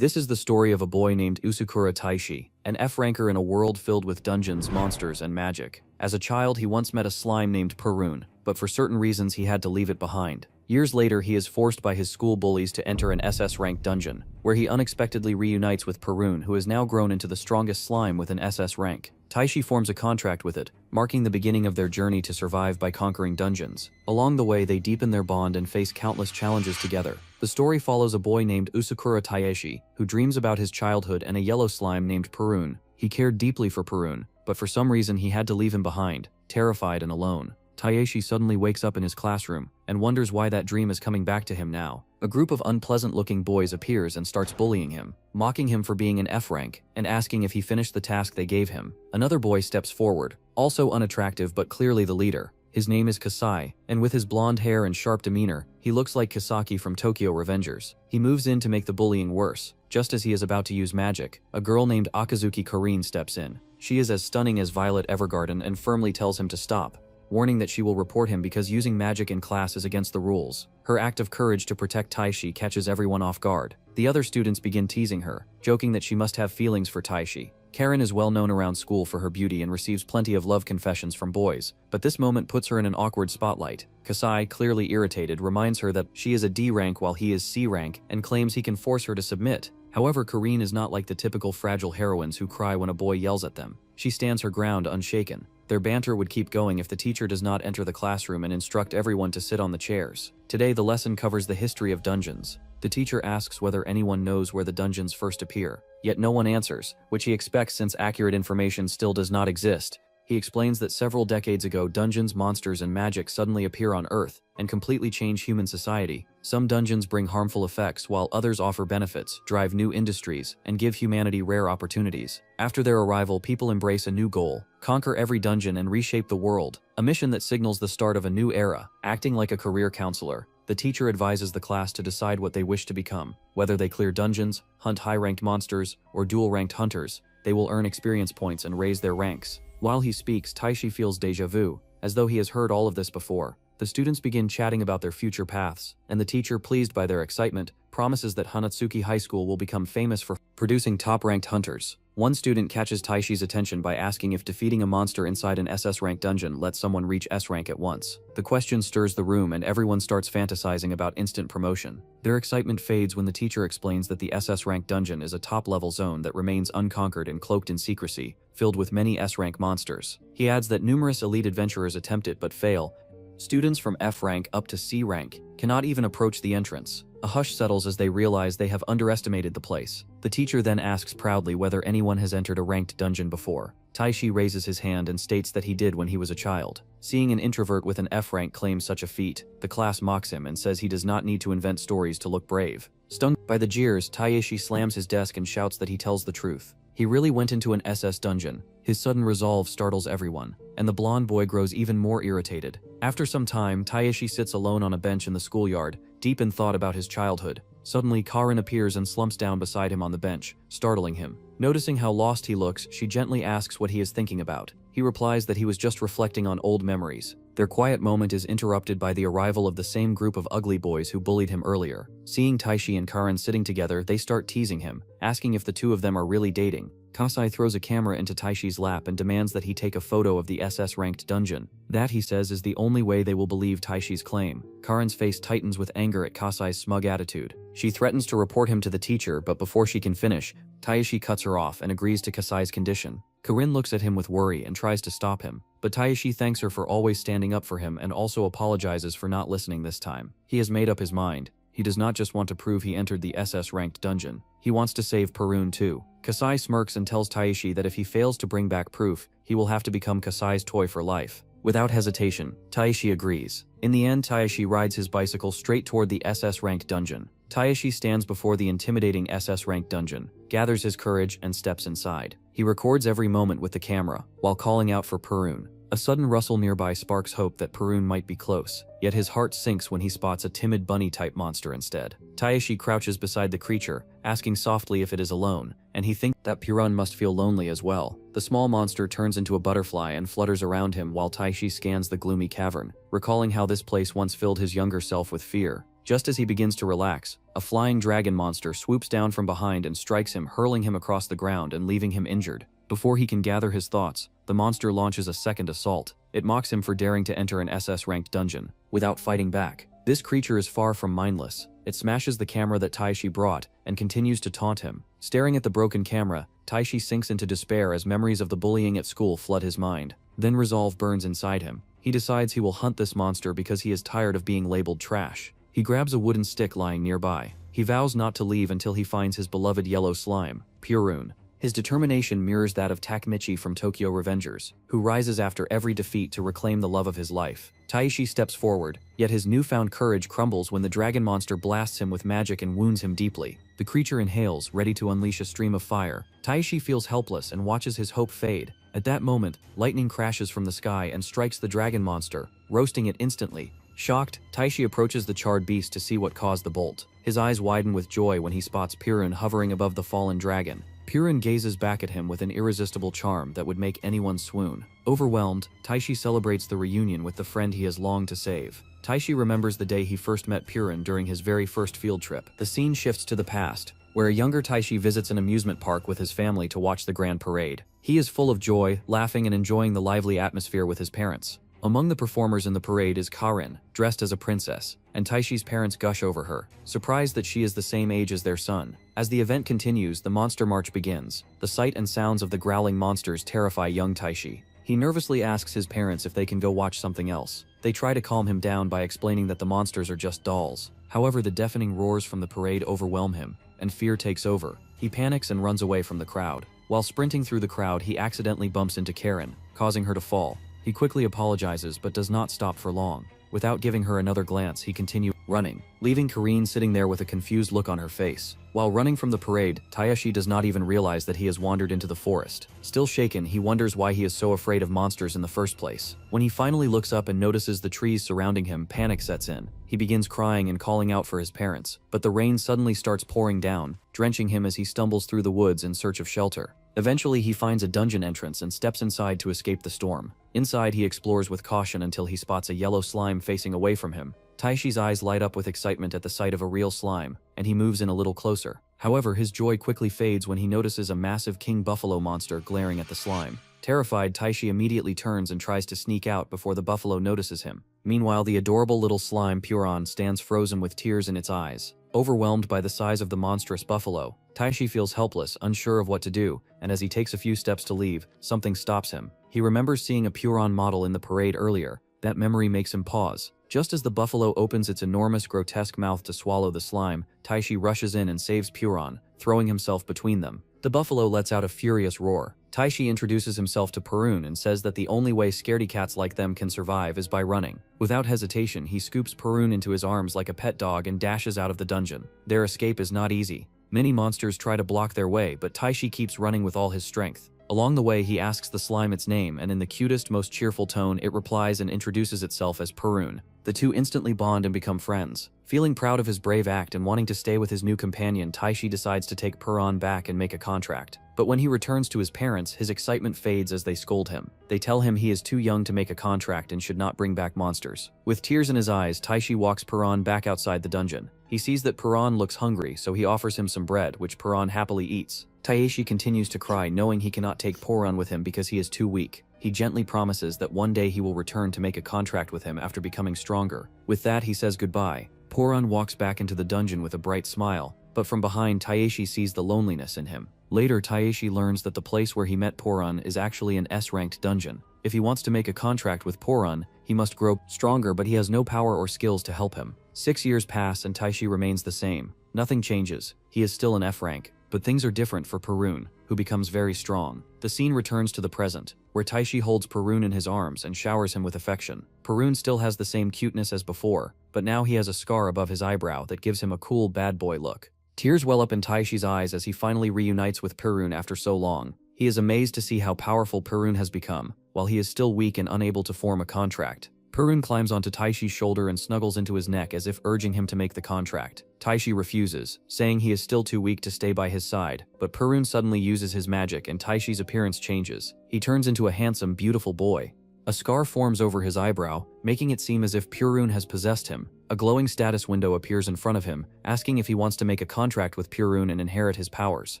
This is the story of a boy named Usukura Taishi, an F-ranker in a world filled with dungeons, monsters, and magic. As a child, he once met a slime named Perun, but for certain reasons he had to leave it behind. Years later, he is forced by his school bullies to enter an SS-ranked dungeon, where he unexpectedly reunites with Perun, who has now grown into the strongest slime with an SS rank. Taishi forms a contract with it, marking the beginning of their journey to survive by conquering dungeons. Along the way, they deepen their bond and face countless challenges together. The story follows a boy named Usukura Taishi, who dreams about his childhood and a yellow slime named Perun. He cared deeply for Perun, but for some reason he had to leave him behind, terrified and alone. Taishi suddenly wakes up in his classroom and wonders why that dream is coming back to him now. A group of unpleasant-looking boys appears and starts bullying him, mocking him for being an F rank and asking if he finished the task they gave him. Another boy steps forward, also unattractive but clearly the leader. His name is Kasai, and with his blonde hair and sharp demeanor, he looks like Kisaki from Tokyo Revengers. He moves in to make the bullying worse. Just as he is about to use magic, a girl named Akazuki Karin steps in. She is as stunning as Violet Evergarden and firmly tells him to stop, warning that she will report him because using magic in class is against the rules. Her act of courage to protect Taishi catches everyone off guard. The other students begin teasing her, joking that she must have feelings for Taishi. Karen is well known around school for her beauty and receives plenty of love confessions from boys, but this moment puts her in an awkward spotlight. Kasai, clearly irritated, reminds her that she is a D rank while he is C rank and claims he can force her to submit. However, Karin is not like the typical fragile heroines who cry when a boy yells at them. She stands her ground unshaken. Their banter would keep going if the teacher does not enter the classroom and instruct everyone to sit on the chairs. Today, the lesson covers the history of dungeons. The teacher asks whether anyone knows where the dungeons first appear, yet no one answers, which he expects since accurate information still does not exist. He explains that several decades ago, dungeons, monsters, and magic suddenly appear on Earth and completely change human society. Some dungeons bring harmful effects, while others offer benefits, drive new industries, and give humanity rare opportunities. After their arrival, people embrace a new goal: conquer every dungeon and reshape the world, a mission that signals the start of a new era. Acting like a career counselor, the teacher advises the class to decide what they wish to become. Whether they clear dungeons, hunt high-ranked monsters, or dual-ranked hunters, they will earn experience points and raise their ranks. While he speaks, Taishi feels déjà vu, as though he has heard all of this before. The students begin chatting about their future paths, and the teacher, pleased by their excitement, promises that Hanatsuki High School will become famous for producing top-ranked hunters. One student catches Taishi's attention by asking if defeating a monster inside an SS-ranked dungeon lets someone reach S-rank at once. The question stirs the room and everyone starts fantasizing about instant promotion. Their excitement fades when the teacher explains that the SS-ranked dungeon is a top-level zone that remains unconquered and cloaked in secrecy, filled with many S-rank monsters. He adds that numerous elite adventurers attempt it but fail. Students from F rank up to C rank cannot even approach the entrance. A hush settles as they realize they have underestimated the place. The teacher then asks proudly whether anyone has entered a ranked dungeon before. Taishi raises his hand and states that he did when he was a child. Seeing an introvert with an F rank claim such a feat, the class mocks him and says he does not need to invent stories to look brave. Stung by the jeers, Taishi slams his desk and shouts that he tells the truth. He really went into an SS dungeon. His sudden resolve startles everyone, and the blonde boy grows even more irritated. After some time, Taishi sits alone on a bench in the schoolyard, deep in thought about his childhood. Suddenly, Karin appears and slumps down beside him on the bench, startling him. Noticing how lost he looks, she gently asks what he is thinking about. He replies that he was just reflecting on old memories. Their quiet moment is interrupted by the arrival of the same group of ugly boys who bullied him earlier. Seeing Taishi and Karin sitting together, they start teasing him, asking if the two of them are really dating. Kasai throws a camera into Taishi's lap and demands that he take a photo of the SS-ranked dungeon. That, he says, is the only way they will believe Taishi's claim. Karin's face tightens with anger at Kasai's smug attitude. She threatens to report him to the teacher, but before she can finish, Taishi cuts her off and agrees to Kasai's condition. Karin looks at him with worry and tries to stop him, but Taishi thanks her for always standing up for him and also apologizes for not listening this time. He has made up his mind. He does not just want to prove he entered the SS-ranked dungeon. He wants to save Perun too. Kasai smirks and tells Taishi that if he fails to bring back proof, he will have to become Kasai's toy for life. Without hesitation, Taishi agrees. In the end, Taishi rides his bicycle straight toward the SS-ranked dungeon. Taishi stands before the intimidating SS-ranked dungeon, gathers his courage, and steps inside. He records every moment with the camera, while calling out for Perun. A sudden rustle nearby sparks hope that Perun might be close, yet his heart sinks when he spots a timid bunny-type monster instead. Taishi crouches beside the creature, asking softly if it is alone, and he thinks that Perun must feel lonely as well. The small monster turns into a butterfly and flutters around him while Taishi scans the gloomy cavern, recalling how this place once filled his younger self with fear. Just as he begins to relax, a flying dragon monster swoops down from behind and strikes him, hurling him across the ground and leaving him injured. Before he can gather his thoughts, the monster launches a second assault. It mocks him for daring to enter an SS-ranked dungeon without fighting back. This creature is far from mindless. It smashes the camera that Taishi brought and continues to taunt him. Staring at the broken camera, Taishi sinks into despair as memories of the bullying at school flood his mind. Then resolve burns inside him. He decides he will hunt this monster because he is tired of being labeled trash. He grabs a wooden stick lying nearby. He vows not to leave until he finds his beloved yellow slime, Purun. His determination mirrors that of Takemichi from Tokyo Revengers, who rises after every defeat to reclaim the love of his life. Taishi steps forward, yet his newfound courage crumbles when the dragon monster blasts him with magic and wounds him deeply. The creature inhales, ready to unleash a stream of fire. Taishi feels helpless and watches his hope fade. At that moment, lightning crashes from the sky and strikes the dragon monster, roasting it instantly. Shocked, Taishi approaches the charred beast to see what caused the bolt. His eyes widen with joy when he spots Purun hovering above the fallen dragon. Purun gazes back at him with an irresistible charm that would make anyone swoon. Overwhelmed, Taishi celebrates the reunion with the friend he has longed to save. Taishi remembers the day he first met Purun during his very first field trip. The scene shifts to the past, where a younger Taishi visits an amusement park with his family to watch the grand parade. He is full of joy, laughing and enjoying the lively atmosphere with his parents. Among the performers in the parade is Karin, dressed as a princess, and Taishi's parents gush over her, surprised that she is the same age as their son. As the event continues, the monster march begins. The sight and sounds of the growling monsters terrify young Taishi. He nervously asks his parents if they can go watch something else. They try to calm him down by explaining that the monsters are just dolls. However, the deafening roars from the parade overwhelm him, and fear takes over. He panics and runs away from the crowd. While sprinting through the crowd, he accidentally bumps into Karin, causing her to fall. He quickly apologizes but does not stop for long. Without giving her another glance, he continues running, leaving Karin sitting there with a confused look on her face. While running from the parade, Taishi does not even realize that he has wandered into the forest. Still shaken, he wonders why he is so afraid of monsters in the first place. When he finally looks up and notices the trees surrounding him, panic sets in. He begins crying and calling out for his parents, but the rain suddenly starts pouring down, drenching him as he stumbles through the woods in search of shelter. Eventually, he finds a dungeon entrance and steps inside to escape the storm. Inside, he explores with caution until he spots a yellow slime facing away from him. Taishi's eyes light up with excitement at the sight of a real slime, and he moves in a little closer. However, his joy quickly fades when he notices a massive king buffalo monster glaring at the slime. Terrified, Taishi immediately turns and tries to sneak out before the buffalo notices him. Meanwhile, the adorable little slime Puron stands frozen with tears in its eyes. Overwhelmed by the size of the monstrous buffalo, Taishi feels helpless, unsure of what to do, and as he takes a few steps to leave, something stops him. He remembers seeing a Puron model in the parade earlier. That memory makes him pause. Just as the buffalo opens its enormous, grotesque mouth to swallow the slime, Taishi rushes in and saves Puron, throwing himself between them. The buffalo lets out a furious roar. Taishi introduces himself to Purun and says that the only way scaredy cats like them can survive is by running. Without hesitation, he scoops Purun into his arms like a pet dog and dashes out of the dungeon. Their escape is not easy. Many monsters try to block their way, but Taishi keeps running with all his strength. Along the way, he asks the slime its name, and in the cutest, most cheerful tone, it replies and introduces itself as Purun. The two instantly bond and become friends. Feeling proud of his brave act and wanting to stay with his new companion, Taishi decides to take Purun back and make a contract. But when he returns to his parents, his excitement fades as they scold him. They tell him he is too young to make a contract and should not bring back monsters. With tears in his eyes, Taishi walks Purun back outside the dungeon. He sees that Purun looks hungry, so he offers him some bread, which Purun happily eats. Taishi continues to cry, knowing he cannot take Purun with him because he is too weak. He gently promises that one day he will return to make a contract with him after becoming stronger. With that, he says goodbye. Purun walks back into the dungeon with a bright smile, but from behind, Taishi sees the loneliness in him. Later, Taishi learns that the place where he met Purun is actually an S-ranked dungeon. If he wants to make a contract with Purun, he must grow stronger, but he has no power or skills to help him. 6 years pass and Taishi remains the same. Nothing changes. He is still an F rank. But things are different for Purun, who becomes very strong. The scene returns to the present, where Taishi holds Purun in his arms and showers him with affection. Purun still has the same cuteness as before, but now he has a scar above his eyebrow that gives him a cool bad boy look. Tears well up in Taishi's eyes as he finally reunites with Purun after so long. He is amazed to see how powerful Purun has become, while he is still weak and unable to form a contract. Purun climbs onto Taishi's shoulder and snuggles into his neck as if urging him to make the contract. Taishi refuses, saying he is still too weak to stay by his side, but Purun suddenly uses his magic and Taishi's appearance changes. He turns into a handsome, beautiful boy. A scar forms over his eyebrow, making it seem as if Purun has possessed him. A glowing status window appears in front of him, asking if he wants to make a contract with Purun and inherit his powers.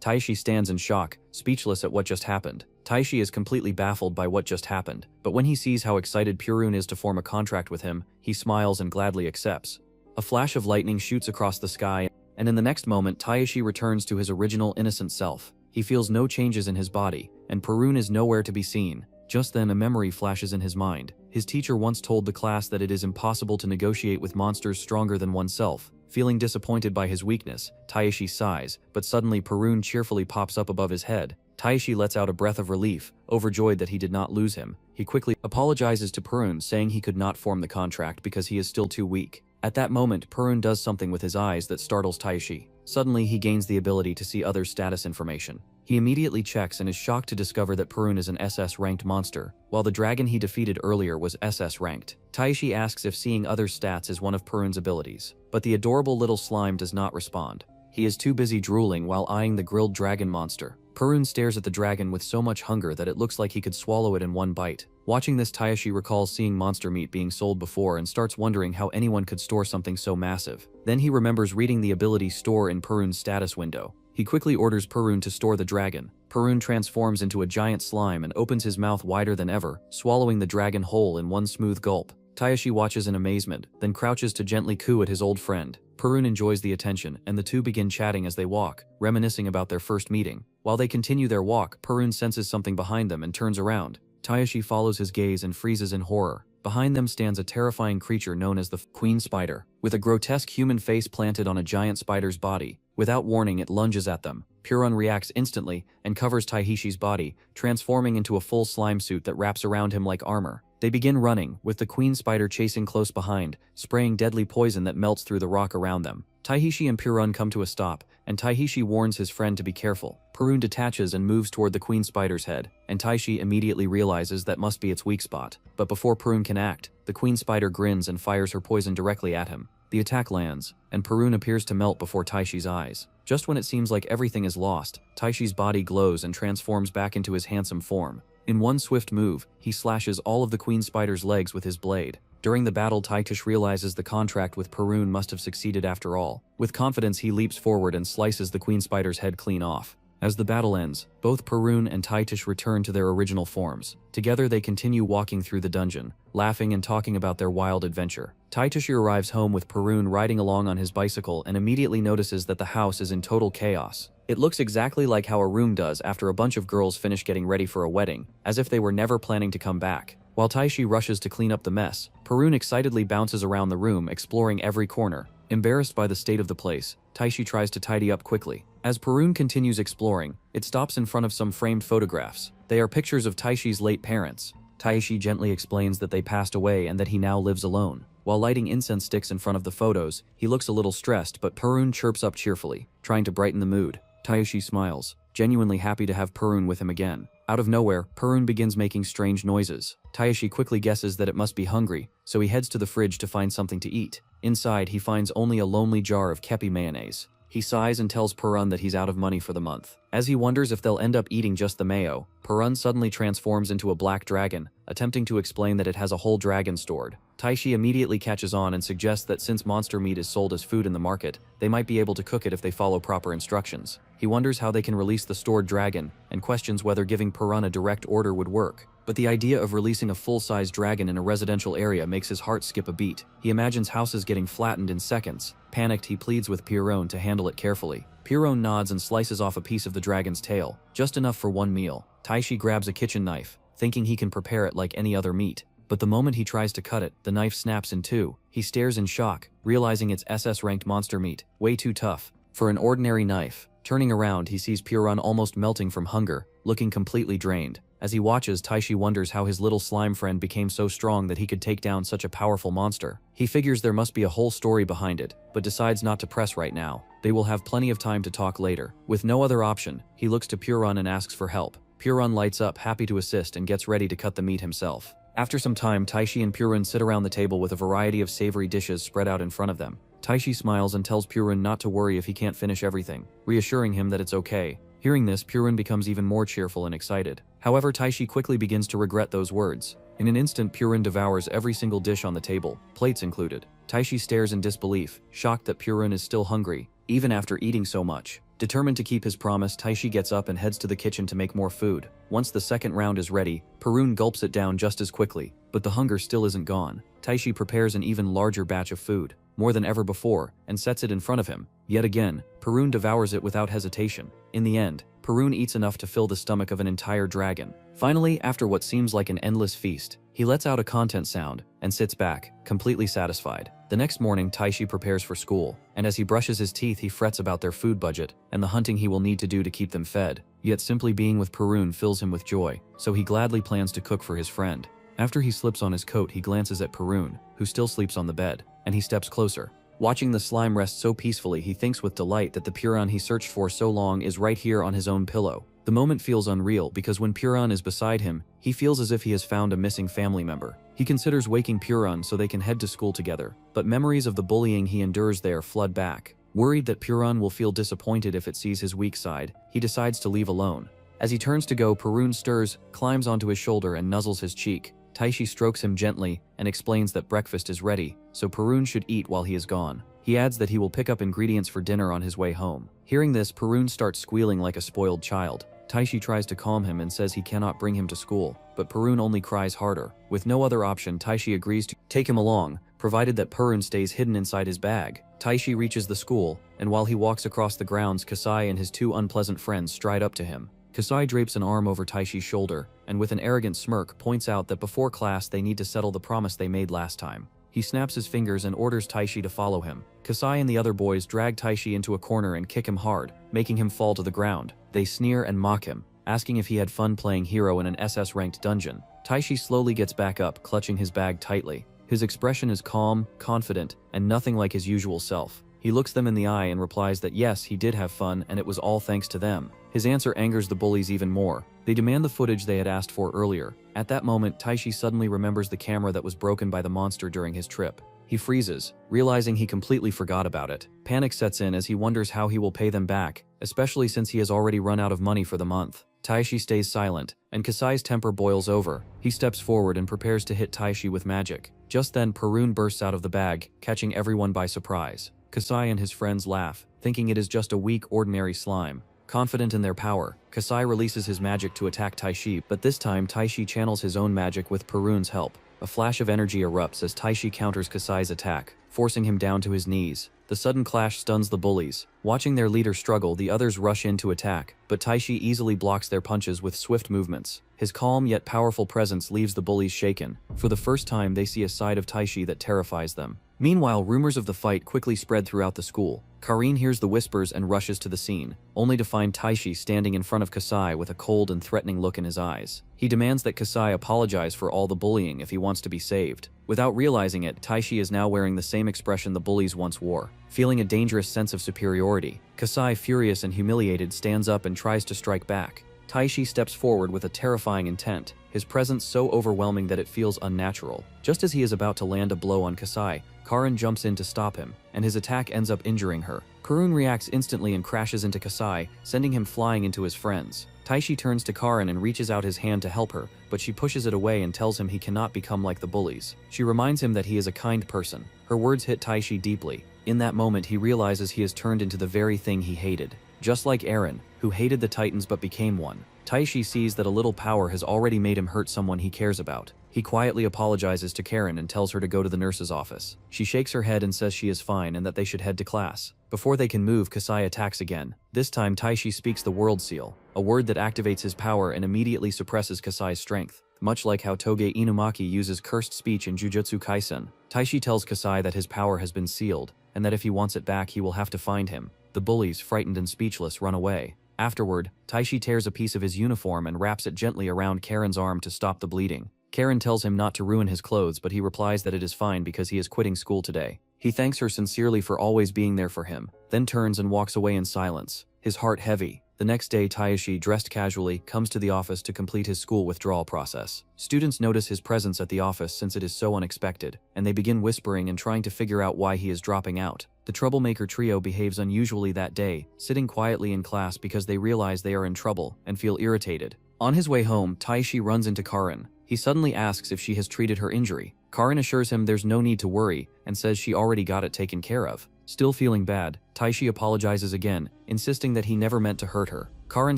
Taishi stands in shock, speechless at what just happened. Taishi is completely baffled by what just happened, but when he sees how excited Purun is to form a contract with him, he smiles and gladly accepts. A flash of lightning shoots across the sky, and in the next moment Taishi returns to his original innocent self. He feels no changes in his body, and Purun is nowhere to be seen. Just then a memory flashes in his mind. His teacher once told the class that it is impossible to negotiate with monsters stronger than oneself. Feeling disappointed by his weakness, Taishi sighs, but suddenly Purun cheerfully pops up above his head. Taishi lets out a breath of relief, overjoyed that he did not lose him. He quickly apologizes to Purun, saying he could not form the contract because he is still too weak. At that moment, Purun does something with his eyes that startles Taishi. Suddenly, he gains the ability to see others' status information. He immediately checks and is shocked to discover that Purun is an SS-ranked monster, while the dragon he defeated earlier was SS-ranked. Taishi asks if seeing others' stats is one of Purun's abilities, but the adorable little slime does not respond. He is too busy drooling while eyeing the grilled dragon monster. Purun stares at the dragon with so much hunger that it looks like he could swallow it in one bite. Watching this, Taishi recalls seeing monster meat being sold before and starts wondering how anyone could store something so massive. Then he remembers reading the ability store in Purun's status window. He quickly orders Purun to store the dragon. Purun transforms into a giant slime and opens his mouth wider than ever, swallowing the dragon whole in one smooth gulp. Taishi watches in amazement, then crouches to gently coo at his old friend. Purun enjoys the attention, and the two begin chatting as they walk, reminiscing about their first meeting. While they continue their walk, Purun senses something behind them and turns around. Taishi follows his gaze and freezes in horror. Behind them stands a terrifying creature known as the Queen Spider, with a grotesque human face planted on a giant spider's body. Without warning, it lunges at them. Purun reacts instantly and covers Taishi's body, transforming into a full slime suit that wraps around him like armor. They begin running, with the queen spider chasing close behind, spraying deadly poison that melts through the rock around them. Taishi and Purun come to a stop, and Taishi warns his friend to be careful. Purun detaches and moves toward the queen spider's head, and Taishi immediately realizes that must be its weak spot. But before Purun can act, the queen spider grins and fires her poison directly at him. The attack lands, and Purun appears to melt before Taishi's eyes. Just when it seems like everything is lost, Taishi's body glows and transforms back into his handsome form. In one swift move, he slashes all of the queen spider's legs with his blade. During the battle, Taishi realizes the contract with Purun must have succeeded after all. With confidence, he leaps forward and slices the queen spider's head clean off. As the battle ends, both Purun and Taishi return to their original forms. Together they continue walking through the dungeon, laughing and talking about their wild adventure. Taishi arrives home with Purun riding along on his bicycle and immediately notices that the house is in total chaos. It looks exactly like how a room does after a bunch of girls finish getting ready for a wedding, as if they were never planning to come back. While Taishi rushes to clean up the mess, Purun excitedly bounces around the room, exploring every corner. Embarrassed by the state of the place, Taishi tries to tidy up quickly. As Purun continues exploring, it stops in front of some framed photographs. They are pictures of Taishi's late parents. Taishi gently explains that they passed away and that he now lives alone. While lighting incense sticks in front of the photos, he looks a little stressed, but Purun chirps up cheerfully, trying to brighten the mood. Taishi smiles, genuinely happy to have Purun with him again. Out of nowhere, Purun begins making strange noises. Taishi quickly guesses that it must be hungry, so he heads to the fridge to find something to eat. Inside, he finds only a lonely jar of kepi mayonnaise. He sighs and tells Purun that he's out of money for the month. As he wonders if they'll end up eating just the mayo, Purun suddenly transforms into a black dragon, attempting to explain that it has a whole dragon stored. Taishi immediately catches on and suggests that since monster meat is sold as food in the market, they might be able to cook it if they follow proper instructions. He wonders how they can release the stored dragon, and questions whether giving Purun a direct order would work. But the idea of releasing a full-size dragon in a residential area makes his heart skip a beat. He imagines houses getting flattened in seconds. Panicked, he pleads with Purun to handle it carefully. Purun nods and slices off a piece of the dragon's tail, just enough for one meal. Taishi grabs a kitchen knife, thinking he can prepare it like any other meat. But the moment he tries to cut it, the knife snaps in two. He stares in shock, realizing it's SS-ranked monster meat, way too tough for an ordinary knife. Turning around, he sees Purun almost melting from hunger, looking completely drained. As he watches, Taishi wonders how his little slime friend became so strong that he could take down such a powerful monster. He figures there must be a whole story behind it, but decides not to press right now. They will have plenty of time to talk later. With no other option, he looks to Purun and asks for help. Purun lights up, happy to assist, and gets ready to cut the meat himself. After some time, Taishi and Purun sit around the table with a variety of savory dishes spread out in front of them. Taishi smiles and tells Purun not to worry if he can't finish everything, reassuring him that it's okay. Hearing this, Purun becomes even more cheerful and excited. However, Taishi quickly begins to regret those words. In an instant, Purun devours every single dish on the table, plates included. Taishi stares in disbelief, shocked that Purun is still hungry, even after eating so much. Determined to keep his promise, Taishi gets up and heads to the kitchen to make more food. Once the second round is ready, Purun gulps it down just as quickly, but the hunger still isn't gone. Taishi prepares an even larger batch of food, more than ever before, and sets it in front of him. Yet again, Purun devours it without hesitation. In the end, Purun eats enough to fill the stomach of an entire dragon. Finally, after what seems like an endless feast, he lets out a content sound and sits back, completely satisfied. The next morning, Taishi prepares for school, and as he brushes his teeth, he frets about their food budget and the hunting he will need to do to keep them fed. Yet simply being with Purun fills him with joy, so he gladly plans to cook for his friend. After he slips on his coat, he glances at Purun, who still sleeps on the bed, and he steps closer. Watching the slime rest so peacefully, he thinks with delight that the Purun he searched for so long is right here on his own pillow. The moment feels unreal because when Purun is beside him, he feels as if he has found a missing family member. He considers waking Purun so they can head to school together, but memories of the bullying he endures there flood back. Worried that Purun will feel disappointed if it sees his weak side, he decides to leave alone. As he turns to go, Purun stirs, climbs onto his shoulder and nuzzles his cheek. Taishi strokes him gently and explains that breakfast is ready, so Purun should eat while he is gone. He adds that he will pick up ingredients for dinner on his way home. Hearing this, Purun starts squealing like a spoiled child. Taishi tries to calm him and says he cannot bring him to school, but Purun only cries harder. With no other option, Taishi agrees to take him along, provided that Purun stays hidden inside his bag. Taishi reaches the school, and while he walks across the grounds, Kasai and his two unpleasant friends stride up to him. Kasai drapes an arm over Taishi's shoulder, and with an arrogant smirk points out that before class they need to settle the promise they made last time. He snaps his fingers and orders Taishi to follow him. Kasai and the other boys drag Taishi into a corner and kick him hard, making him fall to the ground. They sneer and mock him, asking if he had fun playing hero in an SS-ranked dungeon. Taishi slowly gets back up, clutching his bag tightly. His expression is calm, confident, and nothing like his usual self. He looks them in the eye and replies that yes, he did have fun and it was all thanks to them. His answer angers the bullies even more. They demand the footage they had asked for earlier. At that moment, Taishi suddenly remembers the camera that was broken by the monster during his trip. He freezes, realizing he completely forgot about it. Panic sets in as he wonders how he will pay them back, especially since he has already run out of money for the month. Taishi stays silent, and Kasai's temper boils over. He steps forward and prepares to hit Taishi with magic. Just then, Purun bursts out of the bag, catching everyone by surprise. Kasai and his friends laugh, thinking it is just a weak, ordinary slime. Confident in their power, Kasai releases his magic to attack Taishi, but this time Taishi channels his own magic with Purun's help. A flash of energy erupts as Taishi counters Kasai's attack, forcing him down to his knees. The sudden clash stuns the bullies. Watching their leader struggle, the others rush in to attack, but Taishi easily blocks their punches with swift movements. His calm yet powerful presence leaves the bullies shaken. For the first time, they see a side of Taishi that terrifies them. Meanwhile, rumors of the fight quickly spread throughout the school. Karin hears the whispers and rushes to the scene, only to find Taishi standing in front of Kasai with a cold and threatening look in his eyes. He demands that Kasai apologize for all the bullying if he wants to be saved. Without realizing it, Taishi is now wearing the same expression the bullies once wore, feeling a dangerous sense of superiority. Kasai, furious and humiliated, stands up and tries to strike back. Taishi steps forward with a terrifying intent, his presence so overwhelming that it feels unnatural. Just as he is about to land a blow on Kasai, Karin jumps in to stop him, and his attack ends up injuring her. Karun reacts instantly and crashes into Kasai, sending him flying into his friends. Taishi turns to Karin and reaches out his hand to help her, but she pushes it away and tells him he cannot become like the bullies. She reminds him that he is a kind person. Her words hit Taishi deeply. In that moment, he realizes he has turned into the very thing he hated. Just like Eren, who hated the Titans but became one. Taishi sees that a little power has already made him hurt someone he cares about. He quietly apologizes to Karin and tells her to go to the nurse's office. She shakes her head and says she is fine and that they should head to class. Before they can move, Kasai attacks again. This time, Taishi speaks the World Seal, a word that activates his power and immediately suppresses Kasai's strength. Much like how Toge Inumaki uses cursed speech in Jujutsu Kaisen, Taishi tells Kasai that his power has been sealed, and that if he wants it back, he will have to find him. The bullies, frightened and speechless, run away. Afterward, Taishi tears a piece of his uniform and wraps it gently around Karin's arm to stop the bleeding. Karin tells him not to ruin his clothes, but he replies that it is fine because he is quitting school today. He thanks her sincerely for always being there for him, then turns and walks away in silence, his heart heavy. The next day, Taishi, dressed casually, comes to the office to complete his school withdrawal process. Students notice his presence at the office since it is so unexpected, and they begin whispering and trying to figure out why he is dropping out. The troublemaker trio behaves unusually that day, sitting quietly in class because they realize they are in trouble and feel irritated. On his way home, Taishi runs into Karin. He suddenly asks if she has treated her injury. Karin assures him there's no need to worry and says she already got it taken care of. Still feeling bad, Taishi apologizes again, insisting that he never meant to hurt her. Karin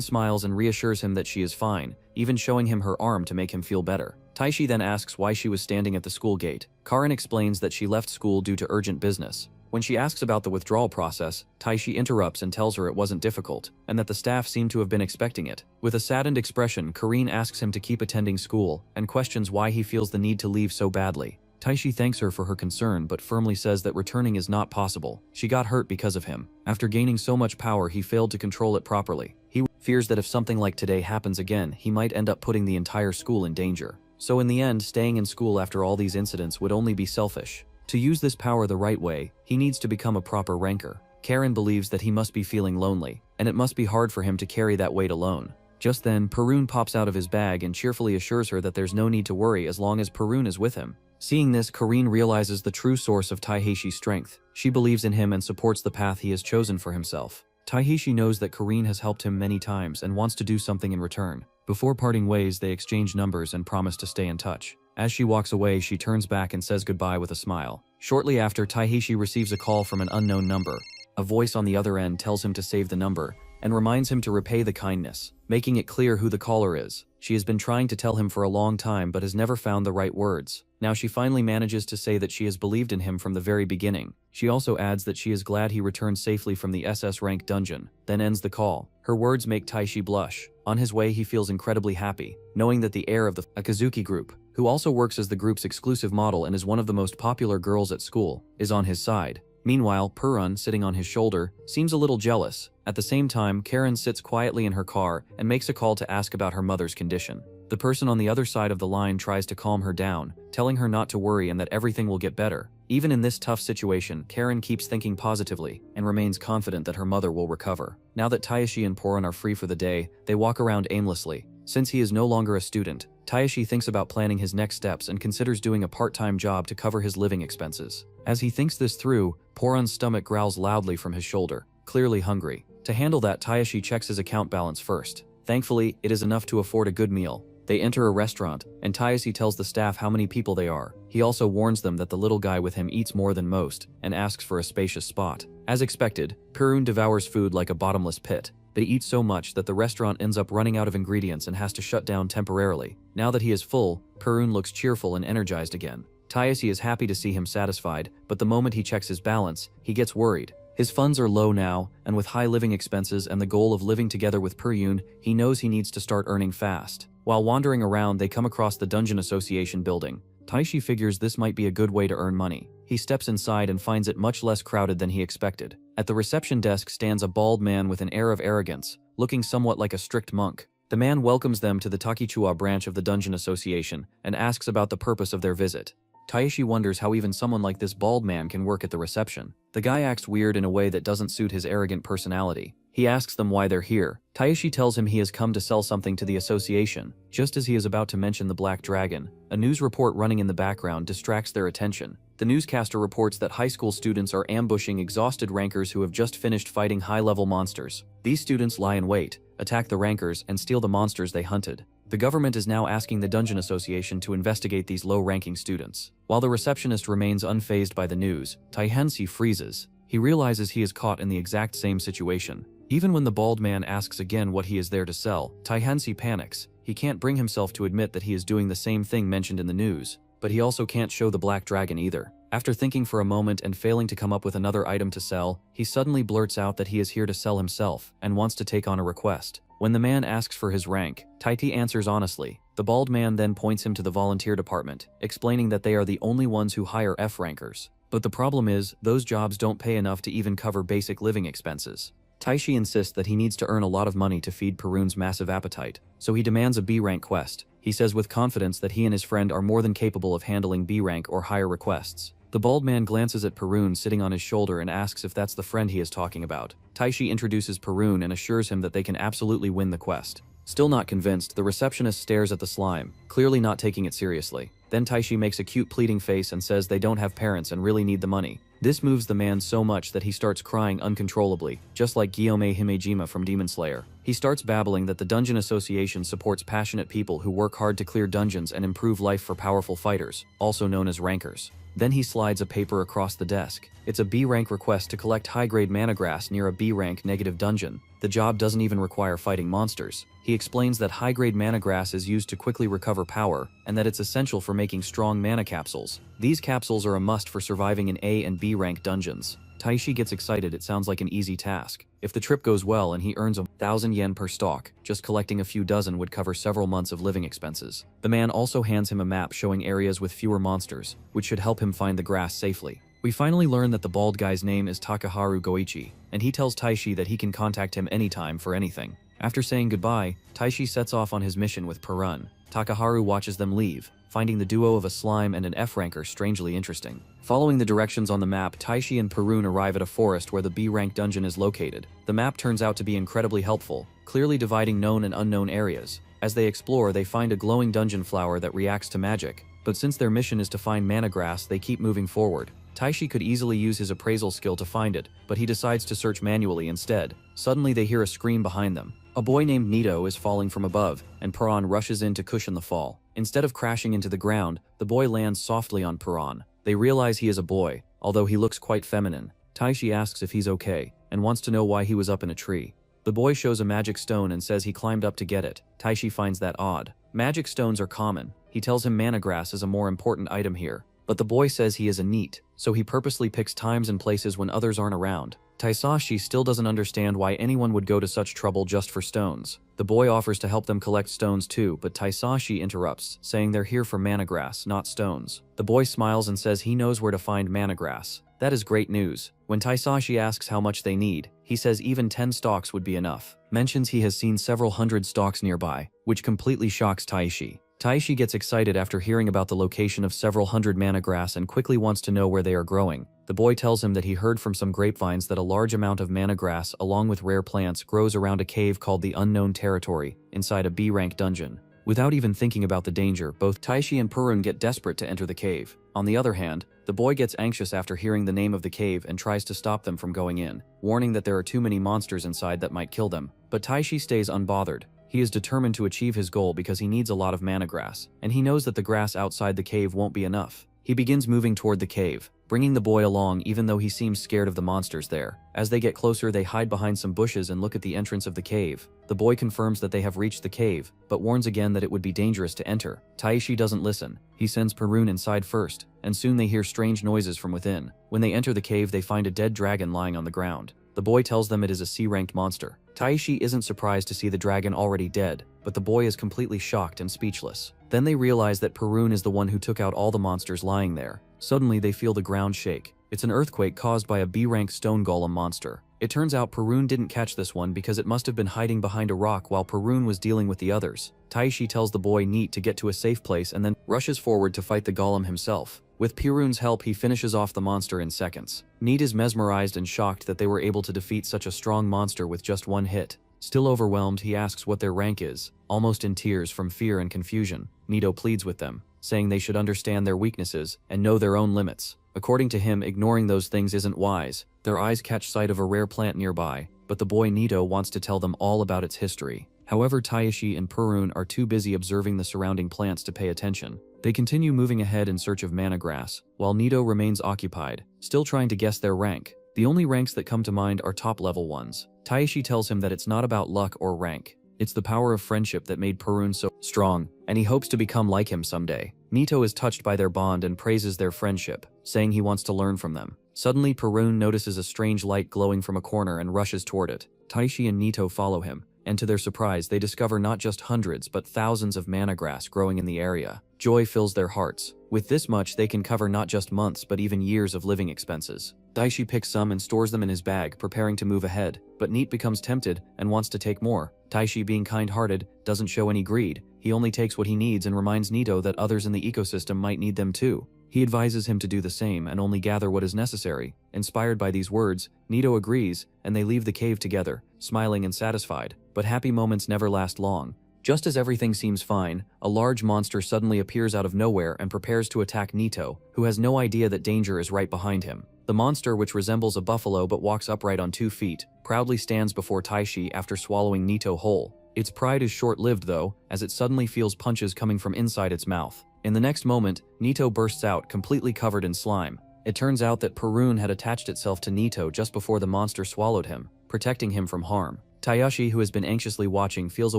smiles and reassures him that she is fine, even showing him her arm to make him feel better. Taishi then asks why she was standing at the school gate. Karin explains that she left school due to urgent business. When she asks about the withdrawal process, Taishi interrupts and tells her it wasn't difficult, and that the staff seemed to have been expecting it. With a saddened expression, Karin asks him to keep attending school, and questions why he feels the need to leave so badly. Taishi thanks her for her concern but firmly says that returning is not possible. She got hurt because of him. After gaining so much power, he failed to control it properly. He fears that if something like today happens again, he might end up putting the entire school in danger. So in the end, staying in school after all these incidents would only be selfish. To use this power the right way, he needs to become a proper ranker. Karin believes that he must be feeling lonely, and it must be hard for him to carry that weight alone. Just then, Perun pops out of his bag and cheerfully assures her that there's no need to worry as long as Perun is with him. Seeing this, Karin realizes the true source of Taiheshi's strength. She believes in him and supports the path he has chosen for himself. Taiheshi knows that Karin has helped him many times and wants to do something in return. Before parting ways, they exchange numbers and promise to stay in touch. As she walks away, she turns back and says goodbye with a smile. Shortly after, Taiheshi receives a call from an unknown number. A voice on the other end tells him to save the number and reminds him to repay the kindness, making it clear who the caller is. She has been trying to tell him for a long time but has never found the right words. Now she finally manages to say that she has believed in him from the very beginning. She also adds that she is glad he returned safely from the SS rank dungeon, then ends the call. Her words make Taishi blush. On his way, he feels incredibly happy, knowing that the heir of the Akazuki group, who also works as the group's exclusive model and is one of the most popular girls at school, is on his side. Meanwhile, Perun, sitting on his shoulder, seems a little jealous. At the same time, Karin sits quietly in her car and makes a call to ask about her mother's condition. The person on the other side of the line tries to calm her down, telling her not to worry and that everything will get better. Even in this tough situation, Karin keeps thinking positively and remains confident that her mother will recover. Now that Taishi and Perun are free for the day, they walk around aimlessly. Since he is no longer a student, Taishi thinks about planning his next steps and considers doing a part-time job to cover his living expenses. As he thinks this through, Perun's stomach growls loudly from his shoulder, clearly hungry. To handle that, Taishi checks his account balance first. Thankfully, it is enough to afford a good meal. They enter a restaurant, and Taishi tells the staff how many people they are. He also warns them that the little guy with him eats more than most, and asks for a spacious spot. As expected, Perun devours food like a bottomless pit. They eat so much that the restaurant ends up running out of ingredients and has to shut down temporarily. Now that he is full, Perun looks cheerful and energized again. Taishi is happy to see him satisfied, but the moment he checks his balance, he gets worried. His funds are low now, and with high living expenses and the goal of living together with Perun, he knows he needs to start earning fast. While wandering around, they come across the Dungeon Association building. Taishi figures this might be a good way to earn money. He steps inside and finds it much less crowded than he expected. At the reception desk stands a bald man with an air of arrogance, looking somewhat like a strict monk. The man welcomes them to the Takichua branch of the Dungeon Association and asks about the purpose of their visit. Taishi wonders how even someone like this bald man can work at the reception. The guy acts weird in a way that doesn't suit his arrogant personality. He asks them why they're here. Taishi tells him he has come to sell something to the association. Just as he is about to mention the Black Dragon, a news report running in the background distracts their attention. The newscaster reports that high school students are ambushing exhausted rankers who have just finished fighting high-level monsters. These students lie in wait, attack the rankers, and steal the monsters they hunted. The government is now asking the Dungeon Association to investigate these low-ranking students. While the receptionist remains unfazed by the news, Taihensi freezes. He realizes he is caught in the exact same situation. Even when the bald man asks again what he is there to sell, Taihensi panics. He can't bring himself to admit that he is doing the same thing mentioned in the news, but he also can't show the Black Dragon either. After thinking for a moment and failing to come up with another item to sell, he suddenly blurts out that he is here to sell himself and wants to take on a request. When the man asks for his rank, Taiti answers honestly. The bald man then points him to the volunteer department, explaining that they are the only ones who hire F rankers. But the problem is, those jobs don't pay enough to even cover basic living expenses. Taishi insists that he needs to earn a lot of money to feed Perun's massive appetite, so he demands a B-rank quest. He says with confidence that he and his friend are more than capable of handling B-rank or higher requests. The bald man glances at Perun sitting on his shoulder and asks if that's the friend he is talking about. Taishi introduces Perun and assures him that they can absolutely win the quest. Still not convinced, the receptionist stares at the slime, clearly not taking it seriously. Then Taishi makes a cute pleading face and says they don't have parents and really need the money. This moves the man so much that he starts crying uncontrollably, just like Gyome Himejima from Demon Slayer. He starts babbling that the Dungeon Association supports passionate people who work hard to clear dungeons and improve life for powerful fighters, also known as rankers. Then he slides a paper across the desk. It's a B-rank request to collect high-grade mana grass near a B-rank negative dungeon. The job doesn't even require fighting monsters. He explains that high-grade mana grass is used to quickly recover power, and that it's essential for making strong mana capsules. These capsules are a must for surviving in A and B rank dungeons. Taishi gets excited. It sounds like an easy task. If the trip goes well and he earns 1,000 yen per stalk, just collecting a few dozen would cover several months of living expenses. The man also hands him a map showing areas with fewer monsters, which should help him find the grass safely. We finally learn that the bald guy's name is Takaharu Goichi, and he tells Taishi that he can contact him anytime for anything. After saying goodbye, Taishi sets off on his mission with Perun. Takaharu watches them leave, finding the duo of a slime and an F-ranker strangely interesting. Following the directions on the map, Taishi and Perun arrive at a forest where the B-rank dungeon is located. The map turns out to be incredibly helpful, clearly dividing known and unknown areas. As they explore, they find a glowing dungeon flower that reacts to magic, but since their mission is to find mana grass, they keep moving forward. Taishi could easily use his appraisal skill to find it, but he decides to search manually instead. Suddenly they hear a scream behind them. A boy named Nito is falling from above, and Perun rushes in to cushion the fall. Instead of crashing into the ground, the boy lands softly on Perun. They realize he is a boy, although he looks quite feminine. Taishi asks if he's okay, and wants to know why he was up in a tree. The boy shows a magic stone and says he climbed up to get it. Taishi finds that odd. Magic stones are common. He tells him mana grass is a more important item here. But the boy says he is a NEET, so he purposely picks times and places when others aren't around. Taisashi still doesn't understand why anyone would go to such trouble just for stones. The boy offers to help them collect stones too, but Taisashi interrupts, saying they're here for mana grass, not stones. The boy smiles and says he knows where to find mana grass. That is great news. When Taisashi asks how much they need, he says even 10 stalks would be enough. Mentions he has seen several hundred stalks nearby, which completely shocks Taishi. Taishi gets excited after hearing about the location of several hundred mana grass and quickly wants to know where they are growing. The boy tells him that he heard from some grapevines that a large amount of mana grass along with rare plants grows around a cave called the Unknown Territory, inside a B-rank dungeon. Without even thinking about the danger, both Taishi and Perun get desperate to enter the cave. On the other hand, the boy gets anxious after hearing the name of the cave and tries to stop them from going in, warning that there are too many monsters inside that might kill them. But Taishi stays unbothered. He is determined to achieve his goal because he needs a lot of mana grass, and he knows that the grass outside the cave won't be enough. He begins moving toward the cave, bringing the boy along even though he seems scared of the monsters there. As they get closer, they hide behind some bushes and look at the entrance of the cave. The boy confirms that they have reached the cave, but warns again that it would be dangerous to enter. Taishi doesn't listen. He sends Perun inside first, and soon they hear strange noises from within. When they enter the cave, they find a dead dragon lying on the ground. The boy tells them it is a C-ranked monster. Taishi isn't surprised to see the dragon already dead, but the boy is completely shocked and speechless. Then they realize that Perun is the one who took out all the monsters lying there. Suddenly they feel the ground shake. It's an earthquake caused by a B-rank stone golem monster. It turns out Perun didn't catch this one because it must have been hiding behind a rock while Perun was dealing with the others. Taishi tells the boy Neat to get to a safe place and then rushes forward to fight the golem himself. With Perun's help, he finishes off the monster in seconds. Neat is mesmerized and shocked that they were able to defeat such a strong monster with just one hit. Still overwhelmed, he asks what their rank is. Almost in tears from fear and confusion, Nito pleads with them, saying they should understand their weaknesses and know their own limits. According to him, ignoring those things isn't wise. Their eyes catch sight of a rare plant nearby, but the boy Nito wants to tell them all about its history. However, Taishi and Perun are too busy observing the surrounding plants to pay attention. They continue moving ahead in search of mana grass, while Nito remains occupied, still trying to guess their rank. The only ranks that come to mind are top-level ones. Taishi tells him that it's not about luck or rank. It's the power of friendship that made Perun so strong, and he hopes to become like him someday. Nito is touched by their bond and praises their friendship, saying he wants to learn from them. Suddenly, Perun notices a strange light glowing from a corner and rushes toward it. Taishi and Nito follow him, and to their surprise, they discover not just hundreds but thousands of mana grass growing in the area. Joy fills their hearts. With this much, they can cover not just months but even years of living expenses. Taishi picks some and stores them in his bag, preparing to move ahead, but Neat becomes tempted and wants to take more. Taishi, being kind-hearted, doesn't show any greed. He only takes what he needs and reminds Nito that others in the ecosystem might need them too. He advises him to do the same and only gather what is necessary. Inspired by these words, Nito agrees, and they leave the cave together, smiling and satisfied. But happy moments never last long. Just as everything seems fine, a large monster suddenly appears out of nowhere and prepares to attack Nito, who has no idea that danger is right behind him. The monster, which resembles a buffalo but walks upright on 2 feet, proudly stands before Taishi after swallowing Nito whole. Its pride is short-lived though, as it suddenly feels punches coming from inside its mouth. In the next moment, Nito bursts out, completely covered in slime. It turns out that Perun had attached itself to Nito just before the monster swallowed him, protecting him from harm. Tayashi, who has been anxiously watching, feels a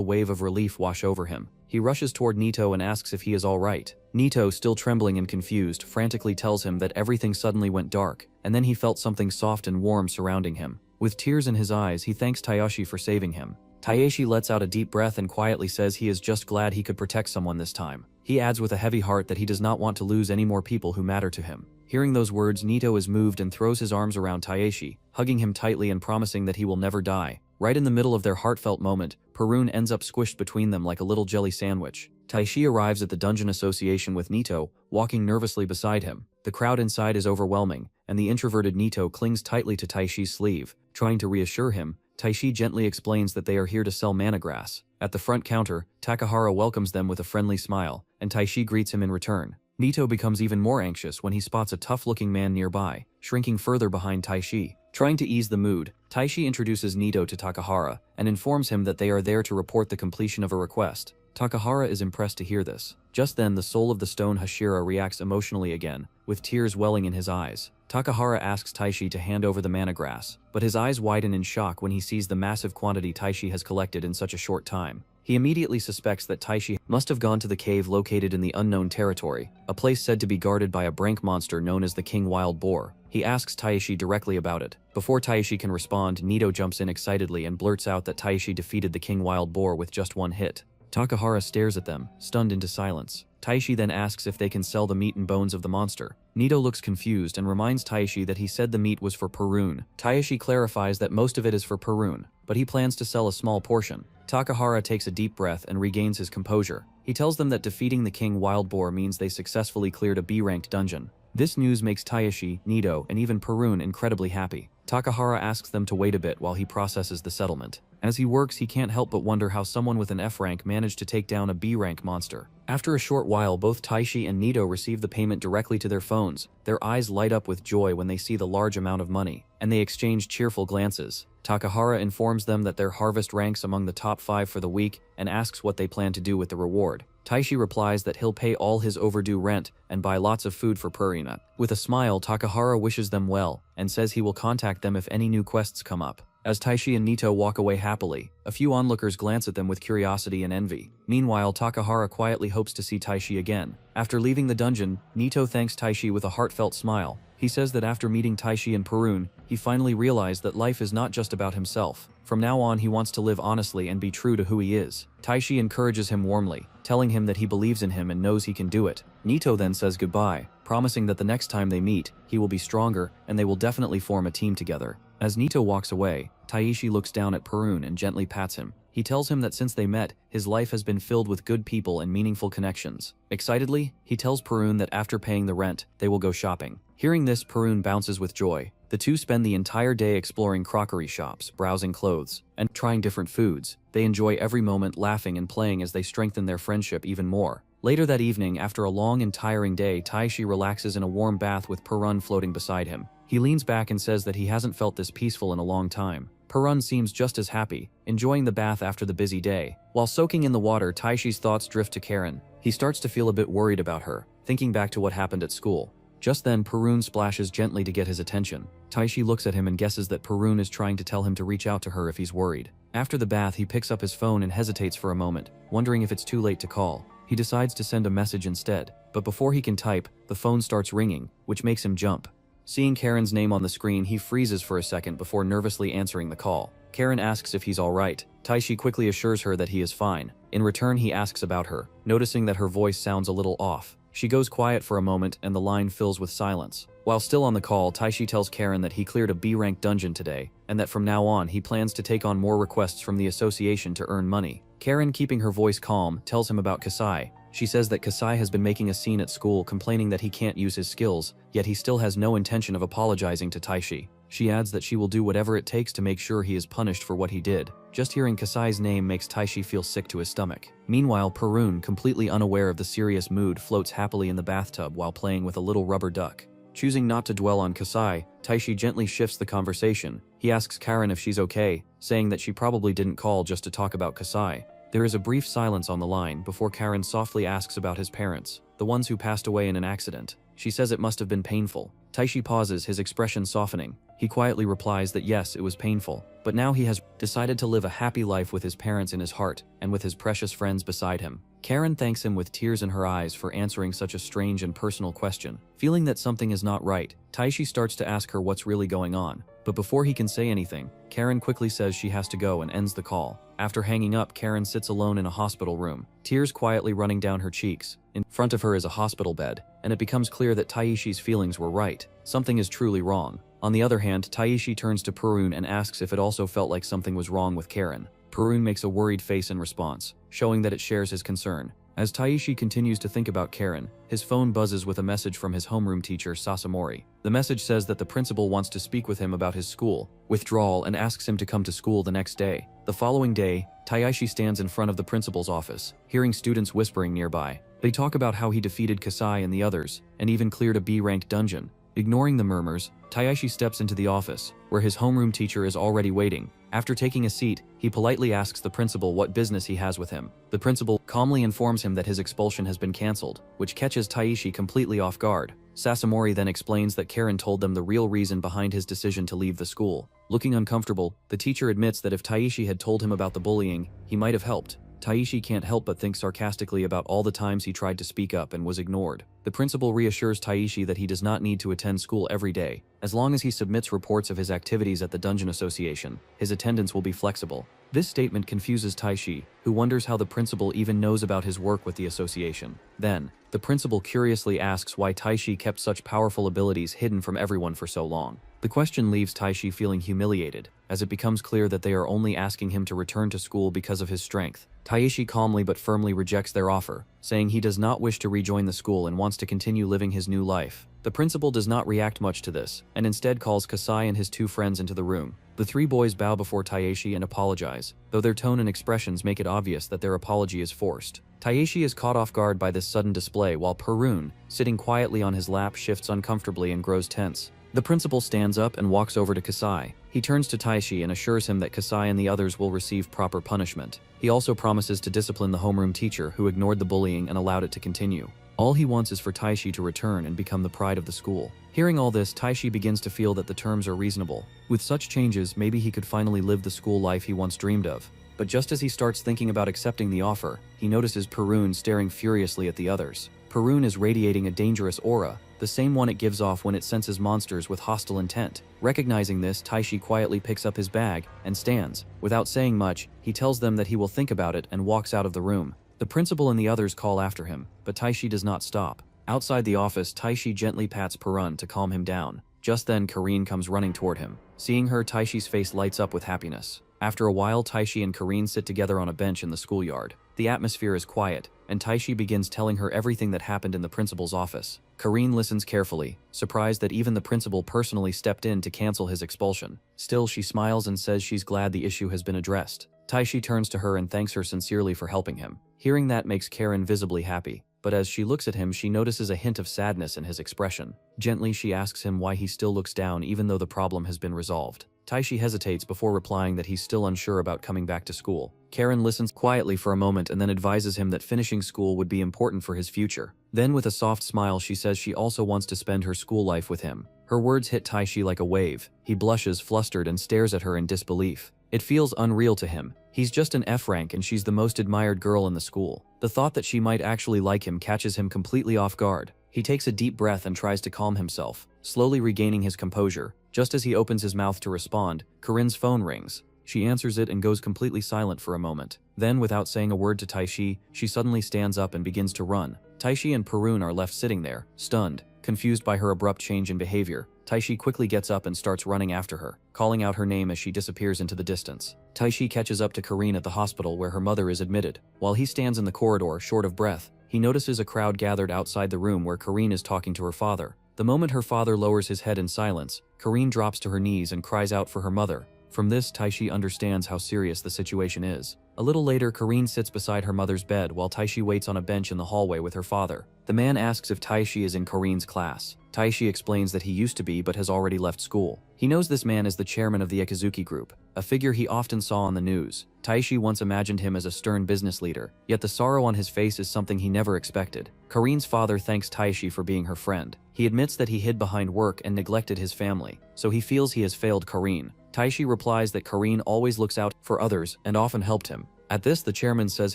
wave of relief wash over him. He rushes toward Nito and asks if he is all right. Nito, still trembling and confused, frantically tells him that everything suddenly went dark, and then he felt something soft and warm surrounding him. With tears in his eyes, he thanks Tayashi for saving him. Tayashi lets out a deep breath and quietly says he is just glad he could protect someone this time. He adds with a heavy heart that he does not want to lose any more people who matter to him. Hearing those words, Nito is moved and throws his arms around Tayashi, hugging him tightly and promising that he will never die. Right in the middle of their heartfelt moment, Perun ends up squished between them like a little jelly sandwich. Taishi arrives at the dungeon association with Nito, walking nervously beside him. The crowd inside is overwhelming, and the introverted Nito clings tightly to Taishi's sleeve. Trying to reassure him, Taishi gently explains that they are here to sell mana grass. At the front counter, Takahara welcomes them with a friendly smile, and Taishi greets him in return. Nito becomes even more anxious when he spots a tough-looking man nearby, shrinking further behind Taishi. Trying to ease the mood, Taishi introduces Nito to Takahara and informs him that they are there to report the completion of a request. Takahara is impressed to hear this. Just then, the soul of the stone Hashira reacts emotionally again, with tears welling in his eyes. Takahara asks Taishi to hand over the mana grass, but his eyes widen in shock when he sees the massive quantity Taishi has collected in such a short time. He immediately suspects that Taishi must have gone to the cave located in the unknown territory, a place said to be guarded by a brank monster known as the King Wild Boar. He asks Taishi directly about it. Before Taishi can respond, Nito jumps in excitedly and blurts out that Taishi defeated the King Wild Boar with just one hit. Takahara stares at them, stunned into silence. Taishi then asks if they can sell the meat and bones of the monster. Nito looks confused and reminds Taishi that he said the meat was for Perun. Taishi clarifies that most of it is for Perun, but he plans to sell a small portion. Takahara takes a deep breath and regains his composure. He tells them that defeating the King Wild Boar means they successfully cleared a B-ranked dungeon. This news makes Taishi, Nito, and even Perun incredibly happy. Takahara asks them to wait a bit while he processes the settlement. As he works, he can't help but wonder how someone with an F rank managed to take down a B rank monster. After a short while, both Taishi and Nito receive the payment directly to their phones. Their eyes light up with joy when they see the large amount of money, and they exchange cheerful glances. Takahara informs them that their harvest ranks among the top 5 for the week and asks what they plan to do with the reward. Taishi replies that he'll pay all his overdue rent and buy lots of food for Purina. With a smile, Takahara wishes them well and says he will contact them if any new quests come up. As Taishi and Nito walk away happily, a few onlookers glance at them with curiosity and envy. Meanwhile, Takahara quietly hopes to see Taishi again. After leaving the dungeon, Nito thanks Taishi with a heartfelt smile. He says that after meeting Taishi and Perun, he finally realized that life is not just about himself. From now on, he wants to live honestly and be true to who he is. Taishi encourages him warmly, telling him that he believes in him and knows he can do it. Nito then says goodbye, promising that the next time they meet, he will be stronger and they will definitely form a team together. As Nito walks away, Taishi looks down at Perun and gently pats him. He tells him that since they met, his life has been filled with good people and meaningful connections. Excitedly, he tells Perun that after paying the rent, they will go shopping. Hearing this, Perun bounces with joy. The two spend the entire day exploring crockery shops, browsing clothes, and trying different foods. They enjoy every moment, laughing and playing as they strengthen their friendship even more. Later that evening, after a long and tiring day, Taishi relaxes in a warm bath with Perun floating beside him. He leans back and says that he hasn't felt this peaceful in a long time. Perun seems just as happy, enjoying the bath after the busy day. While soaking in the water, Taishi's thoughts drift to Karen. He starts to feel a bit worried about her, thinking back to what happened at school. Just then, Perun splashes gently to get his attention. Taishi looks at him and guesses that Perun is trying to tell him to reach out to her if he's worried. After the bath, he picks up his phone and hesitates for a moment, wondering if it's too late to call. He decides to send a message instead, but before he can type, the phone starts ringing, which makes him jump. Seeing Karen's name on the screen, he freezes for a second before nervously answering the call. Karen asks if he's alright. Taishi quickly assures her that he is fine. In return, he asks about her, noticing that her voice sounds a little off. She goes quiet for a moment and the line fills with silence. While still on the call, Taishi tells Karen that he cleared a B-rank dungeon today, and that from now on he plans to take on more requests from the association to earn money. Karen, keeping her voice calm, tells him about Kasai. She says that Kasai has been making a scene at school, complaining that he can't use his skills, yet he still has no intention of apologizing to Taishi. She adds that she will do whatever it takes to make sure he is punished for what he did. Just hearing Kasai's name makes Taishi feel sick to his stomach. Meanwhile, Perun, completely unaware of the serious mood, floats happily in the bathtub while playing with a little rubber duck. Choosing not to dwell on Kasai, Taishi gently shifts the conversation. He asks Karen if she's okay, saying that she probably didn't call just to talk about Kasai. There is a brief silence on the line before Karen softly asks about his parents, the ones who passed away in an accident. She says it must have been painful. Taishi pauses, his expression softening. He quietly replies that yes, it was painful, but now he has decided to live a happy life with his parents in his heart and with his precious friends beside him. Karen thanks him with tears in her eyes for answering such a strange and personal question. Feeling that something is not right, Taishi starts to ask her what's really going on. But before he can say anything, Karen quickly says she has to go and ends the call. After hanging up, Karen sits alone in a hospital room, tears quietly running down her cheeks. In front of her is a hospital bed, and it becomes clear that Taishi's feelings were right. Something is truly wrong. On the other hand, Taishi turns to Perun and asks if it also felt like something was wrong with Karen. Perun makes a worried face in response, showing that it shares his concern. As Taishi continues to think about Karen, his phone buzzes with a message from his homeroom teacher, Sasamori. The message says that the principal wants to speak with him about his school withdrawal and asks him to come to school the next day. The following day, Taishi stands in front of the principal's office, hearing students whispering nearby. They talk about how he defeated Kasai and the others, and even cleared a B-ranked dungeon. Ignoring the murmurs, Taishi steps into the office, where his homeroom teacher is already waiting. After taking a seat, he politely asks the principal what business he has with him. The principal calmly informs him that his expulsion has been cancelled, which catches Taishi completely off guard. Sasamori then explains that Karen told them the real reason behind his decision to leave the school. Looking uncomfortable, the teacher admits that if Taishi had told him about the bullying, he might have helped. Taishi can't help but think sarcastically about all the times he tried to speak up and was ignored. The principal reassures Taishi that he does not need to attend school every day. As long as he submits reports of his activities at the Dungeon Association, his attendance will be flexible. This statement confuses Taishi, who wonders how the principal even knows about his work with the association. Then, the principal curiously asks why Taishi kept such powerful abilities hidden from everyone for so long. The question leaves Taishi feeling humiliated, as it becomes clear that they are only asking him to return to school because of his strength. Taishi calmly but firmly rejects their offer, saying he does not wish to rejoin the school and wants to continue living his new life. The principal does not react much to this, and instead calls Kasai and his two friends into the room. The three boys bow before Taishi and apologize, though their tone and expressions make it obvious that their apology is forced. Taishi is caught off guard by this sudden display, while Perun, sitting quietly on his lap, shifts uncomfortably and grows tense. The principal stands up and walks over to Kasai. He turns to Taishi and assures him that Kasai and the others will receive proper punishment. He also promises to discipline the homeroom teacher who ignored the bullying and allowed it to continue. All he wants is for Taishi to return and become the pride of the school. Hearing all this, Taishi begins to feel that the terms are reasonable. With such changes, maybe he could finally live the school life he once dreamed of. But just as he starts thinking about accepting the offer, he notices Perun staring furiously at the others. Perun is radiating a dangerous aura, the same one it gives off when it senses monsters with hostile intent. Recognizing this, Taishi quietly picks up his bag and stands. Without saying much, he tells them that he will think about it and walks out of the room. The principal and the others call after him, but Taishi does not stop. Outside the office, Taishi gently pats Perun to calm him down. Just then, Kareen comes running toward him. Seeing her, Taishi's face lights up with happiness. After a while, Taishi and Kareen sit together on a bench in the schoolyard. The atmosphere is quiet, and Taishi begins telling her everything that happened in the principal's office. Kareen listens carefully, surprised that even the principal personally stepped in to cancel his expulsion. Still, she smiles and says she's glad the issue has been addressed. Taishi turns to her and thanks her sincerely for helping him. Hearing that makes Karen visibly happy, but as she looks at him, she notices a hint of sadness in his expression. Gently, she asks him why he still looks down even though the problem has been resolved. Taishi hesitates before replying that he's still unsure about coming back to school. Karen listens quietly for a moment and then advises him that finishing school would be important for his future. Then with a soft smile, she says she also wants to spend her school life with him. Her words hit Taishi like a wave. He blushes, flustered, and stares at her in disbelief. It feels unreal to him. He's just an F rank and she's the most admired girl in the school. The thought that she might actually like him catches him completely off guard. He takes a deep breath and tries to calm himself, slowly regaining his composure. Just as he opens his mouth to respond, Corinne's phone rings. She answers it and goes completely silent for a moment. Then, without saying a word to Taishi, she suddenly stands up and begins to run. Taishi and Perun are left sitting there, stunned, confused by her abrupt change in behavior. Taishi quickly gets up and starts running after her, calling out her name as she disappears into the distance. Taishi catches up to Corinne at the hospital where her mother is admitted. While he stands in the corridor, short of breath, he notices a crowd gathered outside the room where Corinne is talking to her father. The moment her father lowers his head in silence, Corinne drops to her knees and cries out for her mother. From this, Taishi understands how serious the situation is. A little later, Karine sits beside her mother's bed while Taishi waits on a bench in the hallway with her father. The man asks if Taishi is in Karine's class. Taishi explains that he used to be but has already left school. He knows this man is the chairman of the Ikazuki group, a figure he often saw on the news. Taishi once imagined him as a stern business leader, yet the sorrow on his face is something he never expected. Karine's father thanks Taishi for being her friend. He admits that he hid behind work and neglected his family, so he feels he has failed Karine. Taishi replies that Karine always looks out for others and often helped him. At this, the chairman says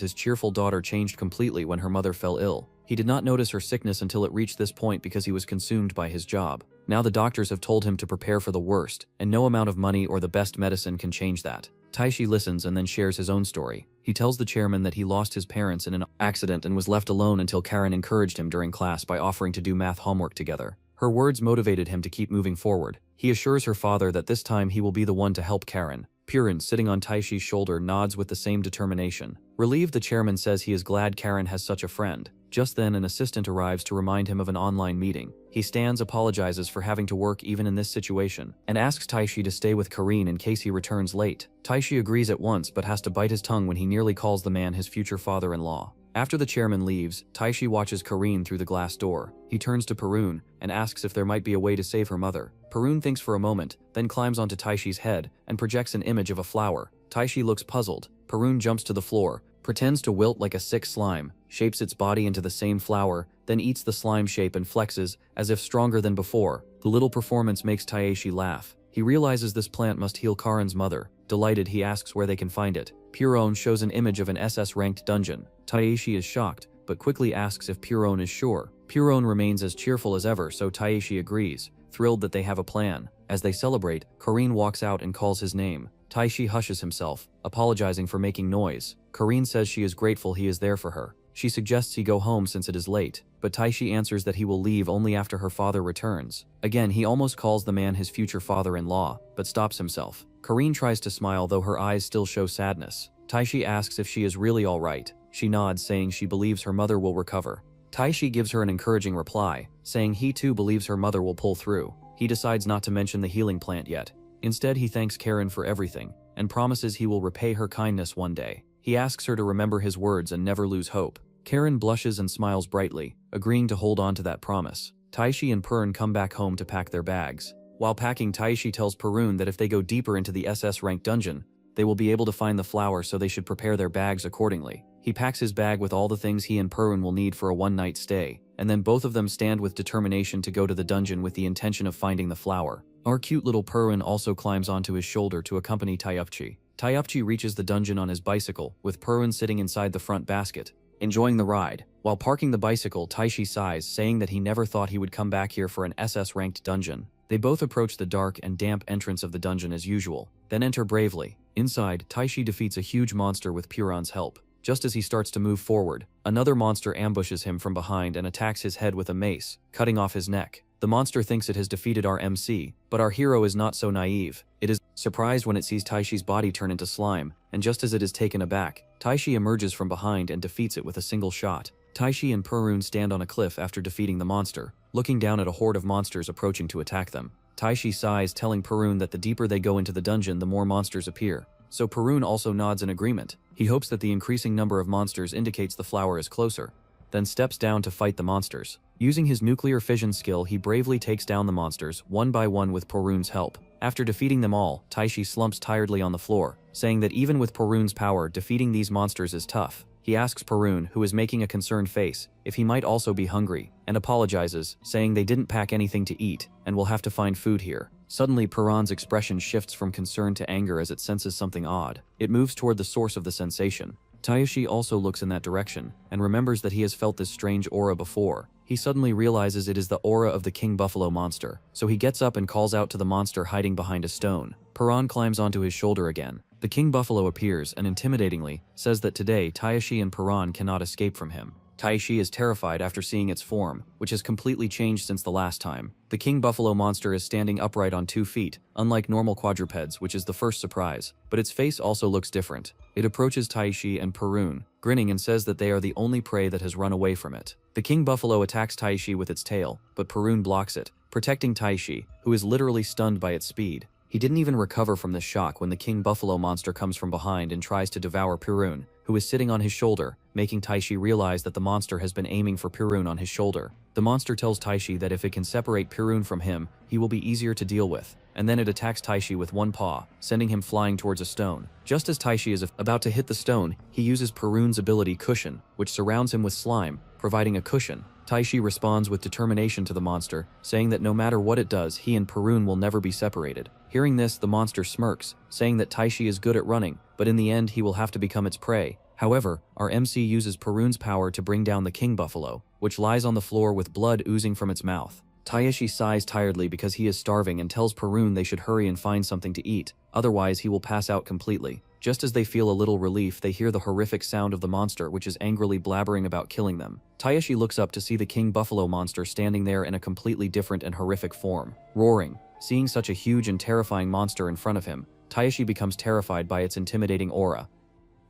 his cheerful daughter changed completely when her mother fell ill. He did not notice her sickness until it reached this point because he was consumed by his job. Now the doctors have told him to prepare for the worst, and no amount of money or the best medicine can change that. Taishi listens and then shares his own story. He tells the chairman that he lost his parents in an accident and was left alone until Karen encouraged him during class by offering to do math homework together. Her words motivated him to keep moving forward. He assures her father that this time he will be the one to help Karen. Purin, sitting on Taishi's shoulder, nods with the same determination. Relieved, the chairman says he is glad Karen has such a friend. Just then, an assistant arrives to remind him of an online meeting. He stands, apologizes for having to work even in this situation, and asks Taishi to stay with Karine in case he returns late. Taishi agrees at once but has to bite his tongue when he nearly calls the man his future father-in-law. After the chairman leaves, Taishi watches Karine through the glass door. He turns to Perun and asks if there might be a way to save her mother. Perun thinks for a moment, then climbs onto Taishi's head and projects an image of a flower. Taishi looks puzzled. Perun jumps to the floor, pretends to wilt like a sick slime, shapes its body into the same flower, then eats the slime shape and flexes, as if stronger than before. The little performance makes Taishi laugh. He realizes this plant must heal Karen's mother. Delighted, he asks where they can find it. Puron shows an image of an SS-ranked dungeon. Taishi is shocked, but quickly asks if Puron is sure. Puron remains as cheerful as ever, so Taishi agrees, thrilled that they have a plan. As they celebrate, Karine walks out and calls his name. Taishi hushes himself, apologizing for making noise. Karine says she is grateful he is there for her. She suggests he go home since it is late, but Taishi answers that he will leave only after her father returns. Again, he almost calls the man his future father-in-law, but stops himself. Karine tries to smile, though her eyes still show sadness. Taishi asks if she is really all right. She nods, saying she believes her mother will recover. Taishi gives her an encouraging reply, saying he too believes her mother will pull through. He decides not to mention the healing plant yet. Instead, he thanks Karen for everything, and promises he will repay her kindness one day. He asks her to remember his words and never lose hope. Karen blushes and smiles brightly, agreeing to hold on to that promise. Taishi and Perun come back home to pack their bags. While packing, Taishi tells Perun that if they go deeper into the SS-ranked dungeon, they will be able to find the flower, so they should prepare their bags accordingly. He packs his bag with all the things he and Perun will need for a one-night stay, and then both of them stand with determination to go to the dungeon with the intention of finding the flower. Our cute little Perun also climbs onto his shoulder to accompany Tayupchi. Tayupchi reaches the dungeon on his bicycle, with Perun sitting inside the front basket, enjoying the ride. While parking the bicycle, Taishi sighs, saying that he never thought he would come back here for an SS-ranked dungeon. They both approach the dark and damp entrance of the dungeon as usual, then enter bravely. Inside, Taishi defeats a huge monster with Puron's help. Just as he starts to move forward, another monster ambushes him from behind and attacks his head with a mace, cutting off his neck. The monster thinks it has defeated our MC, but our hero is not so naive. It is surprised when it sees Taishi's body turn into slime, and just as it is taken aback, Taishi emerges from behind and defeats it with a single shot. Taishi and Perun stand on a cliff after defeating the monster, looking down at a horde of monsters approaching to attack them. Taishi sighs, telling Perun that the deeper they go into the dungeon, the more monsters appear. So Perun also nods in agreement. He hopes that the increasing number of monsters indicates the flower is closer, then steps down to fight the monsters. Using his nuclear fission skill, he bravely takes down the monsters, one by one with Perun's help. After defeating them all, Taishi slumps tiredly on the floor, saying that even with Perun's power, defeating these monsters is tough. He asks Perun, who is making a concerned face, if he might also be hungry, and apologizes, saying they didn't pack anything to eat, and will have to find food here. Suddenly, Perun's expression shifts from concern to anger as it senses something odd. It moves toward the source of the sensation. Taishi also looks in that direction, and remembers that he has felt this strange aura before. He suddenly realizes it is the aura of the King Buffalo monster, so he gets up and calls out to the monster hiding behind a stone. Perun climbs onto his shoulder again. The King Buffalo appears and intimidatingly says that today Taishi and Perun cannot escape from him. Taishi is terrified after seeing its form, which has completely changed since the last time. The King Buffalo monster is standing upright on 2 feet, unlike normal quadrupeds, which is the first surprise, but its face also looks different. It approaches Taishi and Perun, grinning, and says that they are the only prey that has run away from it. The King Buffalo attacks Taishi with its tail, but Perun blocks it, protecting Taishi, who is literally stunned by its speed. He didn't even recover from this shock when the king buffalo monster comes from behind and tries to devour Pirun, who is sitting on his shoulder, making Taishi realize that the monster has been aiming for Pirun on his shoulder. The monster tells Taishi that if it can separate Pirun from him, he will be easier to deal with, and then it attacks Taishi with one paw, sending him flying towards a stone. Just as Taishi is about to hit the stone, he uses Pirun's ability Cushion, which surrounds him with slime, providing a cushion. Taishi responds with determination to the monster, saying that no matter what it does, he and Pirun will never be separated. Hearing this, the monster smirks, saying that Taishi is good at running, but in the end he will have to become its prey. However, our MC uses Pirun's power to bring down the king buffalo, which lies on the floor with blood oozing from its mouth. Taishi sighs tiredly because he is starving and tells Pirun they should hurry and find something to eat, otherwise he will pass out completely. Just as they feel a little relief, they hear the horrific sound of the monster, which is angrily blabbering about killing them. Taishi looks up to see the king buffalo monster standing there in a completely different and horrific form, roaring. Seeing such a huge and terrifying monster in front of him, Taishi becomes terrified by its intimidating aura.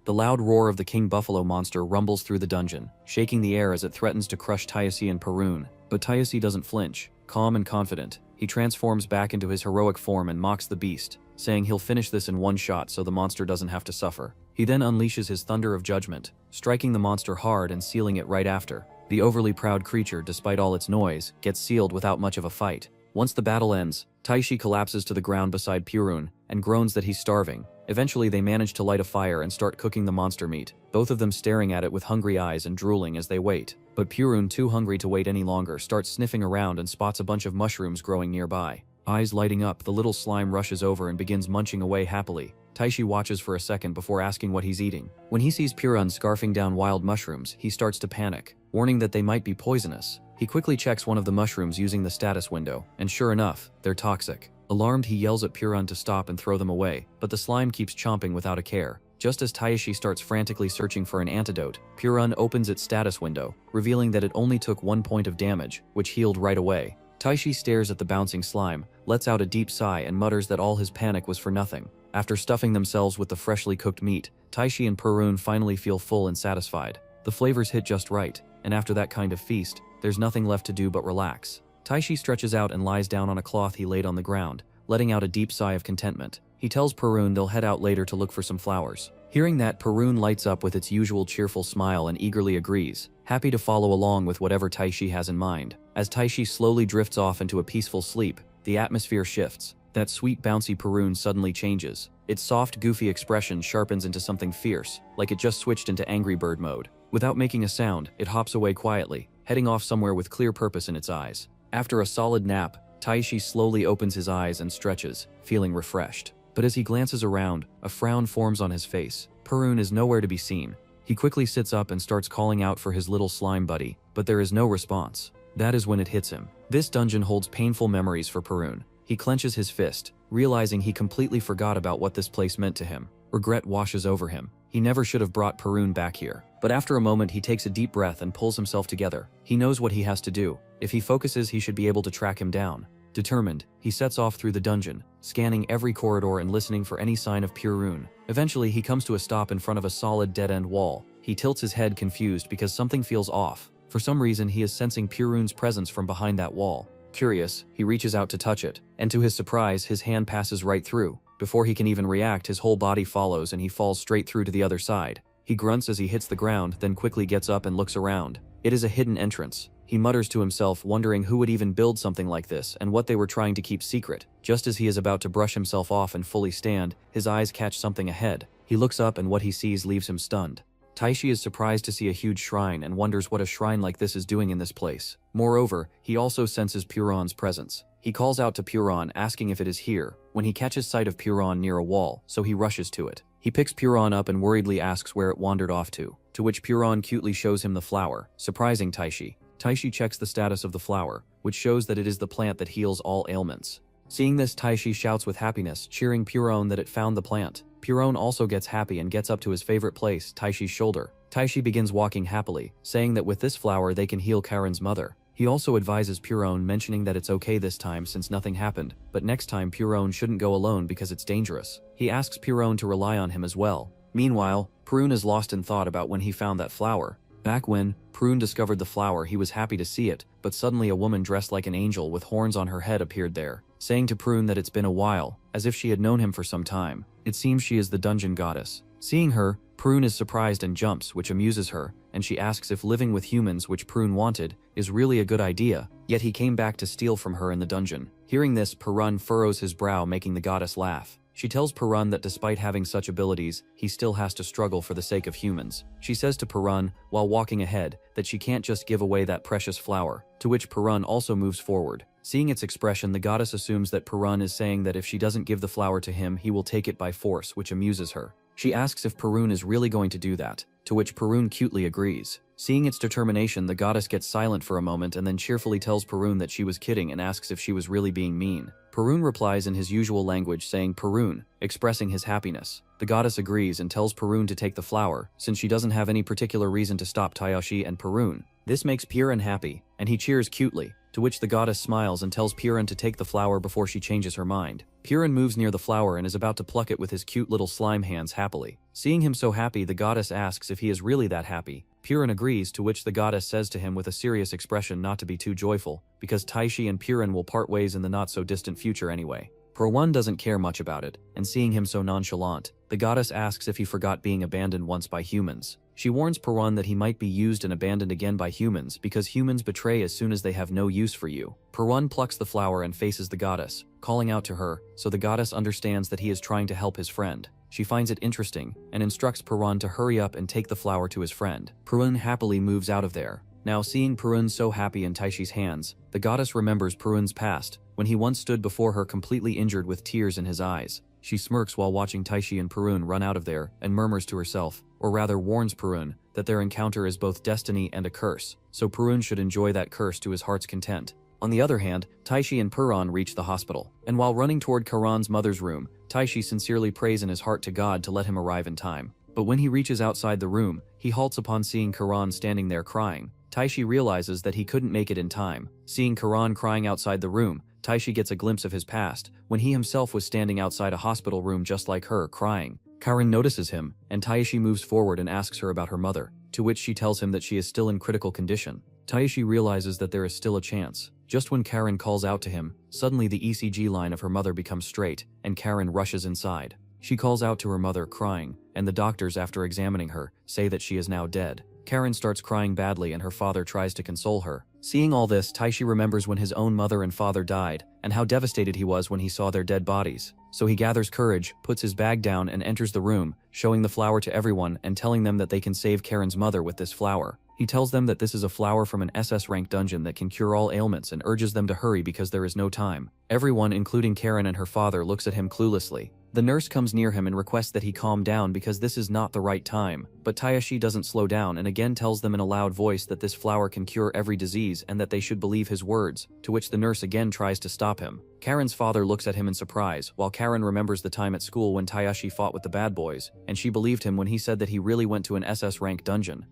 The loud roar of the king buffalo monster rumbles through the dungeon, shaking the air as it threatens to crush Taishi and Pirun. But Taishi doesn't flinch. Calm and confident, he transforms back into his heroic form and mocks the beast, saying he'll finish this in one shot so the monster doesn't have to suffer. He then unleashes his thunder of judgment, striking the monster hard and sealing it right after. The overly proud creature, despite all its noise, gets sealed without much of a fight. Once the battle ends, Taishi collapses to the ground beside Pirun and groans that he's starving. Eventually they manage to light a fire and start cooking the monster meat, both of them staring at it with hungry eyes and drooling as they wait. But Pirun, too hungry to wait any longer, starts sniffing around and spots a bunch of mushrooms growing nearby. Eyes lighting up, the little slime rushes over and begins munching away happily. Taishi watches for a second before asking what he's eating. When he sees Pirun scarfing down wild mushrooms, he starts to panic, warning that they might be poisonous. He quickly checks one of the mushrooms using the status window, and sure enough, they're toxic. Alarmed, he yells at Pirun to stop and throw them away, but the slime keeps chomping without a care. Just as Taishi starts frantically searching for an antidote, Pirun opens its status window, revealing that it only took 1 point of damage, which healed right away. Taishi stares at the bouncing slime, lets out a deep sigh and mutters that all his panic was for nothing. After stuffing themselves with the freshly cooked meat, Taishi and Pirun finally feel full and satisfied. The flavors hit just right, and after that kind of feast, there's nothing left to do but relax. Taishi stretches out and lies down on a cloth he laid on the ground, letting out a deep sigh of contentment. He tells Pirun they'll head out later to look for some flowers. Hearing that, Pirun lights up with its usual cheerful smile and eagerly agrees, happy to follow along with whatever Taishi has in mind. As Taishi slowly drifts off into a peaceful sleep, the atmosphere shifts. That sweet bouncy Pirun suddenly changes. Its soft goofy expression sharpens into something fierce, like it just switched into Angry Bird mode. Without making a sound, it hops away quietly, heading off somewhere with clear purpose in its eyes. After a solid nap, Taishi slowly opens his eyes and stretches, feeling refreshed. But as he glances around, a frown forms on his face. Pirun is nowhere to be seen. He quickly sits up and starts calling out for his little slime buddy, but there is no response. That is when it hits him. This dungeon holds painful memories for Pirun. He clenches his fist, realizing he completely forgot about what this place meant to him. Regret washes over him. He never should have brought Pirun back here. But after a moment, he takes a deep breath and pulls himself together. He knows what he has to do. If he focuses, he should be able to track him down. Determined, he sets off through the dungeon, scanning every corridor and listening for any sign of Pirun. Eventually, he comes to a stop in front of a solid dead-end wall. He tilts his head, confused because something feels off. For some reason, he is sensing Pirun's presence from behind that wall. Curious, he reaches out to touch it, and to his surprise, his hand passes right through. Before he can even react, his whole body follows and he falls straight through to the other side. He grunts as he hits the ground, then quickly gets up and looks around. It is a hidden entrance. He mutters to himself, wondering who would even build something like this and what they were trying to keep secret. Just as he is about to brush himself off and fully stand, his eyes catch something ahead. He looks up and what he sees leaves him stunned. Taishi is surprised to see a huge shrine and wonders what a shrine like this is doing in this place. Moreover, he also senses Pirun's presence. He calls out to Pirun, asking if it is here, when he catches sight of Pirun near a wall, so he rushes to it. He picks Pirun up and worriedly asks where it wandered off to which Pirun cutely shows him the flower, surprising Taishi. Taishi checks the status of the flower, which shows that it is the plant that heals all ailments. Seeing this, Taishi shouts with happiness, cheering Pirun that it found the plant. Pirun also gets happy and gets up to his favorite place, Taishi's shoulder. Taishi begins walking happily, saying that with this flower they can heal Karen's mother. He also advises Pirun, mentioning that it's okay this time since nothing happened, but next time Pirun shouldn't go alone because it's dangerous. He asks Pirun to rely on him as well. Meanwhile, Pirun is lost in thought about when he found that flower. Back when Pirun discovered the flower, he was happy to see it, but suddenly a woman dressed like an angel with horns on her head appeared there. saying to Prune that it's been a while, as if she had known him for some time. It seems she is the dungeon goddess. Seeing her, Prune is surprised and jumps, which amuses her, and she asks if living with humans, which Prune wanted, is really a good idea, yet he came back to steal from her in the dungeon. Hearing this, Perun furrows his brow, making the goddess laugh. She tells Perun that despite having such abilities, he still has to struggle for the sake of humans. She says to Perun, while walking ahead, that she can't just give away that precious flower, to which Perun also moves forward. Seeing its expression, the goddess assumes that Perun is saying that if she doesn't give the flower to him, he will take it by force, which amuses her. She asks if Perun is really going to do that, to which Perun cutely agrees. Seeing its determination, the goddess gets silent for a moment and then cheerfully tells Perun that she was kidding and asks if she was really being mean. Perun replies in his usual language, saying Perun, expressing his happiness. The goddess agrees and tells Perun to take the flower, since she doesn't have any particular reason to stop Tayashi and Perun. This makes Piran happy, and he cheers cutely, to which the goddess smiles and tells Piran to take the flower before she changes her mind. Piran moves near the flower and is about to pluck it with his cute little slime hands happily. Seeing him so happy, the goddess asks if he is really that happy. Piran agrees, to which the goddess says to him with a serious expression not to be too joyful, because Taishi and Piran will part ways in the not-so-distant future anyway. Perun doesn't care much about it, and seeing him so nonchalant, the goddess asks if he forgot being abandoned once by humans. She warns Perun that he might be used and abandoned again by humans because humans betray as soon as they have no use for you. Perun plucks the flower and faces the goddess, calling out to her, so the goddess understands that he is trying to help his friend. She finds it interesting and instructs Perun to hurry up and take the flower to his friend. Perun happily moves out of there. Now, seeing Perun so happy in Taishi's hands, the goddess remembers Perun's past, when he once stood before her completely injured with tears in his eyes. She smirks while watching Taishi and Perun run out of there and murmurs to herself, or rather warns Perun, that their encounter is both destiny and a curse, so Perun should enjoy that curse to his heart's content. On the other hand, Taishi and Perun reach the hospital, and while running toward Karan's mother's room, Taishi sincerely prays in his heart to God to let him arrive in time. But when he reaches outside the room, he halts upon seeing Karan standing there crying. Taishi realizes that he couldn't make it in time. Seeing Karan crying outside the room, Taishi gets a glimpse of his past, when he himself was standing outside a hospital room just like her, crying. Karan notices him, and Taishi moves forward and asks her about her mother, to which she tells him that she is still in critical condition. Taishi realizes that there is still a chance. Just when Karan calls out to him, suddenly the ECG line of her mother becomes straight, and Karan rushes inside. She calls out to her mother, crying, and the doctors, after examining her, say that she is now dead. Karan starts crying badly and her father tries to console her. Seeing all this, Taishi remembers when his own mother and father died, and how devastated he was when he saw their dead bodies. So he gathers courage, puts his bag down and enters the room, showing the flower to everyone and telling them that they can save Karen's mother with this flower. He tells them that this is a flower from an SS rank dungeon that can cure all ailments and urges them to hurry because there is no time. Everyone, including Karen and her father, looks at him cluelessly. The nurse comes near him and requests that he calm down because this is not the right time, but Tayashi doesn't slow down and again tells them in a loud voice that this flower can cure every disease and that they should believe his words, to which the nurse again tries to stop him. Karen's father looks at him in surprise, while Karen remembers the time at school when Tayashi fought with the bad boys, and she believed him when he said that he really went to an SS rank dungeon.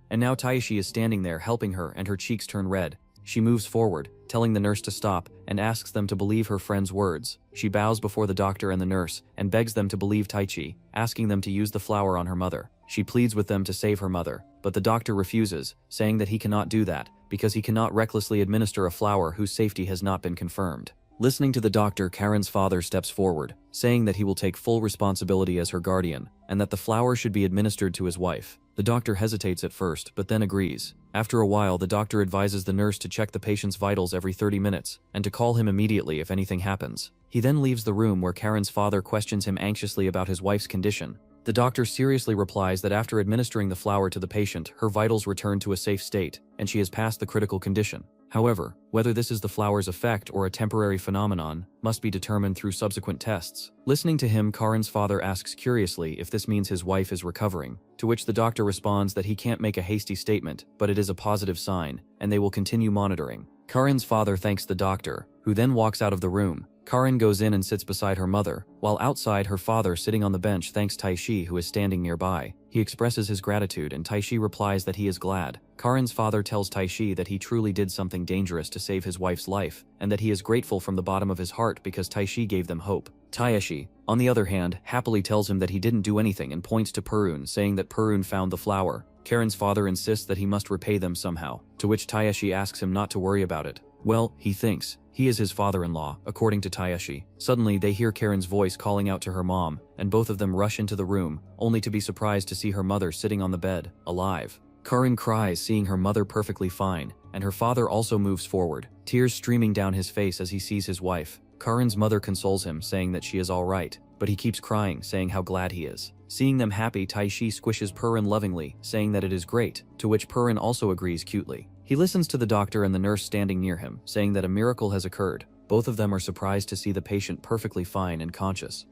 And now Tayashi is standing there helping her and her cheeks turn red. She moves forward, telling the nurse to stop, and asks them to believe her friend's words. She bows before the doctor and the nurse, and begs them to believe Taichi, asking them to use the flower on her mother. She pleads with them to save her mother, but the doctor refuses, saying that he cannot do that, because he cannot recklessly administer a flower whose safety has not been confirmed. Listening to the doctor, Karen's father steps forward, saying that he will take full responsibility as her guardian, and that the flower should be administered to his wife. The doctor hesitates at first, but then agrees. After a while, the doctor advises the nurse to check the patient's vitals every 30 minutes, and to call him immediately if anything happens. He then leaves the room where Karen's father questions him anxiously about his wife's condition. The doctor seriously replies that after administering the flower to the patient, her vitals return to a safe state, and she has passed the critical condition. However, whether this is the flower's effect or a temporary phenomenon must be determined through subsequent tests. Listening to him, Karen's father asks curiously if this means his wife is recovering, to which the doctor responds that he can't make a hasty statement, but it is a positive sign, and they will continue monitoring. Karen's father thanks the doctor, who then walks out of the room. Karen goes in and sits beside her mother, while outside her father sitting on the bench thanks Taishi, who is standing nearby. He expresses his gratitude and Taishi replies that he is glad. Karen's father tells Taishi that he truly did something dangerous to save his wife's life, and that he is grateful from the bottom of his heart because Taishi gave them hope. Taishi, on the other hand, happily tells him that he didn't do anything and points to Perun, saying that Perun found the flower. Karen's father insists that he must repay them somehow, to which Taishi asks him not to worry about it. Well, he thinks. He is his father-in-law, according to Taeshi. Suddenly, they hear Karen's voice calling out to her mom, and both of them rush into the room, only to be surprised to see her mother sitting on the bed, alive. Karen cries seeing her mother perfectly fine, and her father also moves forward, tears streaming down his face as he sees his wife. Karen's mother consoles him, saying that she is all right, but he keeps crying, saying how glad he is. Seeing them happy, Taeshi squishes Purin lovingly, saying that it is great, to which Purin also agrees cutely. He listens to the doctor and the nurse standing near him, saying that a miracle has occurred. Both of them are surprised to see the patient perfectly fine and conscious.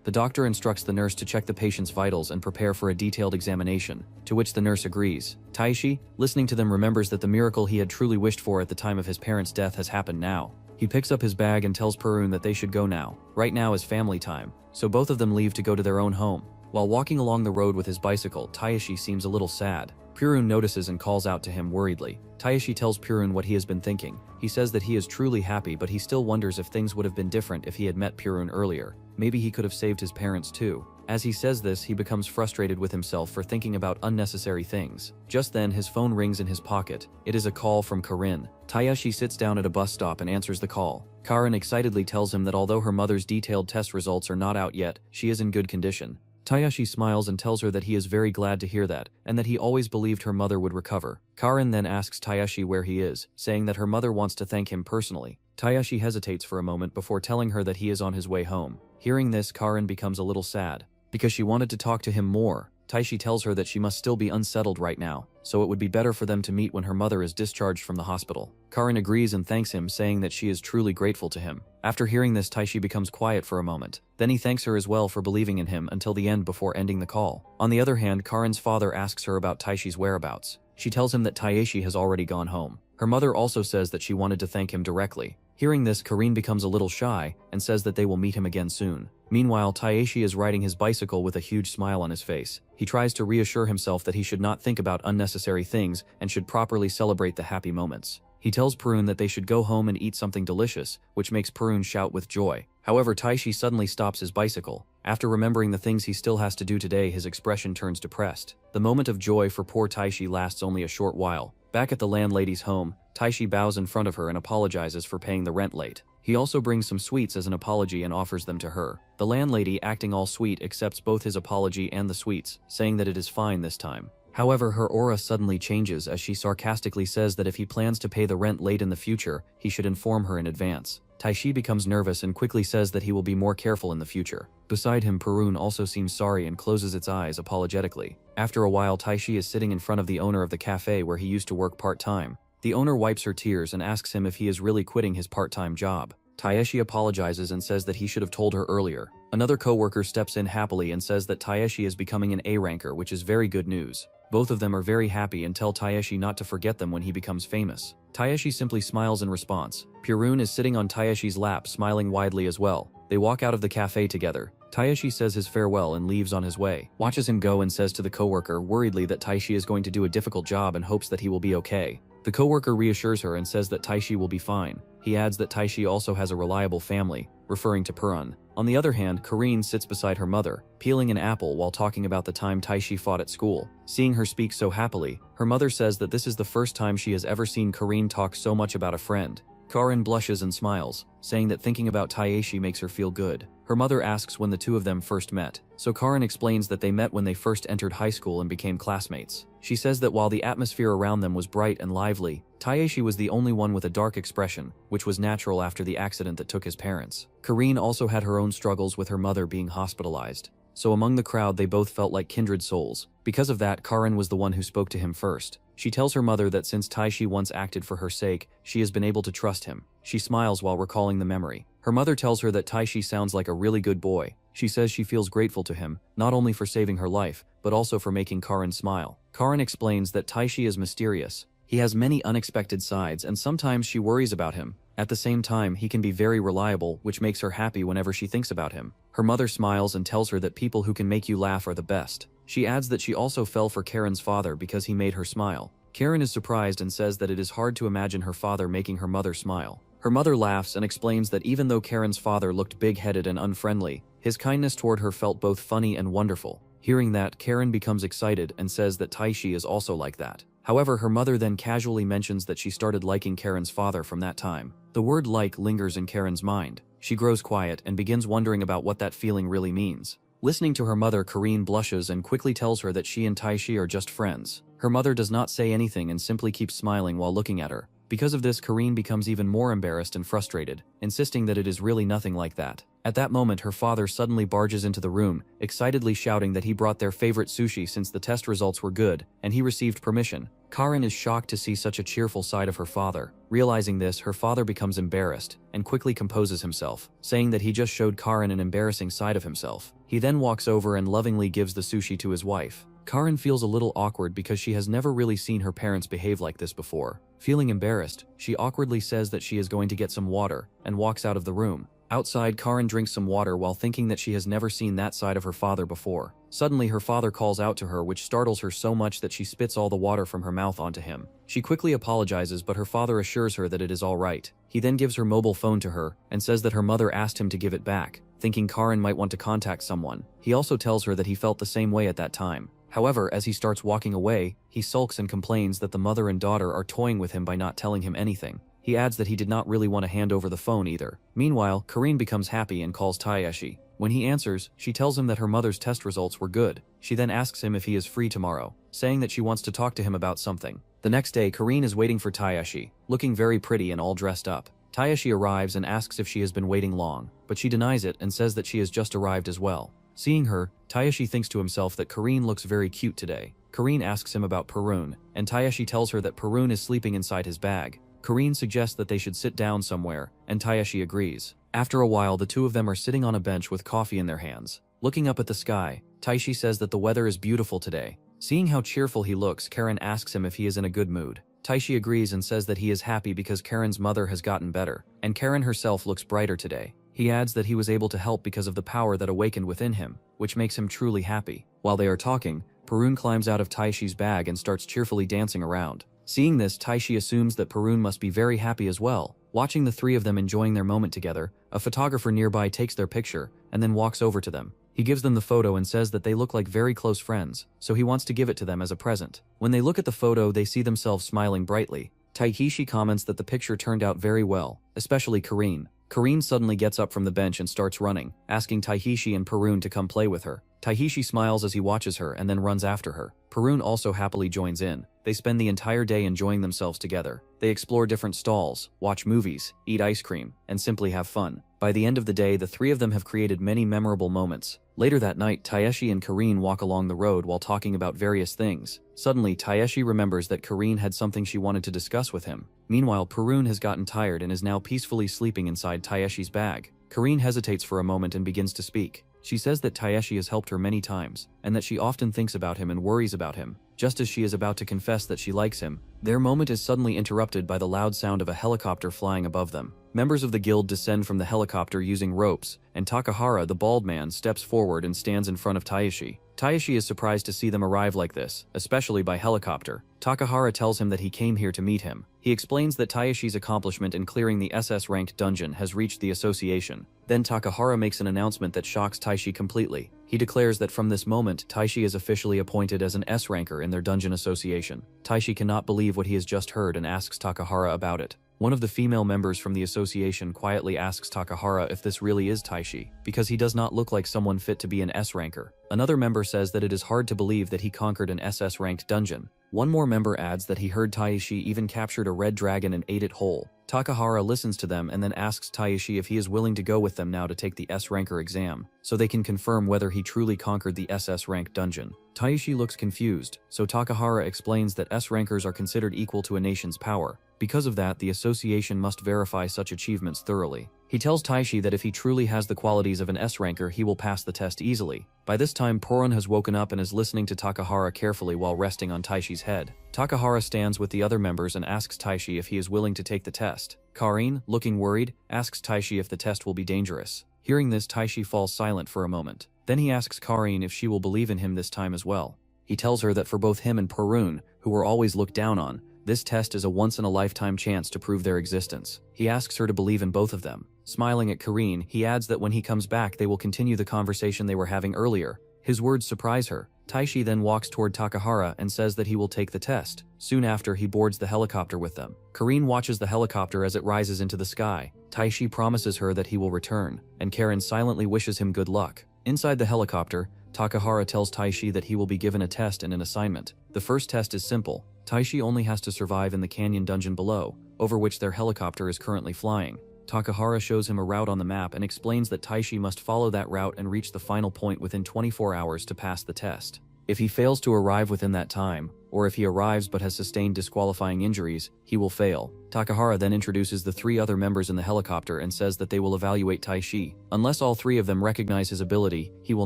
The doctor instructs the nurse to check the patient's vitals and prepare for a detailed examination, to which the nurse agrees. Taeshi, listening to them, remembers that the miracle he had truly wished for at the time of his parents' death has happened now. He picks up his bag and tells Purun that they should go now. Right now is family time, so both of them leave to go to their own home. While walking along the road with his bicycle, Taeshi seems a little sad. Purun notices and calls out to him worriedly. Taeshi tells Purun what he has been thinking. He says that he is truly happy, but he still wonders if things would have been different if he had met Purun earlier. Maybe he could have saved his parents too. As he says this, he becomes frustrated with himself for thinking about unnecessary things. Just then, his phone rings in his pocket. It is a call from Karin. Taeshi sits down at a bus stop and answers the call. Karin excitedly tells him that although her mother's detailed test results are not out yet, she is in good condition. Taeshi smiles and tells her that he is very glad to hear that, and that he always believed her mother would recover. Karin then asks Taeshi where he is, saying that her mother wants to thank him personally. Taeshi hesitates for a moment before telling her that he is on his way home. Hearing this, Karin becomes a little sad, because she wanted to talk to him more. Taeshi tells her that she must still be unsettled right now, so it would be better for them to meet when her mother is discharged from the hospital. Karin agrees and thanks him, saying that she is truly grateful to him. After hearing this, Taeshi becomes quiet for a moment. Then he thanks her as well for believing in him until the end before ending the call. On the other hand, Karin's father asks her about Taeshi's whereabouts. She tells him that Taeshi has already gone home. Her mother also says that she wanted to thank him directly. Hearing this, Karin becomes a little shy and says that they will meet him again soon. Meanwhile, Taeshi is riding his bicycle with a huge smile on his face. He tries to reassure himself that he should not think about unnecessary things and should properly celebrate the happy moments. He tells Purun that they should go home and eat something delicious, which makes Purun shout with joy. However, Taeshi suddenly stops his bicycle. After remembering the things he still has to do today, his expression turns depressed. The moment of joy for poor Taeshi lasts only a short while. Back at the landlady's home, Taeshi bows in front of her and apologizes for paying the rent late. He also brings some sweets as an apology and offers them to her. The landlady, acting all sweet, accepts both his apology and the sweets, saying that it is fine this time. However, her aura suddenly changes as she sarcastically says that if he plans to pay the rent late in the future, he should inform her in advance. Taeshi becomes nervous and quickly says that he will be more careful in the future. Beside him, Purun also seems sorry and closes its eyes apologetically. After a while, Taeshi is sitting in front of the owner of the cafe where he used to work part-time. The owner wipes her tears and asks him if he is really quitting his part-time job. Taeshi apologizes and says that he should have told her earlier. Another co-worker steps in happily and says that Taeshi is becoming an A ranker, which is very good news. Both of them are very happy and tell Taeshi not to forget them when he becomes famous. Taeshi simply smiles in response. Purun is sitting on Taeshi's lap, smiling widely as well. They walk out of the cafe together. Taeshi says his farewell and leaves on his way. Watches him go and says to the coworker worriedly that Taeshi is going to do a difficult job and hopes that he will be okay. The coworker reassures her and says that Taeshi will be fine. He adds that Taeshi also has a reliable family, referring to Purun. On the other hand, Karin sits beside her mother, peeling an apple while talking about the time Taeshi fought at school. Seeing her speak so happily, her mother says that this is the first time she has ever seen Karin talk so much about a friend. Karin blushes and smiles, saying that thinking about Taeshi makes her feel good. Her mother asks when the two of them first met, so Karin explains that they met when they first entered high school and became classmates. She says that while the atmosphere around them was bright and lively, Taeshi was the only one with a dark expression, which was natural after the accident that took his parents. Karin also had her own struggles with her mother being hospitalized, so among the crowd they both felt like kindred souls. Because of that, Karin was the one who spoke to him first. She tells her mother that since Taeshi once acted for her sake, she has been able to trust him. She smiles while recalling the memory. Her mother tells her that Taeshi sounds like a really good boy. She says she feels grateful to him, not only for saving her life, but also for making Karin smile. Karin explains that Taeshi is mysterious. He has many unexpected sides and sometimes she worries about him. At the same time, he can be very reliable, which makes her happy whenever she thinks about him. Her mother smiles and tells her that people who can make you laugh are the best. She adds that she also fell for Karen's father because he made her smile. Karen is surprised and says that it is hard to imagine her father making her mother smile. Her mother laughs and explains that even though Karen's father looked big-headed and unfriendly, his kindness toward her felt both funny and wonderful. Hearing that, Karen becomes excited and says that Taishi is also like that. However, her mother then casually mentions that she started liking Karen's father from that time. The word like lingers in Karen's mind. She grows quiet and begins wondering about what that feeling really means. Listening to her mother, Karine blushes and quickly tells her that she and Taishi are just friends. Her mother does not say anything and simply keeps smiling while looking at her. Because of this, Karine becomes even more embarrassed and frustrated, insisting that it is really nothing like that. At that moment, her father suddenly barges into the room, excitedly shouting that he brought their favorite sushi since the test results were good, and he received permission. Karin is shocked to see such a cheerful side of her father. Realizing this, her father becomes embarrassed, and quickly composes himself, saying that he just showed Karin an embarrassing side of himself. He then walks over and lovingly gives the sushi to his wife. Karin feels a little awkward because she has never really seen her parents behave like this before. Feeling embarrassed, she awkwardly says that she is going to get some water, and walks out of the room. Outside, Karin drinks some water while thinking that she has never seen that side of her father before. Suddenly, her father calls out to her, which startles her so much that she spits all the water from her mouth onto him. She quickly apologizes, but her father assures her that it is all right. He then gives her mobile phone to her, and says that her mother asked him to give it back, thinking Karin might want to contact someone. He also tells her that he felt the same way at that time. However, as he starts walking away, he sulks and complains that the mother and daughter are toying with him by not telling him anything. He adds that he did not really want to hand over the phone either. Meanwhile, Karine becomes happy and calls Taeshi. When he answers, she tells him that her mother's test results were good. She then asks him if he is free tomorrow, saying that she wants to talk to him about something. The next day, Karine is waiting for Taeshi, looking very pretty and all dressed up. Taeshi arrives and asks if she has been waiting long, but she denies it and says that she has just arrived as well. Seeing her, Taeshi thinks to himself that Karine looks very cute today. Karine asks him about Perun, and Taeshi tells her that Perun is sleeping inside his bag. Karine suggests that they should sit down somewhere, and Taeshi agrees. After a while, the two of them are sitting on a bench with coffee in their hands. Looking up at the sky, Taeshi says that the weather is beautiful today. Seeing how cheerful he looks, Karen asks him if he is in a good mood. Taeshi agrees and says that he is happy because Karen's mother has gotten better, and Karen herself looks brighter today. He adds that he was able to help because of the power that awakened within him, which makes him truly happy. While they are talking, Perun climbs out of Taishi's bag and starts cheerfully dancing around. Seeing this, Taishi assumes that Perun must be very happy as well. Watching the three of them enjoying their moment together, a photographer nearby takes their picture and then walks over to them. He gives them the photo and says that they look like very close friends, so he wants to give it to them as a present. When they look at the photo, they see themselves smiling brightly. Taishi comments that the picture turned out very well, especially Karine. Karine suddenly gets up from the bench and starts running, asking Taishi and Perun to come play with her. Taishi smiles as he watches her and then runs after her. Perun also happily joins in. They spend the entire day enjoying themselves together. They explore different stalls, watch movies, eat ice cream, and simply have fun. By the end of the day, the three of them have created many memorable moments. Later that night, Taeshi and Karine walk along the road while talking about various things. Suddenly, Taeshi remembers that Karine had something she wanted to discuss with him. Meanwhile, Perun has gotten tired and is now peacefully sleeping inside Taeshi's bag. Karine hesitates for a moment and begins to speak. She says that Taeshi has helped her many times, and that she often thinks about him and worries about him. Just as she is about to confess that she likes him, their moment is suddenly interrupted by the loud sound of a helicopter flying above them. Members of the guild descend from the helicopter using ropes, and Takahara, the bald man, steps forward and stands in front of Taeshi. Taeshi is surprised to see them arrive like this, especially by helicopter. Takahara tells him that he came here to meet him. He explains that Taeshi's accomplishment in clearing the SS-ranked dungeon has reached the association. Then Takahara makes an announcement that shocks Taishi completely. He declares that from this moment, Taishi is officially appointed as an S-ranker in their dungeon association. Taishi cannot believe what he has just heard and asks Takahara about it. One of the female members from the association quietly asks Takahara if this really is Taishi, because he does not look like someone fit to be an S-ranker. Another member says that it is hard to believe that he conquered an SS-ranked dungeon. One more member adds that he heard Taishi even captured a red dragon and ate it whole. Takahara listens to them and then asks Taishi if he is willing to go with them now to take the S-ranker exam, so they can confirm whether he truly conquered the SS-ranked dungeon. Taishi looks confused, so Takahara explains that S-rankers are considered equal to a nation's power. Because of that, the association must verify such achievements thoroughly. He tells Taishi that if he truly has the qualities of an S-ranker, he will pass the test easily. By this time, Porun has woken up and is listening to Takahara carefully while resting on Taishi's head. Takahara stands with the other members and asks Taishi if he is willing to take the test. Karine, looking worried, asks Taishi if the test will be dangerous. Hearing this, Taishi falls silent for a moment. Then he asks Karine if she will believe in him this time as well. He tells her that for both him and Porun, who were always looked down on, this test is a once-in-a-lifetime chance to prove their existence. He asks her to believe in both of them. Smiling at Karine, he adds that when he comes back they will continue the conversation they were having earlier. His words surprise her. Taishi then walks toward Takahara and says that he will take the test. Soon after, he boards the helicopter with them. Karine watches the helicopter as it rises into the sky. Taishi promises her that he will return, and Karen silently wishes him good luck. Inside the helicopter, Takahara tells Taishi that he will be given a test and an assignment. The first test is simple. Taishi only has to survive in the canyon dungeon below, over which their helicopter is currently flying. Takahara shows him a route on the map and explains that Taishi must follow that route and reach the final point within 24 hours to pass the test. If he fails to arrive within that time, or if he arrives but has sustained disqualifying injuries, he will fail. Takahara then introduces the 3 other members in the helicopter and says that they will evaluate Taishi. Unless all 3 of them recognize his ability, he will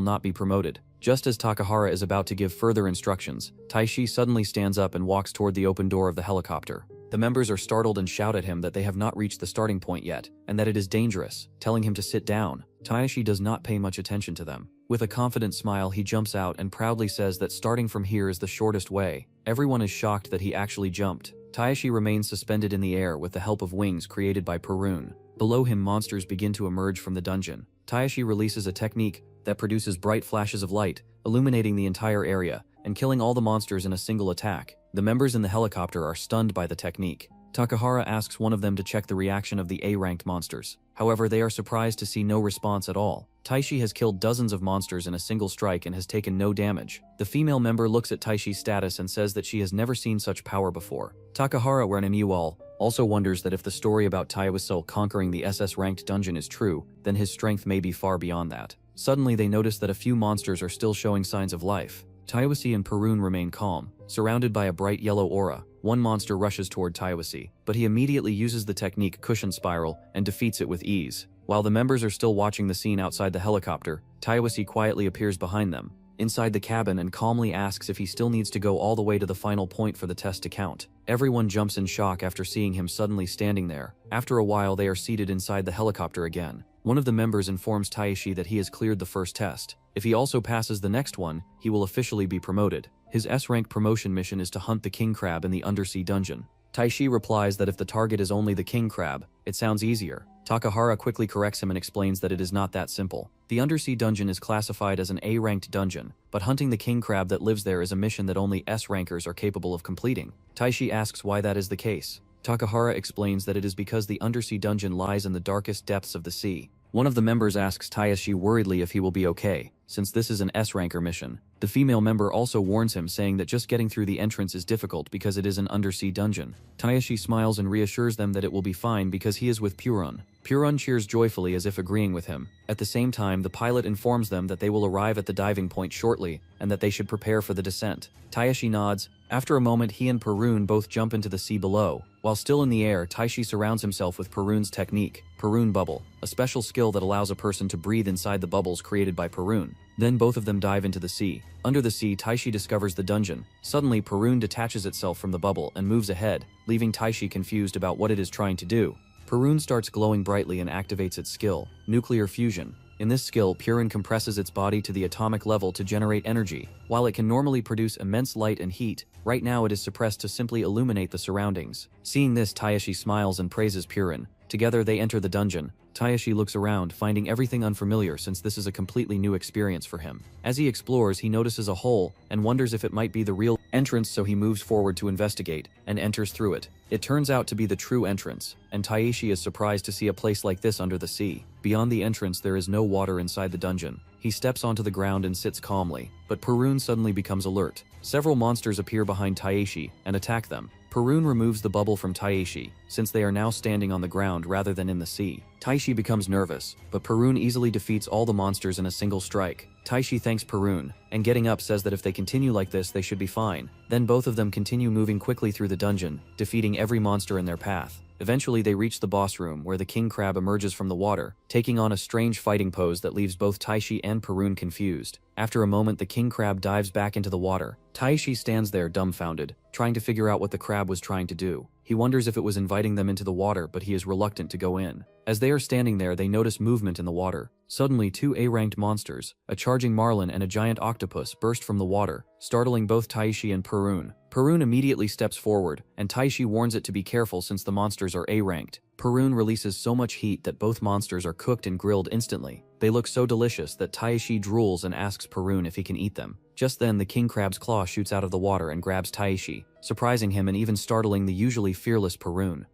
not be promoted. Just as Takahara is about to give further instructions, Taishi suddenly stands up and walks toward the open door of the helicopter. The members are startled and shout at him that they have not reached the starting point yet, and that it is dangerous, telling him to sit down. Taishi does not pay much attention to them. With a confident smile, he jumps out and proudly says that starting from here is the shortest way. Everyone is shocked that he actually jumped. Taishi remains suspended in the air with the help of wings created by Perun. Below him, monsters begin to emerge from the dungeon. Taishi releases a technique that produces bright flashes of light, illuminating the entire area, and killing all the monsters in a single attack. The members in the helicopter are stunned by the technique. Takahara asks one of them to check the reaction of the A-ranked monsters. However, they are surprised to see no response at all. Taishi has killed dozens of monsters in a single strike and has taken no damage. The female member looks at Taishi's status and says that she has never seen such power before. Takahara Wernemual also wonders that if the story about Taiwasul conquering the SS-ranked dungeon is true, then his strength may be far beyond that. Suddenly they notice that a few monsters are still showing signs of life. Taiwasi and Perun remain calm. Surrounded by a bright yellow aura, one monster rushes toward Taiwasi, but he immediately uses the technique Cushion Spiral and defeats it with ease. While the members are still watching the scene outside the helicopter, Taiwasi quietly appears behind them, inside the cabin, and calmly asks if he still needs to go all the way to the final point for the test to count. Everyone jumps in shock after seeing him suddenly standing there. After a while, they are seated inside the helicopter again. One of the members informs Taishi that he has cleared the first test. If he also passes the next one, he will officially be promoted. His S-rank promotion mission is to hunt the king crab in the undersea dungeon. Taishi replies that if the target is only the king crab, it sounds easier. Takahara quickly corrects him and explains that it is not that simple. The undersea dungeon is classified as an A-ranked dungeon, but hunting the king crab that lives there is a mission that only S-rankers are capable of completing. Taishi asks why that is the case. Takahara explains that it is because the undersea dungeon lies in the darkest depths of the sea. One of the members asks Taishi worriedly if he will be okay, since this is an S-ranker mission. The female member also warns him, saying that just getting through the entrance is difficult because it is an undersea dungeon. Taishi smiles and reassures them that it will be fine because he is with Purun. Purun cheers joyfully as if agreeing with him. At the same time, the pilot informs them that they will arrive at the diving point shortly and that they should prepare for the descent. Taishi nods. After a moment, he and Perun both jump into the sea below. While still in the air, Taishi surrounds himself with Perun's technique, Perun Bubble, a special skill that allows a person to breathe inside the bubbles created by Perun. Then both of them dive into the sea. Under the sea, Taishi discovers the dungeon. Suddenly, Perun detaches itself from the bubble and moves ahead, leaving Taishi confused about what it is trying to do. Perun starts glowing brightly and activates its skill, Nuclear Fusion. In this skill, Purun compresses its body to the atomic level to generate energy. While it can normally produce immense light and heat, right now it is suppressed to simply illuminate the surroundings. Seeing this, Taishi smiles and praises Purun. Together they enter the dungeon. Taishi looks around, finding everything unfamiliar since this is a completely new experience for him. As he explores, he notices a hole and wonders if it might be the real entrance, so he moves forward to investigate and enters through it. It turns out to be the true entrance, and Taishi is surprised to see a place like this under the sea. Beyond the entrance, there is no water inside the dungeon. He steps onto the ground and sits calmly, but Perun suddenly becomes alert. Several monsters appear behind Taishi and attack them. Perun removes the bubble from Taishi, since they are now standing on the ground rather than in the sea. Taishi becomes nervous, but Perun easily defeats all the monsters in a single strike. Taishi thanks Perun, and getting up says that if they continue like this, they should be fine. Then both of them continue moving quickly through the dungeon, defeating every monster in their path. Eventually they reach the boss room, where the king crab emerges from the water, taking on a strange fighting pose that leaves both Taishi and Perun confused. After a moment, the king crab dives back into the water. Taishi stands there dumbfounded, trying to figure out what the crab was trying to do. He wonders if it was inviting them into the water, but he is reluctant to go in. As they are standing there, they notice movement in the water. Suddenly, two A-ranked monsters, a charging marlin and a giant octopus, burst from the water, startling both Taishi and Perun. Perun immediately steps forward, and Taishi warns it to be careful since the monsters are A-ranked. Perun releases so much heat that both monsters are cooked and grilled instantly. They look so delicious that Taishi drools and asks Perun if he can eat them. Just then, the king crab's claw shoots out of the water and grabs Taishi, surprising him and even startling the usually fearless Perun.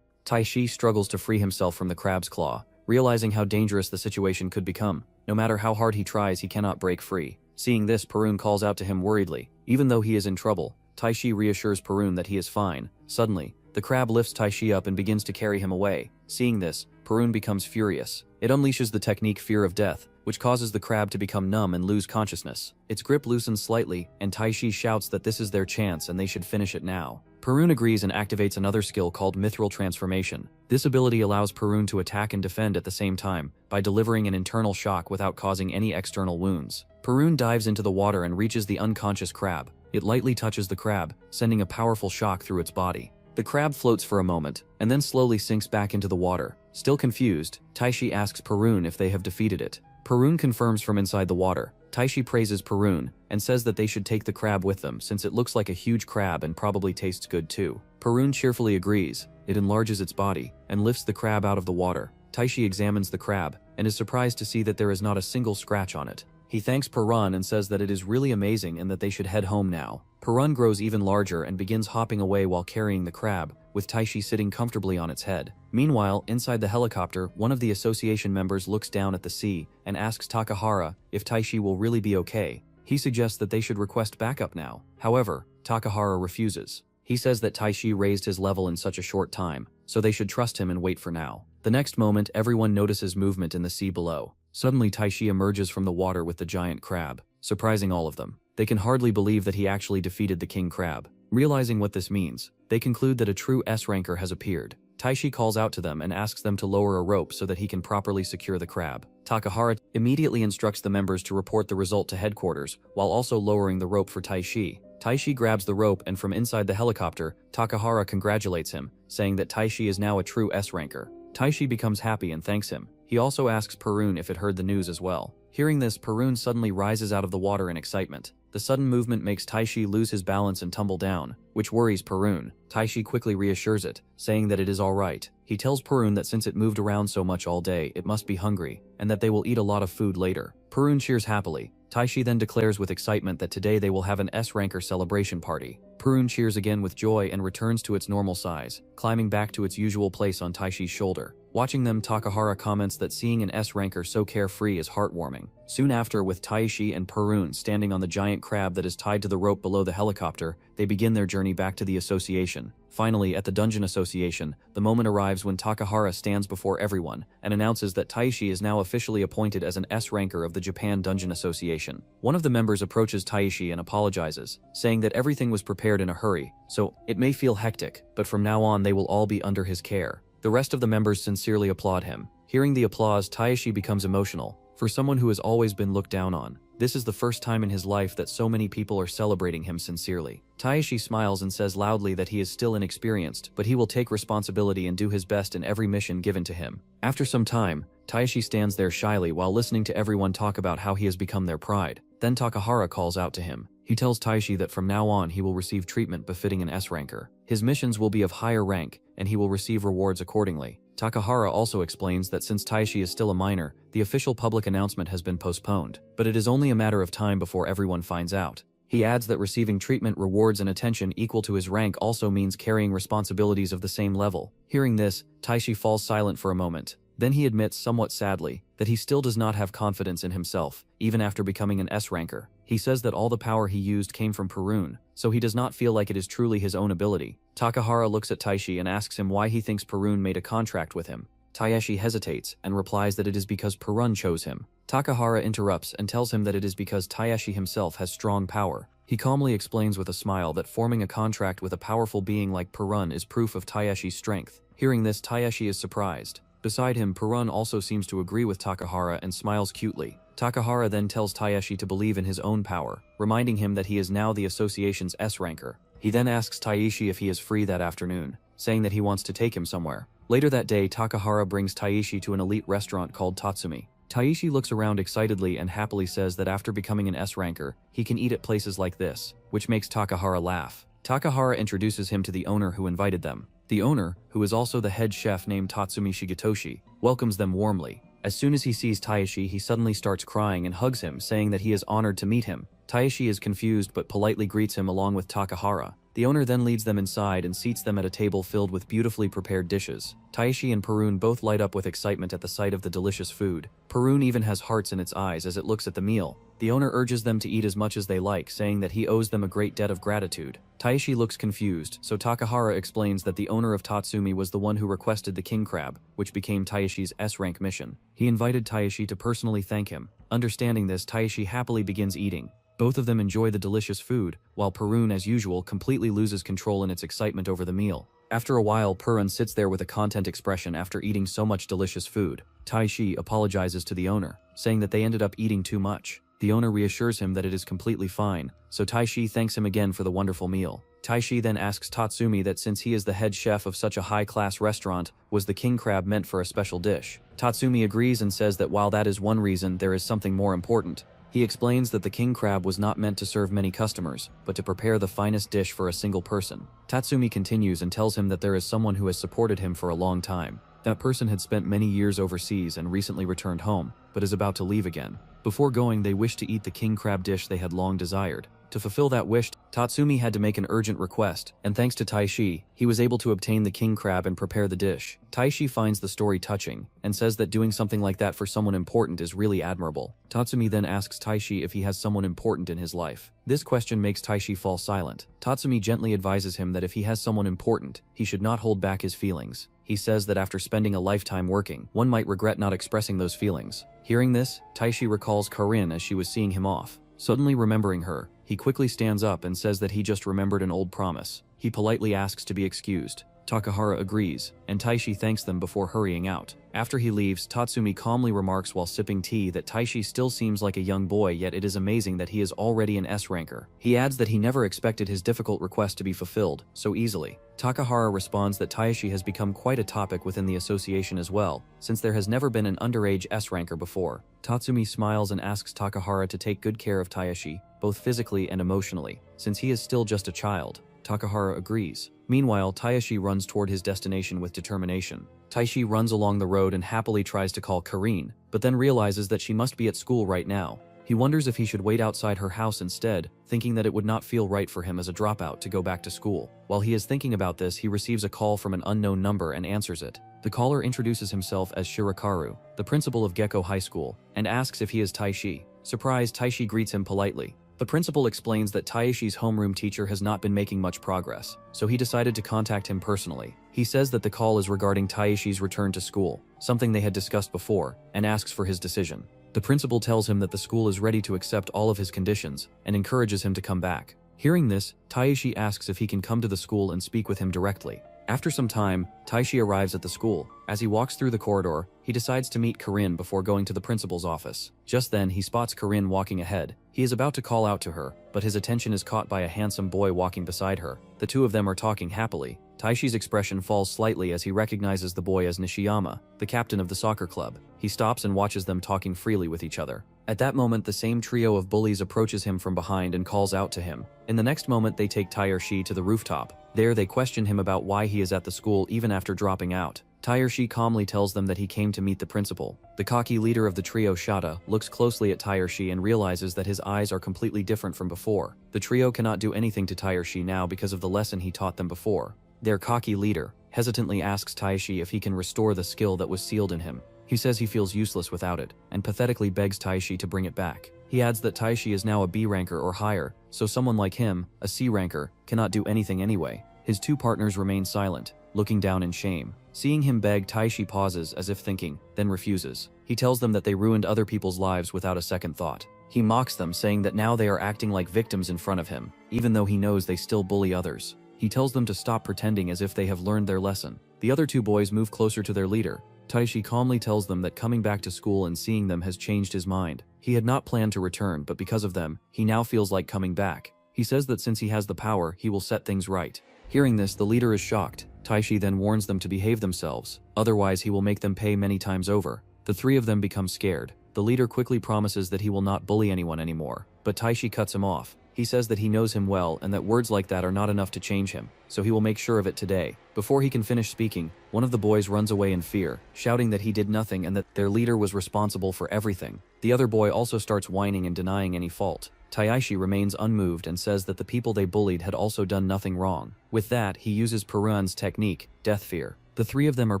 Taishi struggles to free himself from the crab's claw, realizing how dangerous the situation could become. No matter how hard he tries, he cannot break free. Seeing this, Perun calls out to him worriedly. Even though he is in trouble, Taishi reassures Perun that he is fine. Suddenly, the crab lifts Taishi up and begins to carry him away. Seeing this, Perun becomes furious. It unleashes the technique Fear of Death, which causes the crab to become numb and lose consciousness. Its grip loosens slightly, and Taishi shouts that this is their chance and they should finish it now. Perun agrees and activates another skill called Mithril Transformation. This ability allows Perun to attack and defend at the same time, by delivering an internal shock without causing any external wounds. Perun dives into the water and reaches the unconscious crab. It lightly touches the crab, sending a powerful shock through its body. The crab floats for a moment, and then slowly sinks back into the water. Still confused, Taishi asks Perun if they have defeated it. Perun confirms from inside the water. Taishi praises Perun, and says that they should take the crab with them since it looks like a huge crab and probably tastes good too. Perun cheerfully agrees. It enlarges its body, and lifts the crab out of the water. Taishi examines the crab, and is surprised to see that there is not a single scratch on it. He thanks Perun and says that it is really amazing and that they should head home now. Perun grows even larger and begins hopping away while carrying the crab, with Taishi sitting comfortably on its head. Meanwhile, inside the helicopter, one of the association members looks down at the sea and asks Takahara if Taishi will really be okay. He suggests that they should request backup now. However, Takahara refuses. He says that Taishi raised his level in such a short time, so they should trust him and wait for now. The next moment, everyone notices movement in the sea below. Suddenly, Taishi emerges from the water with the giant crab, surprising all of them. They can hardly believe that he actually defeated the king crab. Realizing what this means, they conclude that a true S-ranker has appeared. Taishi calls out to them and asks them to lower a rope so that he can properly secure the crab. Takahara immediately instructs the members to report the result to headquarters, while also lowering the rope for Taishi. Taishi grabs the rope, and from inside the helicopter, Takahara congratulates him, saying that Taishi is now a true S-ranker. Taishi becomes happy and thanks him. He also asks Perun if it heard the news as well. Hearing this, Perun suddenly rises out of the water in excitement. The sudden movement makes Taishi lose his balance and tumble down, which worries Perun. Taishi quickly reassures it, saying that it is alright. He tells Perun that since it moved around so much all day, it must be hungry, and that they will eat a lot of food later. Perun cheers happily. Taishi then declares with excitement that today they will have an S-ranker celebration party. Perun cheers again with joy and returns to its normal size, climbing back to its usual place on Taishi's shoulder. Watching them, Takahara comments that seeing an S-ranker so carefree is heartwarming. Soon after, with Taishi and Perun standing on the giant crab that is tied to the rope below the helicopter, they begin their journey back to the association. Finally, at the Dungeon Association, the moment arrives when Takahara stands before everyone and announces that Taishi is now officially appointed as an S-ranker of the Japan Dungeon Association. One of the members approaches Taishi and apologizes, saying that everything was prepared in a hurry, so it may feel hectic, but from now on they will all be under his care. The rest of the members sincerely applaud him. Hearing the applause, Taishi becomes emotional. For someone who has always been looked down on, this is the first time in his life that so many people are celebrating him sincerely. Taishi smiles and says loudly that he is still inexperienced, but he will take responsibility and do his best in every mission given to him. After some time, Taishi stands there shyly while listening to everyone talk about how he has become their pride. Then Takahara calls out to him. He tells Taishi that from now on he will receive treatment befitting an S-ranker. His missions will be of higher rank, and he will receive rewards accordingly. Takahara also explains that since Taishi is still a minor, the official public announcement has been postponed, but it is only a matter of time before everyone finds out. He adds that receiving treatment, rewards, and attention equal to his rank also means carrying responsibilities of the same level. Hearing this, Taishi falls silent for a moment. Then he admits, somewhat sadly, that he still does not have confidence in himself, even after becoming an S-ranker. He says that all the power he used came from Perun, so he does not feel like it is truly his own ability. Takahara looks at Taishi and asks him why he thinks Perun made a contract with him. Taishi hesitates and replies that it is because Perun chose him. Takahara interrupts and tells him that it is because Taishi himself has strong power. He calmly explains with a smile that forming a contract with a powerful being like Perun is proof of Taishi's strength. Hearing this, Taishi is surprised. Beside him, Perun also seems to agree with Takahara and smiles cutely. Takahara then tells Taishi to believe in his own power, reminding him that he is now the association's S-ranker. He then asks Taishi if he is free that afternoon, saying that he wants to take him somewhere. Later that day, Takahara brings Taishi to an elite restaurant called Tatsumi. Taishi looks around excitedly and happily says that after becoming an S-ranker, he can eat at places like this, which makes Takahara laugh. Takahara introduces him to the owner who invited them. The owner, who is also the head chef named Tatsumi Shigetoshi, welcomes them warmly. As soon as he sees Taishi, he suddenly starts crying and hugs him, saying that he is honored to meet him. Taishi is confused but politely greets him along with Takahara. The owner then leads them inside and seats them at a table filled with beautifully prepared dishes. Taishi and Perun both light up with excitement at the sight of the delicious food. Perun even has hearts in its eyes as it looks at the meal. The owner urges them to eat as much as they like, saying that he owes them a great debt of gratitude. Taishi looks confused, so Takahara explains that the owner of Tatsumi was the one who requested the king crab, which became Taishi's S-rank mission. He invited Taishi to personally thank him. Understanding this, Taishi happily begins eating. Both of them enjoy the delicious food, while Perun, as usual, completely loses control in its excitement over the meal. After a while, Perun sits there with a content expression after eating so much delicious food. Taishi apologizes to the owner, saying that they ended up eating too much. The owner reassures him that it is completely fine, so Taishi thanks him again for the wonderful meal. Taishi then asks Tatsumi that since he is the head chef of such a high-class restaurant, was the king crab meant for a special dish? Tatsumi agrees and says that while that is one reason, there is something more important. He explains that the king crab was not meant to serve many customers, but to prepare the finest dish for a single person. Tatsumi continues and tells him that there is someone who has supported him for a long time. That person had spent many years overseas and recently returned home, but is about to leave again. Before going, they wished to eat the king crab dish they had long desired. To fulfill that wish, Tatsumi had to make an urgent request, and thanks to Taishi, he was able to obtain the king crab and prepare the dish. Taishi finds the story touching, and says that doing something like that for someone important is really admirable. Tatsumi then asks Taishi if he has someone important in his life. This question makes Taishi fall silent. Tatsumi gently advises him that if he has someone important, he should not hold back his feelings. He says that after spending a lifetime working, one might regret not expressing those feelings. Hearing this, Taishi recalls Karin as she was seeing him off. Suddenly remembering her, he quickly stands up and says that he just remembered an old promise. He politely asks to be excused. Takahara agrees, and Taishi thanks them before hurrying out. After he leaves, Tatsumi calmly remarks while sipping tea that Taishi still seems like a young boy, yet it is amazing that he is already an S-ranker. He adds that he never expected his difficult request to be fulfilled so easily. Takahara responds that Taishi has become quite a topic within the association as well, since there has never been an underage S-ranker before. Tatsumi smiles and asks Takahara to take good care of Taishi, both physically and emotionally, since he is still just a child. Takahara agrees. Meanwhile, Taishi runs toward his destination with determination. Taishi runs along the road and happily tries to call Karin, but then realizes that she must be at school right now. He wonders if he should wait outside her house instead, thinking that it would not feel right for him as a dropout to go back to school. While he is thinking about this, he receives a call from an unknown number and answers it. The caller introduces himself as Shirakaru, the principal of Gecko High School, and asks if he is Taishi. Surprised, Taishi greets him politely. The principal explains that Taishi's homeroom teacher has not been making much progress, so he decided to contact him personally. He says that the call is regarding Taishi's return to school, something they had discussed before, and asks for his decision. The principal tells him that the school is ready to accept all of his conditions, and encourages him to come back. Hearing this, Taishi asks if he can come to the school and speak with him directly. After some time, Taishi arrives at the school. As he walks through the corridor, he decides to meet Karin before going to the principal's office. Just then, he spots Karin walking ahead. He is about to call out to her, but his attention is caught by a handsome boy walking beside her. The two of them are talking happily. Taishi's expression falls slightly as he recognizes the boy as Nishiyama, the captain of the soccer club. He stops and watches them talking freely with each other. At that moment, the same trio of bullies approaches him from behind and calls out to him. In the next moment, they take Taishi to the rooftop. There, they question him about why he is at the school even after dropping out. Taishi calmly tells them that he came to meet the principal. The cocky leader of the trio, Shada, looks closely at Taishi and realizes that his eyes are completely different from before. The trio cannot do anything to Taishi now because of the lesson he taught them before. Their cocky leader hesitantly asks Taishi if he can restore the skill that was sealed in him. He says he feels useless without it, and pathetically begs Taishi to bring it back. He adds that Taishi is now a B ranker or higher, so someone like him, a C ranker, cannot do anything anyway. His two partners remain silent, looking down in shame. Seeing him beg, Taishi pauses as if thinking, then refuses. He tells them that they ruined other people's lives without a second thought. He mocks them, saying that now they are acting like victims in front of him, even though he knows they still bully others. He tells them to stop pretending as if they have learned their lesson. The other two boys move closer to their leader. Taishi calmly tells them that coming back to school and seeing them has changed his mind. He had not planned to return, but because of them, he now feels like coming back. He says that since he has the power, he will set things right. Hearing this, the leader is shocked. Taishi then warns them to behave themselves, otherwise he will make them pay many times over. The three of them become scared. The leader quickly promises that he will not bully anyone anymore, but Taishi cuts him off. He says that he knows him well and that words like that are not enough to change him, so he will make sure of it today. Before he can finish speaking, one of the boys runs away in fear, shouting that he did nothing and that their leader was responsible for everything. The other boy also starts whining and denying any fault. Taishi remains unmoved and says that the people they bullied had also done nothing wrong. With that, he uses Perun's technique, death fear. The three of them are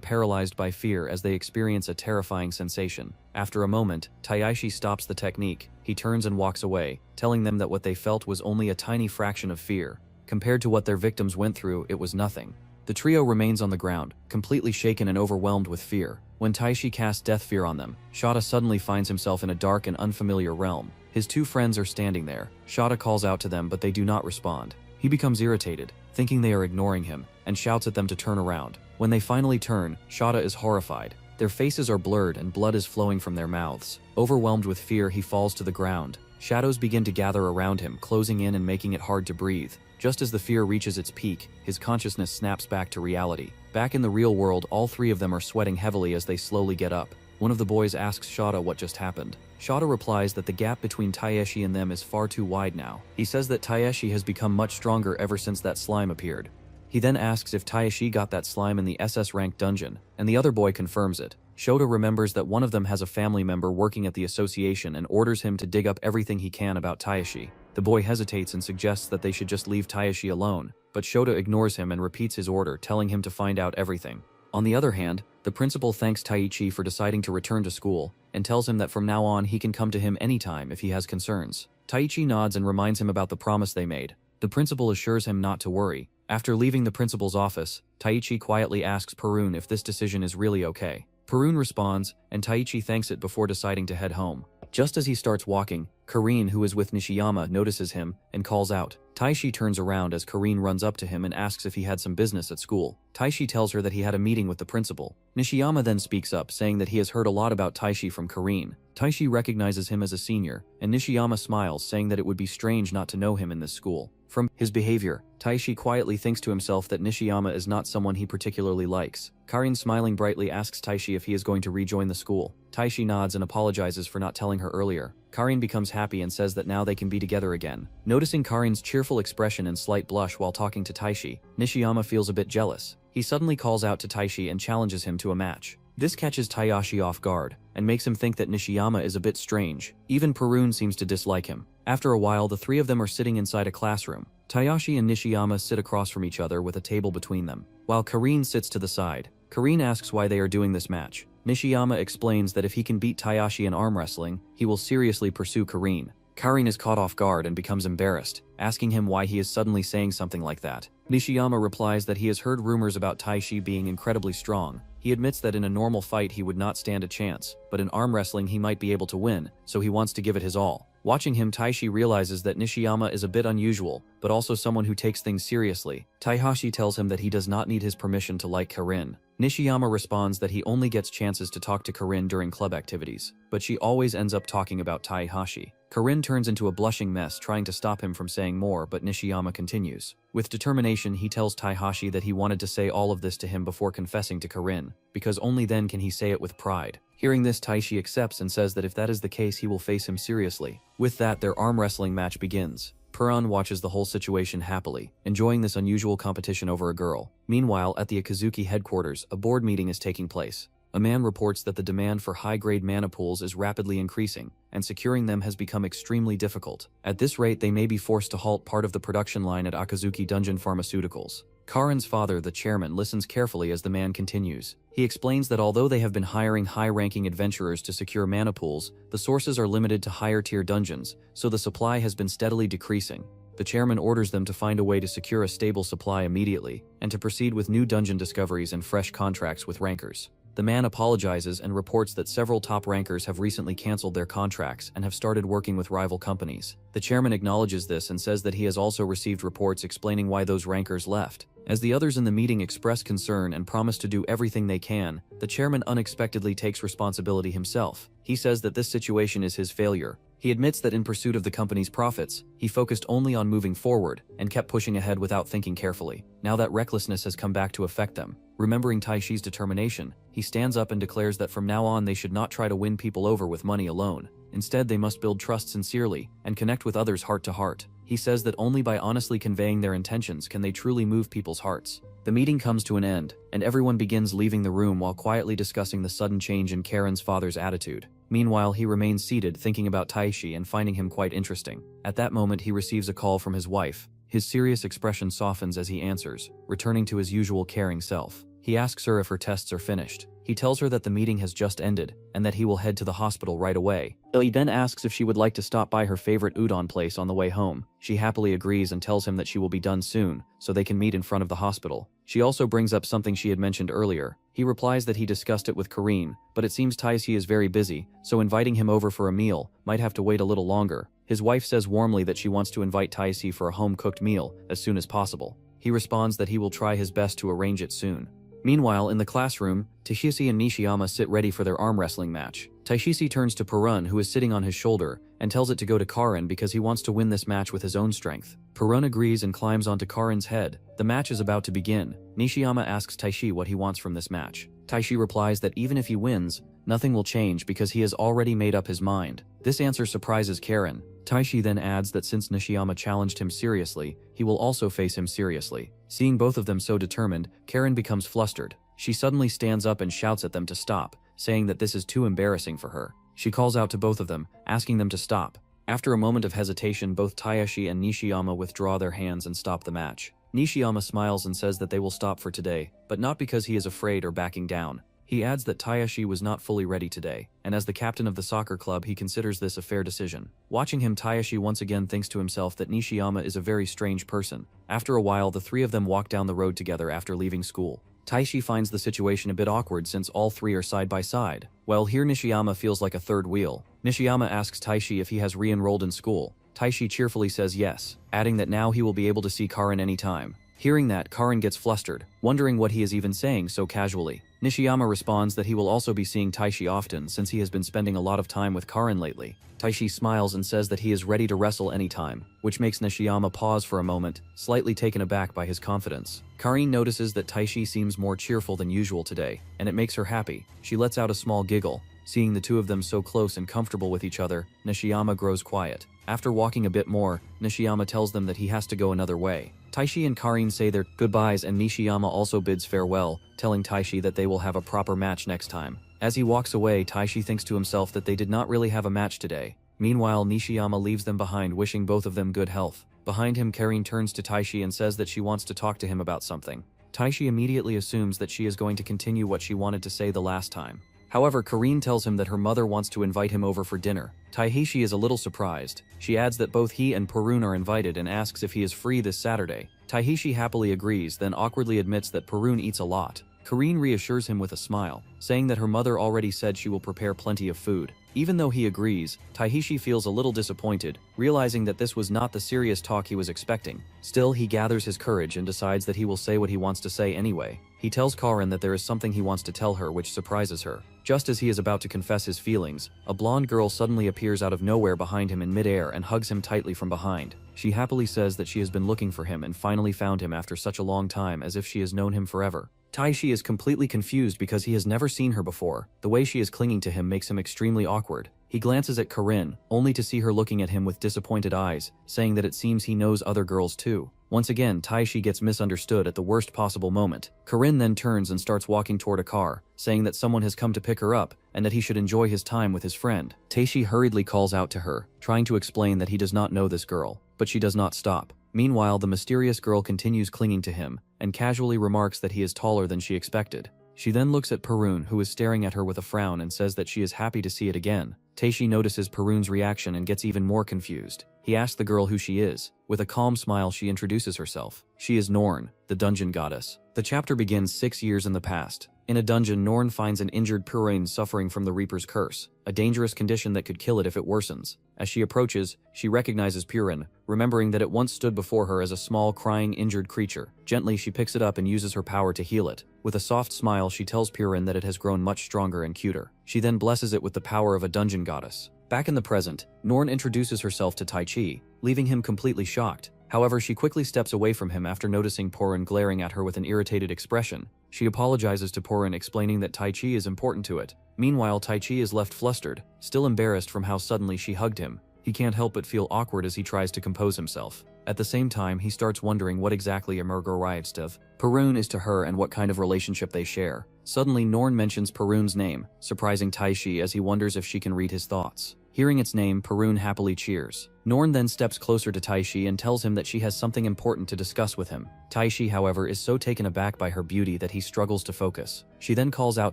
paralyzed by fear as they experience a terrifying sensation. After a moment, Taishi stops the technique. He turns and walks away, telling them that what they felt was only a tiny fraction of fear. Compared to what their victims went through, it was nothing. The trio remains on the ground, completely shaken and overwhelmed with fear. When Taishi casts death fear on them, Shota suddenly finds himself in a dark and unfamiliar realm. His two friends are standing there. Shota calls out to them, but they do not respond. He becomes irritated, thinking they are ignoring him, and shouts at them to turn around. When they finally turn, Shota is horrified. Their faces are blurred and blood is flowing from their mouths. Overwhelmed with fear, he falls to the ground. Shadows begin to gather around him, closing in and making it hard to breathe. Just as the fear reaches its peak, his consciousness snaps back to reality. Back in the real world, all three of them are sweating heavily as they slowly get up. One of the boys asks Shota what just happened. Shota replies that the gap between Taishi and them is far too wide now. He says that Taishi has become much stronger ever since that slime appeared. He then asks if Taishi got that slime in the SS rank dungeon, and the other boy confirms it. Shota remembers that one of them has a family member working at the association and orders him to dig up everything he can about Taishi. The boy hesitates and suggests that they should just leave Taishi alone, but Shota ignores him and repeats his order, telling him to find out everything. On the other hand, the principal thanks Taichi for deciding to return to school, and tells him that from now on he can come to him anytime if he has concerns. Taichi nods and reminds him about the promise they made. The principal assures him not to worry. After leaving the principal's office, Taichi quietly asks Perun if this decision is really okay. Perun responds, and Taichi thanks it before deciding to head home. Just as he starts walking, Karine, who is with Nishiyama, notices him and calls out. Taishi turns around as Karine runs up to him and asks if he had some business at school. Taishi tells her that he had a meeting with the principal. Nishiyama then speaks up, saying that he has heard a lot about Taishi from Karine. Taishi recognizes him as a senior, and Nishiyama smiles, saying that it would be strange not to know him in this school. From his behavior, Taishi quietly thinks to himself that Nishiyama is not someone he particularly likes. Karin, smiling brightly, asks Taishi if he is going to rejoin the school. Taishi nods and apologizes for not telling her earlier. Karin becomes happy and says that now they can be together again. Noticing Karin's cheerful expression and slight blush while talking to Taishi, Nishiyama feels a bit jealous. He suddenly calls out to Taishi and challenges him to a match. This catches Taishi off guard, and makes him think that Nishiyama is a bit strange. Even Perun seems to dislike him. After a while, the three of them are sitting inside a classroom. Taishi and Nishiyama sit across from each other with a table between them, while Karine sits to the side. Karine asks why they are doing this match. Nishiyama explains that if he can beat Taishi in arm wrestling, he will seriously pursue Karine. Karine is caught off guard and becomes embarrassed, asking him why he is suddenly saying something like that. Nishiyama replies that he has heard rumors about Taishi being incredibly strong. He admits that in a normal fight he would not stand a chance, but in arm wrestling he might be able to win, so he wants to give it his all. Watching him, Taishi realizes that Nishiyama is a bit unusual, but also someone who takes things seriously. Taihashi tells him that he does not need his permission to like Karine. Nishiyama responds that he only gets chances to talk to Karine during club activities, but she always ends up talking about Taihashi. Karine turns into a blushing mess, trying to stop him from saying more, but Nishiyama continues. With determination, he tells Taihashi that he wanted to say all of this to him before confessing to Karine, because only then can he say it with pride. Hearing this, Taishi accepts and says that if that is the case, he will face him seriously. With that, their arm wrestling match begins. Perun watches the whole situation happily, enjoying this unusual competition over a girl. Meanwhile, at the Akazuki headquarters, a board meeting is taking place. A man reports that the demand for high-grade mana pools is rapidly increasing, and securing them has become extremely difficult. At this rate, they may be forced to halt part of the production line at Akazuki Dungeon Pharmaceuticals. Karin's father, the chairman, listens carefully as the man continues. He explains that although they have been hiring high-ranking adventurers to secure mana pools, the sources are limited to higher-tier dungeons, so the supply has been steadily decreasing. The chairman orders them to find a way to secure a stable supply immediately, and to proceed with new dungeon discoveries and fresh contracts with rankers. The man apologizes and reports that several top rankers have recently canceled their contracts and have started working with rival companies. The chairman acknowledges this and says that he has also received reports explaining why those rankers left. As the others in the meeting express concern and promise to do everything they can, the chairman unexpectedly takes responsibility himself. He says that this situation is his failure. He admits that in pursuit of the company's profits, he focused only on moving forward and kept pushing ahead without thinking carefully. Now that recklessness has come back to affect them. Remembering Taishi's determination, he stands up and declares that from now on they should not try to win people over with money alone. Instead, they must build trust sincerely and connect with others heart to heart. He says that only by honestly conveying their intentions can they truly move people's hearts. The meeting comes to an end, and everyone begins leaving the room while quietly discussing the sudden change in Karen's father's attitude. Meanwhile, he remains seated thinking about Taishi and finding him quite interesting. At that moment, he receives a call from his wife. His serious expression softens as he answers, returning to his usual caring self. He asks her if her tests are finished. He tells her that the meeting has just ended, and that he will head to the hospital right away. He then asks if she would like to stop by her favorite udon place on the way home. She happily agrees and tells him that she will be done soon, so they can meet in front of the hospital. She also brings up something she had mentioned earlier. He replies that he discussed it with Karine, but it seems Taishi is very busy, so inviting him over for a meal might have to wait a little longer. His wife says warmly that she wants to invite Taishi for a home-cooked meal as soon as possible. He responds that he will try his best to arrange it soon. Meanwhile, in the classroom, Taishisi and Nishiyama sit ready for their arm wrestling match. Taishisi turns to Perun, who is sitting on his shoulder, and tells it to go to Karin because he wants to win this match with his own strength. Perun agrees and climbs onto Karin's head. The match is about to begin. Nishiyama asks Taishi what he wants from this match. Taishi replies that even if he wins, nothing will change because he has already made up his mind. This answer surprises Karin. Taishi then adds that since Nishiyama challenged him seriously, he will also face him seriously. Seeing both of them so determined, Karin becomes flustered. She suddenly stands up and shouts at them to stop, saying that this is too embarrassing for her. She calls out to both of them, asking them to stop. After a moment of hesitation, both Taishi and Nishiyama withdraw their hands and stop the match. Nishiyama smiles and says that they will stop for today, but not because he is afraid or backing down. He adds that Taishi was not fully ready today, and as the captain of the soccer club, he considers this a fair decision. Watching him, Taishi once again thinks to himself that Nishiyama is a very strange person. After a while, the three of them walk down the road together after leaving school. Taishi finds the situation a bit awkward since all three are side by side. Well, here Nishiyama feels like a third wheel. Nishiyama asks Taishi if he has re-enrolled in school. Taishi cheerfully says yes, adding that now he will be able to see Karin anytime. Hearing that, Karin gets flustered, wondering what he is even saying so casually. Nishiyama responds that he will also be seeing Taishi often since he has been spending a lot of time with Karin lately. Taishi smiles and says that he is ready to wrestle anytime, which makes Nishiyama pause for a moment, slightly taken aback by his confidence. Karin notices that Taishi seems more cheerful than usual today, and it makes her happy. She lets out a small giggle. Seeing the two of them so close and comfortable with each other, Nishiyama grows quiet. After walking a bit more, Nishiyama tells them that he has to go another way. Taishi and Karin say their goodbyes and Nishiyama also bids farewell, telling Taishi that they will have a proper match next time. As he walks away, Taishi thinks to himself that they did not really have a match today. Meanwhile, Nishiyama leaves them behind, wishing both of them good health. Behind him, Karin turns to Taishi and says that she wants to talk to him about something. Taishi immediately assumes that she is going to continue what she wanted to say the last time. However, Karin tells him that her mother wants to invite him over for dinner. Taishi is a little surprised. She adds that both he and Perun are invited and asks if he is free this Saturday. Taishi happily agrees, then awkwardly admits that Perun eats a lot. Karin reassures him with a smile, saying that her mother already said she will prepare plenty of food. Even though he agrees, Taishi feels a little disappointed, realizing that this was not the serious talk he was expecting. Still, he gathers his courage and decides that he will say what he wants to say anyway. He tells Karin that there is something he wants to tell her, which surprises her. Just as he is about to confess his feelings, a blonde girl suddenly appears out of nowhere behind him in midair and hugs him tightly from behind. She happily says that she has been looking for him and finally found him after such a long time, as if she has known him forever. Taishi is completely confused because he has never seen her before. The way she is clinging to him makes him extremely awkward. He glances at Karin, only to see her looking at him with disappointed eyes, saying that it seems he knows other girls too. Once again, Taishi gets misunderstood at the worst possible moment. Karin then turns and starts walking toward a car, saying that someone has come to pick her up and that he should enjoy his time with his friend. Taishi hurriedly calls out to her, trying to explain that he does not know this girl, but she does not stop. Meanwhile, the mysterious girl continues clinging to him and casually remarks that he is taller than she expected. She then looks at Perun, who is staring at her with a frown, and says that she is happy to see it again. Taishi notices Perun's reaction and gets even more confused. He asks the girl who she is. With a calm smile, she introduces herself. She is Norn, the dungeon goddess. The chapter begins 6 years in the past. In a dungeon, Norn finds an injured Perun suffering from the Reaper's curse, a dangerous condition that could kill it if it worsens. As she approaches, she recognizes Perun, remembering that it once stood before her as a small, crying, injured creature. Gently, she picks it up and uses her power to heal it. With a soft smile, she tells Perun that it has grown much stronger and cuter. She then blesses it with the power of a dungeon goddess. Back in the present, Norn introduces herself to Taichi, leaving him completely shocked. However, she quickly steps away from him after noticing Perun glaring at her with an irritated expression. She apologizes to Perun, explaining that Taichi is important to it. Meanwhile, Taichi is left flustered, still embarrassed from how suddenly she hugged him. He can't help but feel awkward as he tries to compose himself. At the same time, he starts wondering what exactly Rarest Perun is to her and what kind of relationship they share. Suddenly, Norn mentions Perun's name, surprising Taishi as he wonders if she can read his thoughts. Hearing its name, Perun happily cheers. Norn then steps closer to Taishi and tells him that she has something important to discuss with him. Taishi, however, is so taken aback by her beauty that he struggles to focus. She then calls out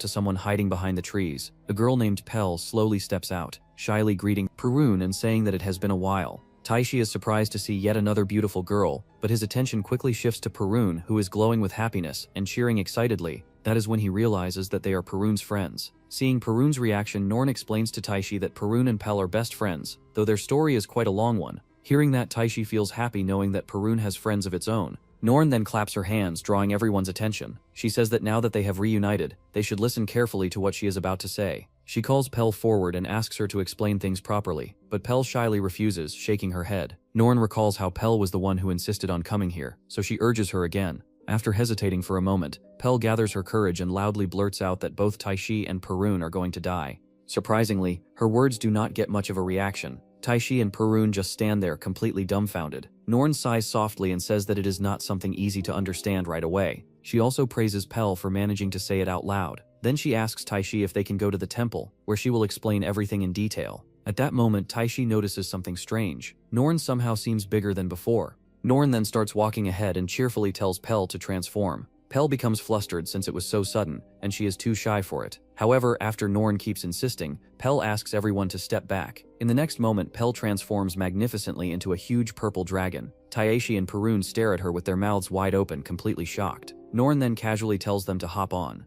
to someone hiding behind the trees. A girl named Pell slowly steps out, shyly greeting Perun and saying that it has been a while. Taishi is surprised to see yet another beautiful girl, but his attention quickly shifts to Perun, who is glowing with happiness and cheering excitedly. That is when he realizes that they are Perun's friends. Seeing Perun's reaction, Norn explains to Taishi that Perun and Pell are best friends, though their story is quite a long one. Hearing that, Taishi feels happy knowing that Perun has friends of its own. Norn then claps her hands, drawing everyone's attention. She says that now that they have reunited, they should listen carefully to what she is about to say. She calls Pell forward and asks her to explain things properly, but Pell shyly refuses, shaking her head. Norn recalls how Pell was the one who insisted on coming here, so she urges her again. After hesitating for a moment, Pell gathers her courage and loudly blurts out that both Taishi and Perun are going to die. Surprisingly, her words do not get much of a reaction. Taishi and Perun just stand there completely dumbfounded. Norn sighs softly and says that it is not something easy to understand right away. She also praises Pell for managing to say it out loud. Then she asks Taishi if they can go to the temple, where she will explain everything in detail. At that moment, Taishi notices something strange. Norn somehow seems bigger than before. Norn then starts walking ahead and cheerfully tells Pell to transform. Pell becomes flustered since it was so sudden, and she is too shy for it. However, after Norn keeps insisting, Pell asks everyone to step back. In the next moment, Pell transforms magnificently into a huge purple dragon. Taishi and Perun stare at her with their mouths wide open, completely shocked. Norn then casually tells them to hop on.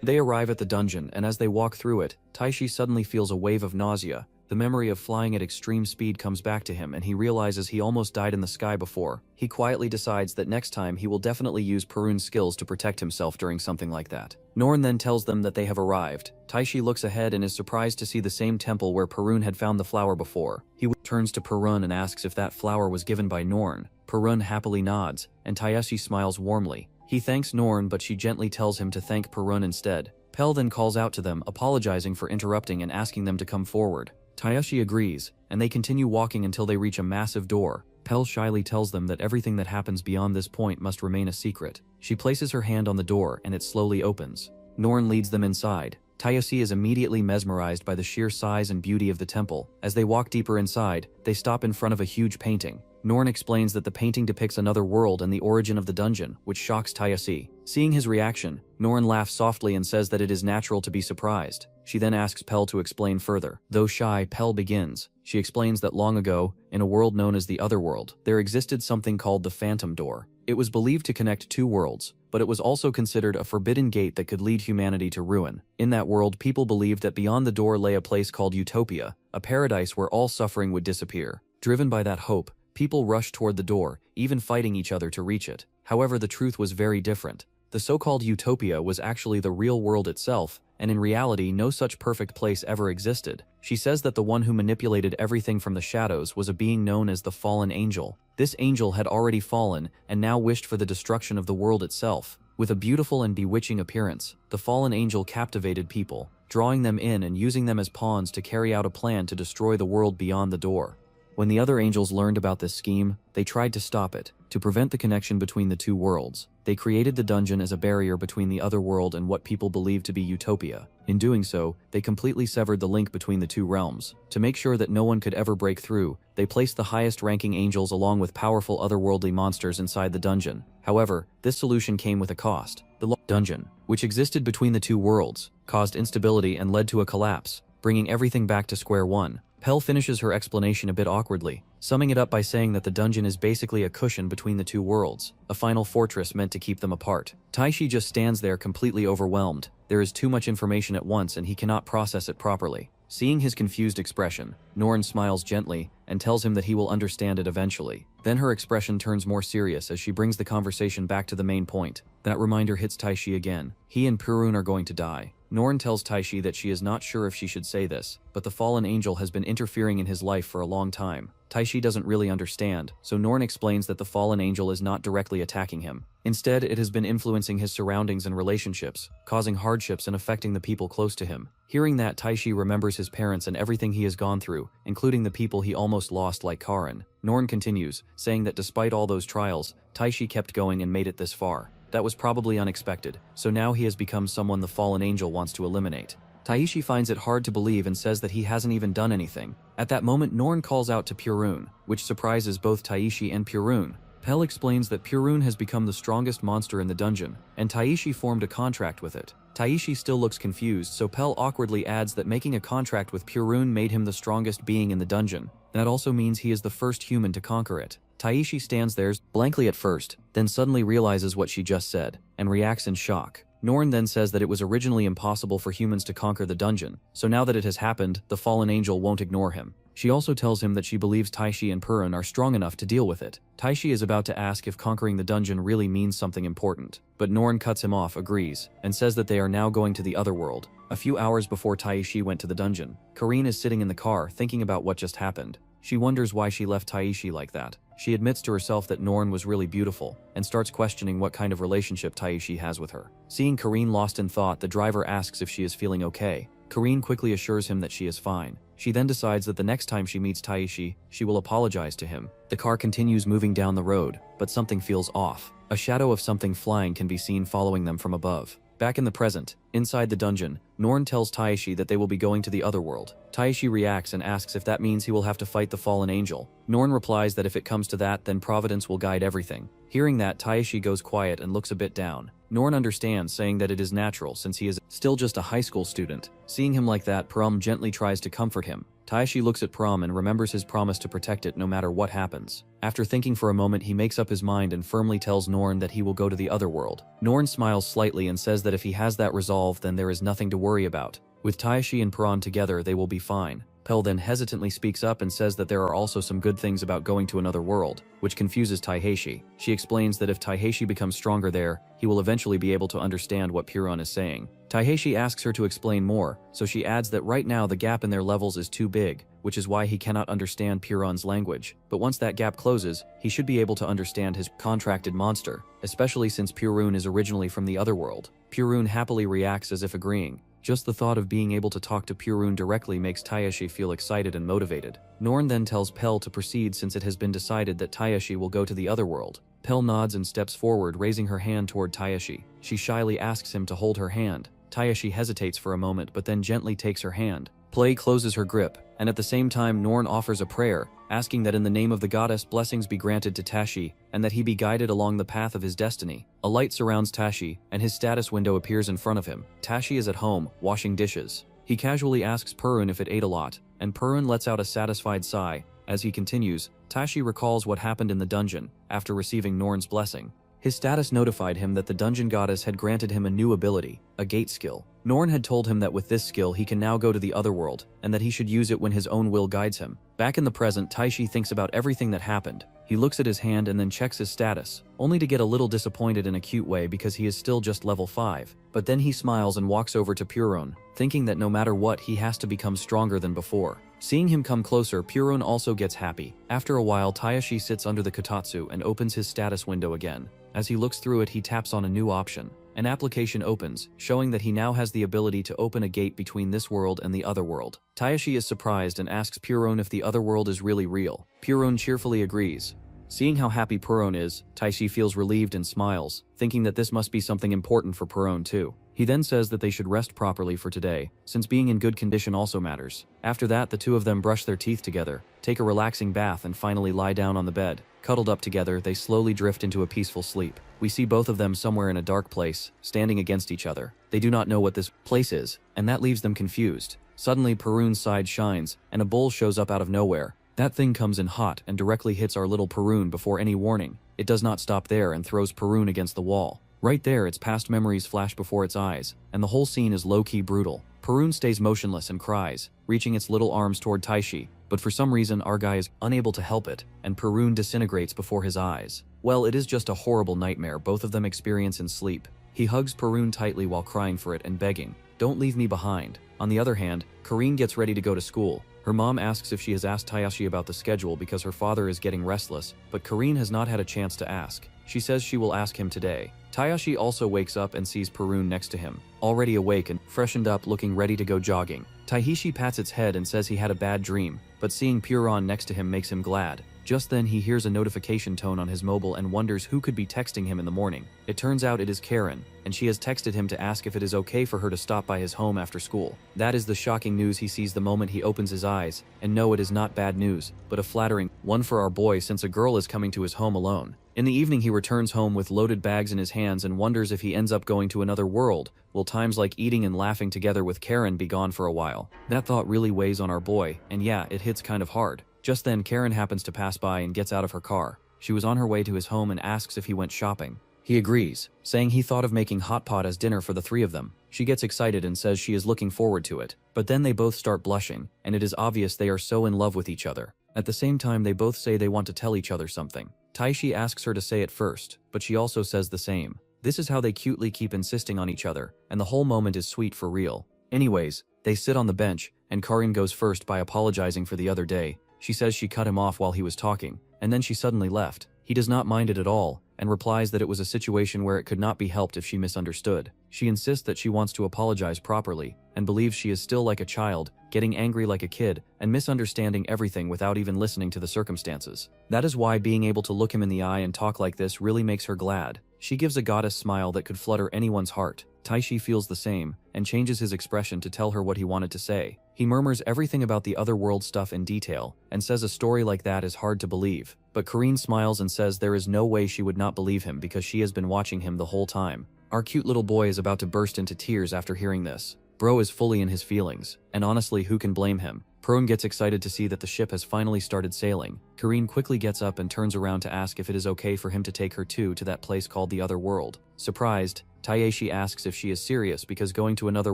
They arrive at the dungeon, and as they walk through it, Taishi suddenly feels a wave of nausea. The memory of flying at extreme speed comes back to him and he realizes he almost died in the sky before. He quietly decides that next time he will definitely use Perun's skills to protect himself during something like that. Norn then tells them that they have arrived. Taishi looks ahead and is surprised to see the same temple where Perun had found the flower before. He turns to Perun and asks if that flower was given by Norn. Perun happily nods, and Taishi smiles warmly. He thanks Norn, but she gently tells him to thank Perun instead. Pell then calls out to them, apologizing for interrupting and asking them to come forward. Taishi agrees, and they continue walking until they reach a massive door. Pell shyly tells them that everything that happens beyond this point must remain a secret. She places her hand on the door and it slowly opens. Norn leads them inside. Taishi is immediately mesmerized by the sheer size and beauty of the temple. As they walk deeper inside, they stop in front of a huge painting. Norn explains that the painting depicts another world and the origin of the dungeon, which shocks Taishi. Seeing his reaction, Norn laughs softly and says that it is natural to be surprised. She then asks Pell to explain further. Though shy, Pell begins. She explains that long ago, in a world known as the Otherworld, there existed something called the Phantom Door. It was believed to connect two worlds, but it was also considered a forbidden gate that could lead humanity to ruin. In that world, people believed that beyond the door lay a place called Utopia, a paradise where all suffering would disappear. Driven by that hope, people rushed toward the door, even fighting each other to reach it. However, the truth was very different. The so-called Utopia was actually the real world itself, and in reality, no such perfect place ever existed. She says that the one who manipulated everything from the shadows was a being known as the Fallen Angel. This angel had already fallen, and now wished for the destruction of the world itself. With a beautiful and bewitching appearance, the fallen angel captivated people, drawing them in and using them as pawns to carry out a plan to destroy the world beyond the door. When the other angels learned about this scheme, they tried to stop it. To prevent the connection between the two worlds, they created the dungeon as a barrier between the other world and what people believed to be Utopia. In doing so, they completely severed the link between the two realms. To make sure that no one could ever break through, they placed the highest-ranking angels along with powerful otherworldly monsters inside the dungeon. However, this solution came with a cost. The dungeon, which existed between the two worlds, caused instability and led to a collapse, bringing everything back to square one. Pell finishes her explanation a bit awkwardly, summing it up by saying that the dungeon is basically a cushion between the two worlds, a final fortress meant to keep them apart. Taishi just stands there completely overwhelmed. There is too much information at once and he cannot process it properly. Seeing his confused expression, Norn smiles gently and tells him that he will understand it eventually. Then her expression turns more serious as she brings the conversation back to the main point. That reminder hits Taishi again. He and Perun are going to die. Norn tells Taishi that she is not sure if she should say this, but the fallen angel has been interfering in his life for a long time. Taishi doesn't really understand, so Norn explains that the fallen angel is not directly attacking him. Instead, it has been influencing his surroundings and relationships, causing hardships and affecting the people close to him. Hearing that, Taishi remembers his parents and everything he has gone through, including the people he almost lost like Karin. Norn continues, saying that despite all those trials, Taishi kept going and made it this far. That was probably unexpected, so now he has become someone the fallen angel wants to eliminate. Taishi finds it hard to believe and says that he hasn't even done anything. At that moment, Norn calls out to Purun, which surprises both Taishi and Purun. Pell explains that Purun has become the strongest monster in the dungeon, and Taishi formed a contract with it. Taishi still looks confused, so Pell awkwardly adds that making a contract with Purun made him the strongest being in the dungeon. That also means he is the first human to conquer it. Taishi stands there blankly at first, then suddenly realizes what she just said, and reacts in shock. Norn then says that it was originally impossible for humans to conquer the dungeon, so now that it has happened, the fallen angel won't ignore him. She also tells him that she believes Taishi and Purun are strong enough to deal with it. Taishi is about to ask if conquering the dungeon really means something important, but Norn cuts him off, agrees, and says that they are now going to the other world. A few hours before Taishi went to the dungeon, Karin is sitting in the car thinking about what just happened. She wonders why she left Taishi like that. She admits to herself that Norn was really beautiful, and starts questioning what kind of relationship Taishi has with her. Seeing Karin lost in thought, the driver asks if she is feeling okay. Karin quickly assures him that she is fine. She then decides that the next time she meets Taishi, she will apologize to him. The car continues moving down the road, but something feels off. A shadow of something flying can be seen following them from above. Back in the present, inside the dungeon, Norn tells Taishi that they will be going to the other world. Taishi reacts and asks if that means he will have to fight the fallen angel. Norn replies that if it comes to that, then Providence will guide everything. Hearing that, Taishi goes quiet and looks a bit down. Norn understands, saying that it is natural since he is still just a high school student. Seeing him like that, Param gently tries to comfort him. Taishi looks at Param and remembers his promise to protect it no matter what happens. After thinking for a moment, he makes up his mind and firmly tells Norn that he will go to the other world. Norn smiles slightly and says that if he has that resolve, then there is nothing to worry about. With Taishi and Param together, they will be fine. Pell then hesitantly speaks up and says that there are also some good things about going to another world, which confuses Taishi. She explains that if Taishi becomes stronger there, he will eventually be able to understand what Purun is saying. Taishi asks her to explain more, so she adds that right now the gap in their levels is too big, which is why he cannot understand Purun's language. But once that gap closes, he should be able to understand his contracted monster, especially since Purun is originally from the other world. Purun happily reacts as if agreeing. Just the thought of being able to talk to Purun directly makes Taishi feel excited and motivated. Norn then tells Pell to proceed since it has been decided that Taishi will go to the other world. Pell nods and steps forward, raising her hand toward Taishi. She shyly asks him to hold her hand. Taishi hesitates for a moment but then gently takes her hand. Play closes her grip, and at the same time Norn offers a prayer, asking that in the name of the goddess blessings be granted to Tashi, and that he be guided along the path of his destiny. A light surrounds Tashi, and his status window appears in front of him. Tashi is at home, washing dishes. He casually asks Purun if it ate a lot, and Purun lets out a satisfied sigh. As he continues, Tashi recalls what happened in the dungeon, after receiving Norn's blessing. His status notified him that the dungeon goddess had granted him a new ability, a gate skill. Norn had told him that with this skill he can now go to the other world, and that he should use it when his own will guides him. Back in the present, Taishi thinks about everything that happened. He looks at his hand and then checks his status, only to get a little disappointed in a cute way because he is still just level 5. But then he smiles and walks over to Purun, thinking that no matter what, he has to become stronger than before. Seeing him come closer, Purun also gets happy. After a while, Taishi sits under the kotatsu and opens his status window again. As he looks through it, he taps on a new option. An application opens, showing that he now has the ability to open a gate between this world and the other world. Taishi is surprised and asks Purun if the other world is really real. Purun cheerfully agrees. Seeing how happy Purun is, Taishi feels relieved and smiles, thinking that this must be something important for Purun too. He then says that they should rest properly for today, since being in good condition also matters. After that, the two of them brush their teeth together, take a relaxing bath, and finally lie down on the bed. Cuddled up together, they slowly drift into a peaceful sleep. We see both of them somewhere in a dark place, standing against each other. They do not know what this place is, and that leaves them confused. Suddenly, Purun's side shines, and a bull shows up out of nowhere. That thing comes in hot and directly hits our little Purun before any warning. It does not stop there and throws Purun against the wall. Right there, its past memories flash before its eyes, and the whole scene is low-key brutal. Purun stays motionless and cries, reaching its little arms toward Taishi, but for some reason our guy is unable to help it, and Purun disintegrates before his eyes. Well, it is just a horrible nightmare both of them experience in sleep. He hugs Perun tightly while crying for it and begging, "Don't leave me behind." On the other hand, Karine gets ready to go to school. Her mom asks if she has asked Tayashi about the schedule because her father is getting restless, but Karine has not had a chance to ask. She says she will ask him today. Tayashi also wakes up and sees Perun next to him, already awake and freshened up, looking ready to go jogging. Taihishi pats its head and says he had a bad dream, but seeing Puron next to him makes him glad. Just then he hears a notification tone on his mobile and wonders who could be texting him in the morning. It turns out it is Karen, and she has texted him to ask if it is okay for her to stop by his home after school. That is the shocking news he sees the moment he opens his eyes, and no, it is not bad news, but a flattering one for our boy since a girl is coming to his home alone. In the evening he returns home with loaded bags in his hands and wonders if he ends up going to another world. Will times like eating and laughing together with Karen be gone for a while? That thought really weighs on our boy, and yeah, it hits kind of hard. Just then Karen happens to pass by and gets out of her car. She was on her way to his home and asks if he went shopping. He agrees, saying he thought of making hot pot as dinner for the three of them. She gets excited and says she is looking forward to it. But then they both start blushing, and it is obvious they are so in love with each other. At the same time they both say they want to tell each other something. Taishi asks her to say it first, but she also says the same. This is how they cutely keep insisting on each other, and the whole moment is sweet for real. Anyways, they sit on the bench, and Karin goes first by apologizing for the other day. She says she cut him off while he was talking, and then she suddenly left. He does not mind it at all, and replies that it was a situation where it could not be helped if she misunderstood. She insists that she wants to apologize properly, and believes she is still like a child, getting angry like a kid, and misunderstanding everything without even listening to the circumstances. That is why being able to look him in the eye and talk like this really makes her glad. She gives a goddess smile that could flutter anyone's heart. Taishi feels the same, and changes his expression to tell her what he wanted to say. He murmurs everything about the other world stuff in detail, and says a story like that is hard to believe. But Karine smiles and says there is no way she would not believe him because she has been watching him the whole time. Our cute little boy is about to burst into tears after hearing this. Bro is fully in his feelings, and honestly, who can blame him? Perun gets excited to see that the ship has finally started sailing. Karine quickly gets up and turns around to ask if it is okay for him to take her to that place called the other world. Surprised, Tayashi asks if she is serious because going to another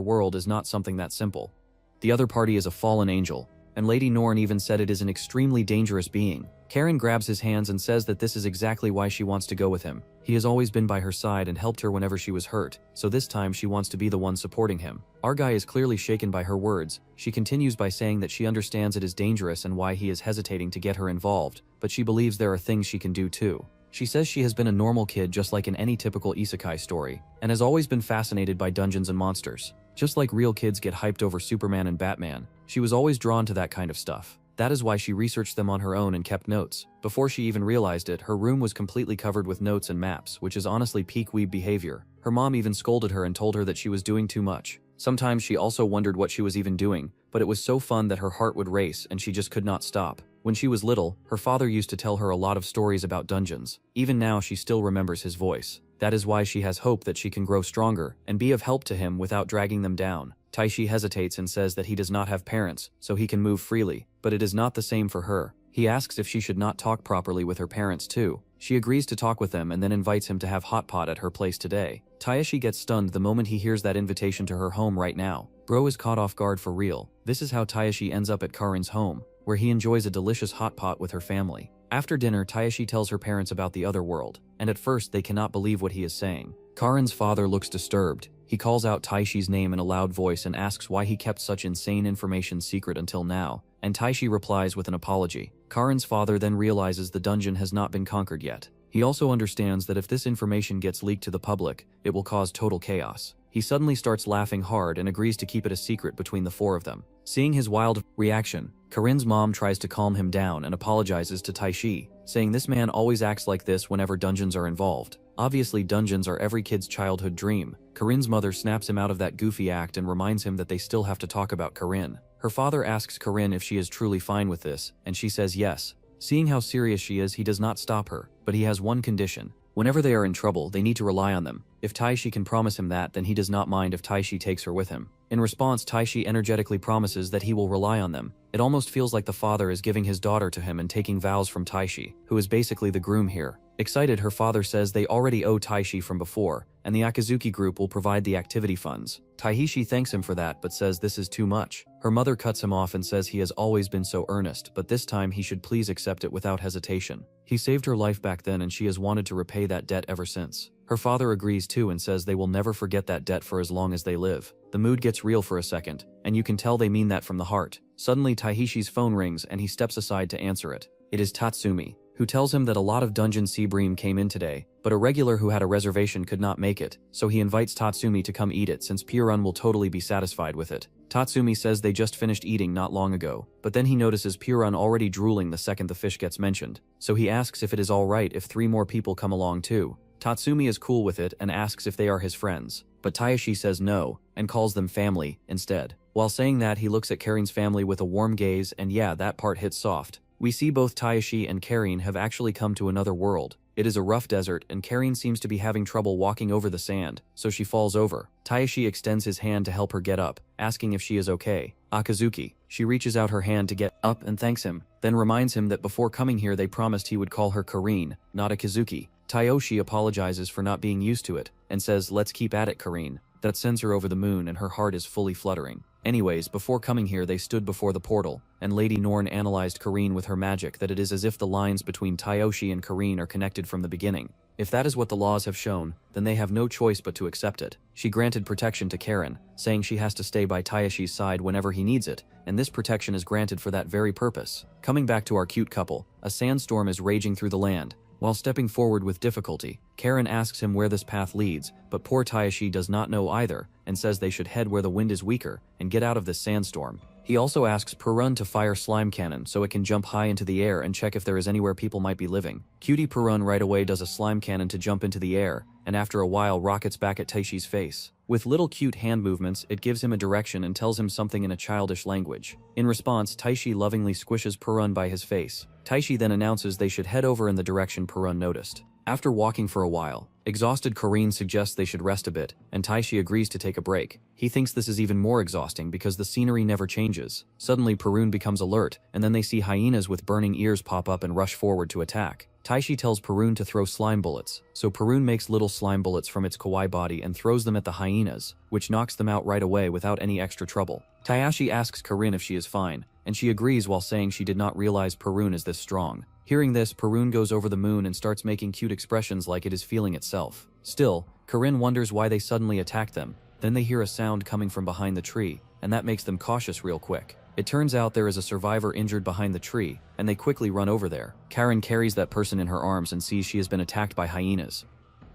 world is not something that simple. The other party is a fallen angel, and Lady Norn even said it is an extremely dangerous being. Karen grabs his hands and says that this is exactly why she wants to go with him. He has always been by her side and helped her whenever she was hurt, so this time she wants to be the one supporting him. Our guy is clearly shaken by her words. She continues by saying that she understands it is dangerous and why he is hesitating to get her involved, but she believes there are things she can do too. She says she has been a normal kid just like in any typical isekai story, and has always been fascinated by dungeons and monsters. Just like real kids get hyped over Superman and Batman, she was always drawn to that kind of stuff. That is why she researched them on her own and kept notes. Before she even realized it, her room was completely covered with notes and maps, which is honestly peak weeb behavior. Her mom even scolded her and told her that she was doing too much. Sometimes she also wondered what she was even doing, but it was so fun that her heart would race and she just could not stop. When she was little, her father used to tell her a lot of stories about dungeons. Even now she still remembers his voice. That is why she has hope that she can grow stronger and be of help to him without dragging them down. Taishi hesitates and says that he does not have parents, so he can move freely, but it is not the same for her. He asks if she should not talk properly with her parents too. She agrees to talk with them and then invites him to have hot pot at her place today. Taishi gets stunned the moment he hears that invitation to her home right now. Bro is caught off guard for real. This is how Taishi ends up at Karin's home, where he enjoys a delicious hot pot with her family. After dinner, Taishi tells her parents about the other world, and at first they cannot believe what he is saying. Karin's father looks disturbed. He calls out Taishi's name in a loud voice and asks why he kept such insane information secret until now, and Taishi replies with an apology. Karin's father then realizes the dungeon has not been conquered yet. He also understands that if this information gets leaked to the public, it will cause total chaos. He suddenly starts laughing hard and agrees to keep it a secret between the four of them. Seeing his wild reaction, Karin's mom tries to calm him down and apologizes to Taishi, saying this man always acts like this whenever dungeons are involved. Obviously, dungeons are every kid's childhood dream. Karin's mother snaps him out of that goofy act and reminds him that they still have to talk about Karin. Her father asks Karin if she is truly fine with this, and she says yes. Seeing how serious she is, he does not stop her, but he has one condition. Whenever they are in trouble, they need to rely on them. If Taishi can promise him that, then he does not mind if Taishi takes her with him. In response, Taishi energetically promises that he will rely on them. It almost feels like the father is giving his daughter to him and taking vows from Taishi, who is basically the groom here. Excited, her father says they already owe Taishi from before, and the Akazuki group will provide the activity funds. Taishi thanks him for that but says this is too much. Her mother cuts him off and says he has always been so earnest, but this time he should please accept it without hesitation. He saved her life back then and she has wanted to repay that debt ever since. Her father agrees too and says they will never forget that debt for as long as they live. The mood gets real for a second, and you can tell they mean that from the heart. Suddenly Tahishi's phone rings and he steps aside to answer it. It is Tatsumi, who tells him that a lot of Dungeon Sea Bream came in today, but a regular who had a reservation could not make it, so he invites Tatsumi to come eat it since Purun will totally be satisfied with it. Tatsumi says they just finished eating not long ago, but then he notices Purun already drooling the second the fish gets mentioned, so he asks if it is alright if 3 more people come along too. Tatsumi is cool with it and asks if they are his friends, but Taishi says no, and calls them family instead. While saying that, he looks at Karin's family with a warm gaze, and yeah, that part hits soft. We see both Taishi and Karin have actually come to another world. It is a rough desert, and Karin seems to be having trouble walking over the sand, so she falls over. Taishi extends his hand to help her get up, asking if she is okay. Akazuki. She reaches out her hand to get up and thanks him, then reminds him that before coming here they promised he would call her Karin, not Akazuki. Tayoshi apologizes for not being used to it, and says let's keep at it Karin. That sends her over the moon and her heart is fully fluttering. Anyways, before coming here they stood before the portal, and Lady Norn analyzed Karin with her magic that it is as if the lines between Tayoshi and Karin are connected from the beginning. If that is what the laws have shown, then they have no choice but to accept it. She granted protection to Karin, saying she has to stay by Tayoshi's side whenever he needs it, and this protection is granted for that very purpose. Coming back to our cute couple, a sandstorm is raging through the land. While stepping forward with difficulty, Karin asks him where this path leads, but poor Tayoshi does not know either, and says they should head where the wind is weaker, and get out of this sandstorm. He also asks Purun to fire slime cannon so it can jump high into the air and check if there is anywhere people might be living. Cutie Purun right away does a slime cannon to jump into the air, and after a while rockets back at Taishi's face. With little cute hand movements, it gives him a direction and tells him something in a childish language. In response, Taishi lovingly squishes Purun by his face. Taishi then announces they should head over in the direction Purun noticed. After walking for a while, exhausted Karin suggests they should rest a bit, and Taishi agrees to take a break. He thinks this is even more exhausting because the scenery never changes. Suddenly Purun becomes alert, and then they see hyenas with burning ears pop up and rush forward to attack. Taishi tells Purun to throw slime bullets, so Purun makes little slime bullets from its kawaii body and throws them at the hyenas, which knocks them out right away without any extra trouble. Tayashi asks Karin if she is fine, and she agrees while saying she did not realize Purun is this strong. Hearing this, Purun goes over the moon and starts making cute expressions like it is feeling itself. Still, Karin wonders why they suddenly attacked them. Then they hear a sound coming from behind the tree, and that makes them cautious real quick. It turns out there is a survivor injured behind the tree, and they quickly run over there. Karin carries that person in her arms and sees she has been attacked by hyenas,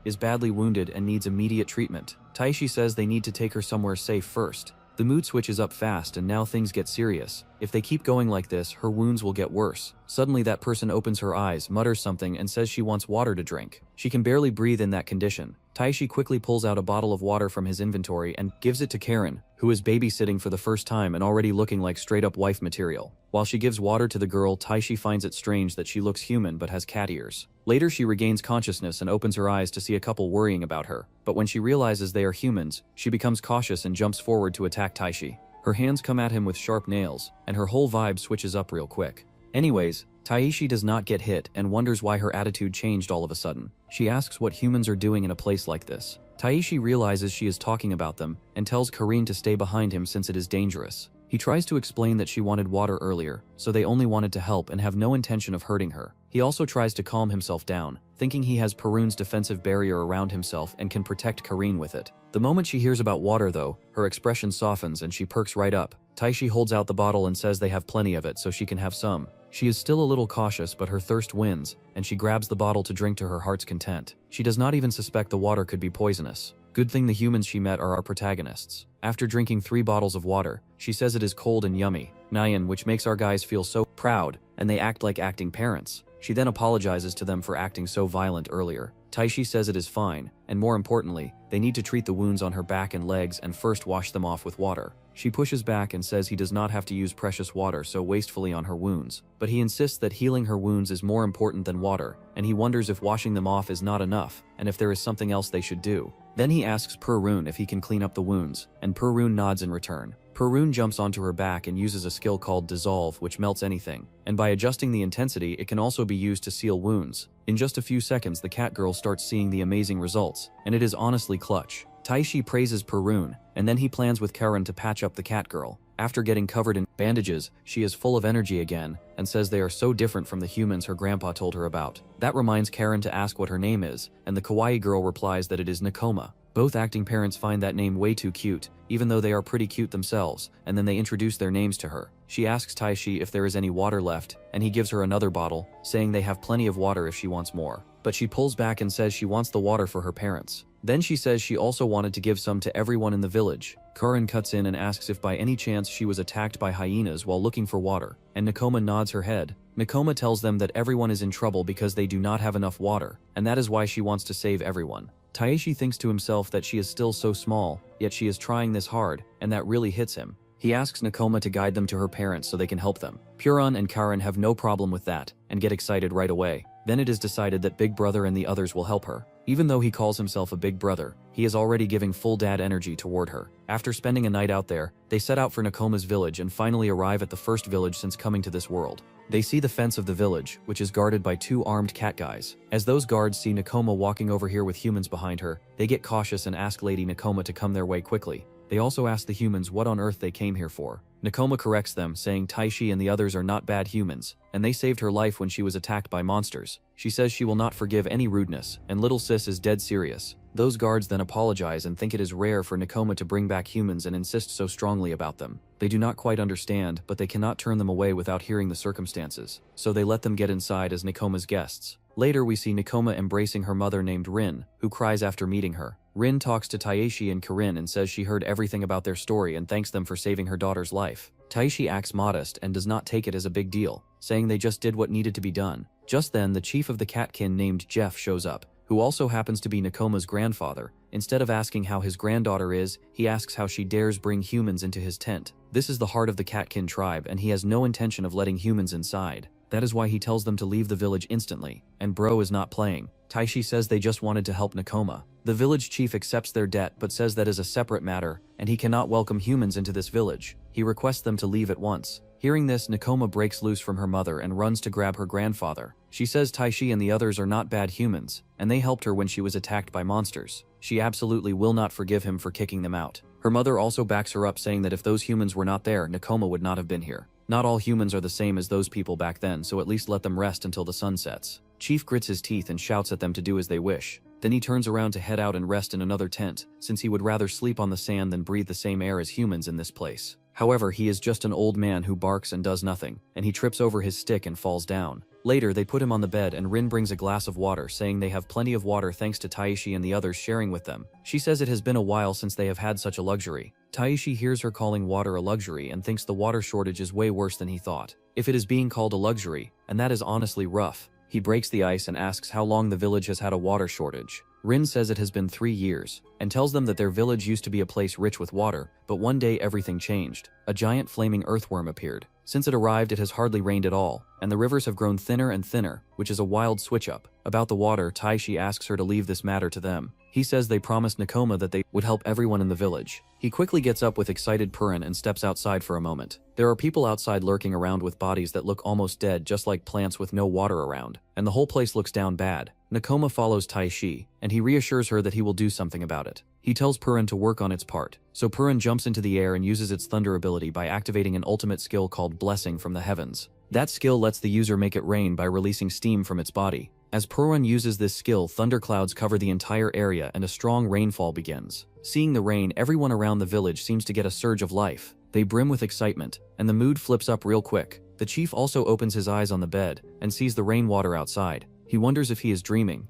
is badly wounded and needs immediate treatment. Taishi says they need to take her somewhere safe first. The mood switches up fast and now things get serious. If they keep going like this, her wounds will get worse. Suddenly that person opens her eyes, mutters something, and says she wants water to drink. She can barely breathe in that condition. Taishi quickly pulls out a bottle of water from his inventory and gives it to Karin, who is babysitting for the first time and already looking like straight-up wife material. While she gives water to the girl, Taishi finds it strange that she looks human but has cat ears. Later she regains consciousness and opens her eyes to see a couple worrying about her, but when she realizes they are humans, she becomes cautious and jumps forward to attack Taishi. Her hands come at him with sharp nails, and her whole vibe switches up real quick. Anyways, Taishi does not get hit and wonders why her attitude changed all of a sudden. She asks what humans are doing in a place like this. Taishi realizes she is talking about them and tells Karin to stay behind him since it is dangerous. He tries to explain that she wanted water earlier, so they only wanted to help and have no intention of hurting her. He also tries to calm himself down, thinking he has Purun's defensive barrier around himself and can protect Karin with it. The moment she hears about water though, her expression softens and she perks right up. Taishi holds out the bottle and says they have plenty of it so she can have some. She is still a little cautious, but her thirst wins, and she grabs the bottle to drink to her heart's content. She does not even suspect the water could be poisonous. Good thing the humans she met are our protagonists. After drinking 3 bottles of water, she says it is cold and yummy, Nyan, which makes our guys feel so proud, and they act like acting parents. She then apologizes to them for acting so violent earlier. Taishi says it is fine, and more importantly, they need to treat the wounds on her back and legs and first wash them off with water. She pushes back and says he does not have to use precious water so wastefully on her wounds, but he insists that healing her wounds is more important than water, and he wonders if washing them off is not enough, and if there is something else they should do. Then he asks Purun if he can clean up the wounds, and Purun nods in return. Purun jumps onto her back and uses a skill called Dissolve, which melts anything, and by adjusting the intensity, it can also be used to seal wounds. In just a few seconds, the cat girl starts seeing the amazing results, and it is honestly clutch. Taishi praises Purun, and then he plans with Karin to patch up the cat girl. After getting covered in bandages, she is full of energy again and says they are so different from the humans her grandpa told her about. That reminds Karen to ask what her name is, and the kawaii girl replies that it is Nakoma. Both acting parents find that name way too cute, even though they are pretty cute themselves, and then they introduce their names to her. She asks Taishi if there is any water left, and he gives her another bottle, saying they have plenty of water if she wants more. But she pulls back and says she wants the water for her parents. Then she says she also wanted to give some to everyone in the village. Karen cuts in and asks if by any chance she was attacked by hyenas while looking for water, and Nakoma nods her head. Nakoma tells them that everyone is in trouble because they do not have enough water, and that is why she wants to save everyone. Taishi thinks to himself that she is still so small, yet she is trying this hard, and that really hits him. He asks Nakoma to guide them to her parents so they can help them. Puron and Karen have no problem with that, and get excited right away. Then it is decided that Big Brother and the others will help her. Even though he calls himself a big brother, he is already giving full dad energy toward her. After spending a night out there, they set out for Nakoma's village and finally arrive at the first village since coming to this world. They see the fence of the village, which is guarded by 2 armed cat guys. As those guards see Nakoma walking over here with humans behind her, they get cautious and ask Lady Nakoma to come their way quickly. They also ask the humans what on earth they came here for. Nakoma corrects them, saying Taishi and the others are not bad humans, and they saved her life when she was attacked by monsters. She says she will not forgive any rudeness, and little sis is dead serious. Those guards then apologize and think it is rare for Nakoma to bring back humans and insist so strongly about them. They do not quite understand, but they cannot turn them away without hearing the circumstances, so they let them get inside as Nakoma's guests. Later we see Nakoma embracing her mother named Rin, who cries after meeting her. Rin talks to Taishi and Karin and says she heard everything about their story and thanks them for saving her daughter's life. Taishi acts modest and does not take it as a big deal, saying they just did what needed to be done. Just then, the chief of the catkin named Jeff shows up, who also happens to be Nakoma's grandfather. Instead of asking how his granddaughter is, he asks how she dares bring humans into his tent. This is the heart of the catkin tribe, and he has no intention of letting humans inside. That is why he tells them to leave the village instantly, and Bro is not playing. Taishi says they just wanted to help Nakoma. The village chief accepts their debt but says that is a separate matter, and he cannot welcome humans into this village. He requests them to leave at once. Hearing this, Nakoma breaks loose from her mother and runs to grab her grandfather. She says Taishi and the others are not bad humans, and they helped her when she was attacked by monsters. She absolutely will not forgive him for kicking them out. Her mother also backs her up, saying that if those humans were not there, Nakoma would not have been here. Not all humans are the same as those people back then, so at least let them rest until the sun sets. Chief grits his teeth and shouts at them to do as they wish. Then he turns around to head out and rest in another tent, since he would rather sleep on the sand than breathe the same air as humans in this place. However, he is just an old man who barks and does nothing, and he trips over his stick and falls down. Later, they put him on the bed and Rin brings a glass of water, saying they have plenty of water thanks to Taishi and the others sharing with them. She says it has been a while since they have had such a luxury. Taishi hears her calling water a luxury and thinks the water shortage is way worse than he thought. If it is being called a luxury, and that is honestly rough. He breaks the ice and asks how long the village has had a water shortage. Rin says it has been 3 years, and tells them that their village used to be a place rich with water, but one day everything changed. A giant flaming earthworm appeared. Since it arrived, it has hardly rained at all, and the rivers have grown thinner and thinner, which is a wild switch-up. About the water, Taishi asks her to leave this matter to them. He says they promised Nakoma that they would help everyone in the village. He quickly gets up with excited Purin and steps outside for a moment. There are people outside lurking around with bodies that look almost dead, just like plants with no water around, and the whole place looks down bad. Nakoma follows Taishi, and he reassures her that he will do something about it. He tells Purin to work on its part, so Purin jumps into the air and uses its thunder ability by activating an ultimate skill called Blessing from the Heavens. That skill lets the user make it rain by releasing steam from its body. As Purin uses this skill, thunderclouds cover the entire area and a strong rainfall begins. Seeing the rain, everyone around the village seems to get a surge of life. They brim with excitement, and the mood flips up real quick. The chief also opens his eyes on the bed and sees the rainwater outside. He wonders if he is dreaming.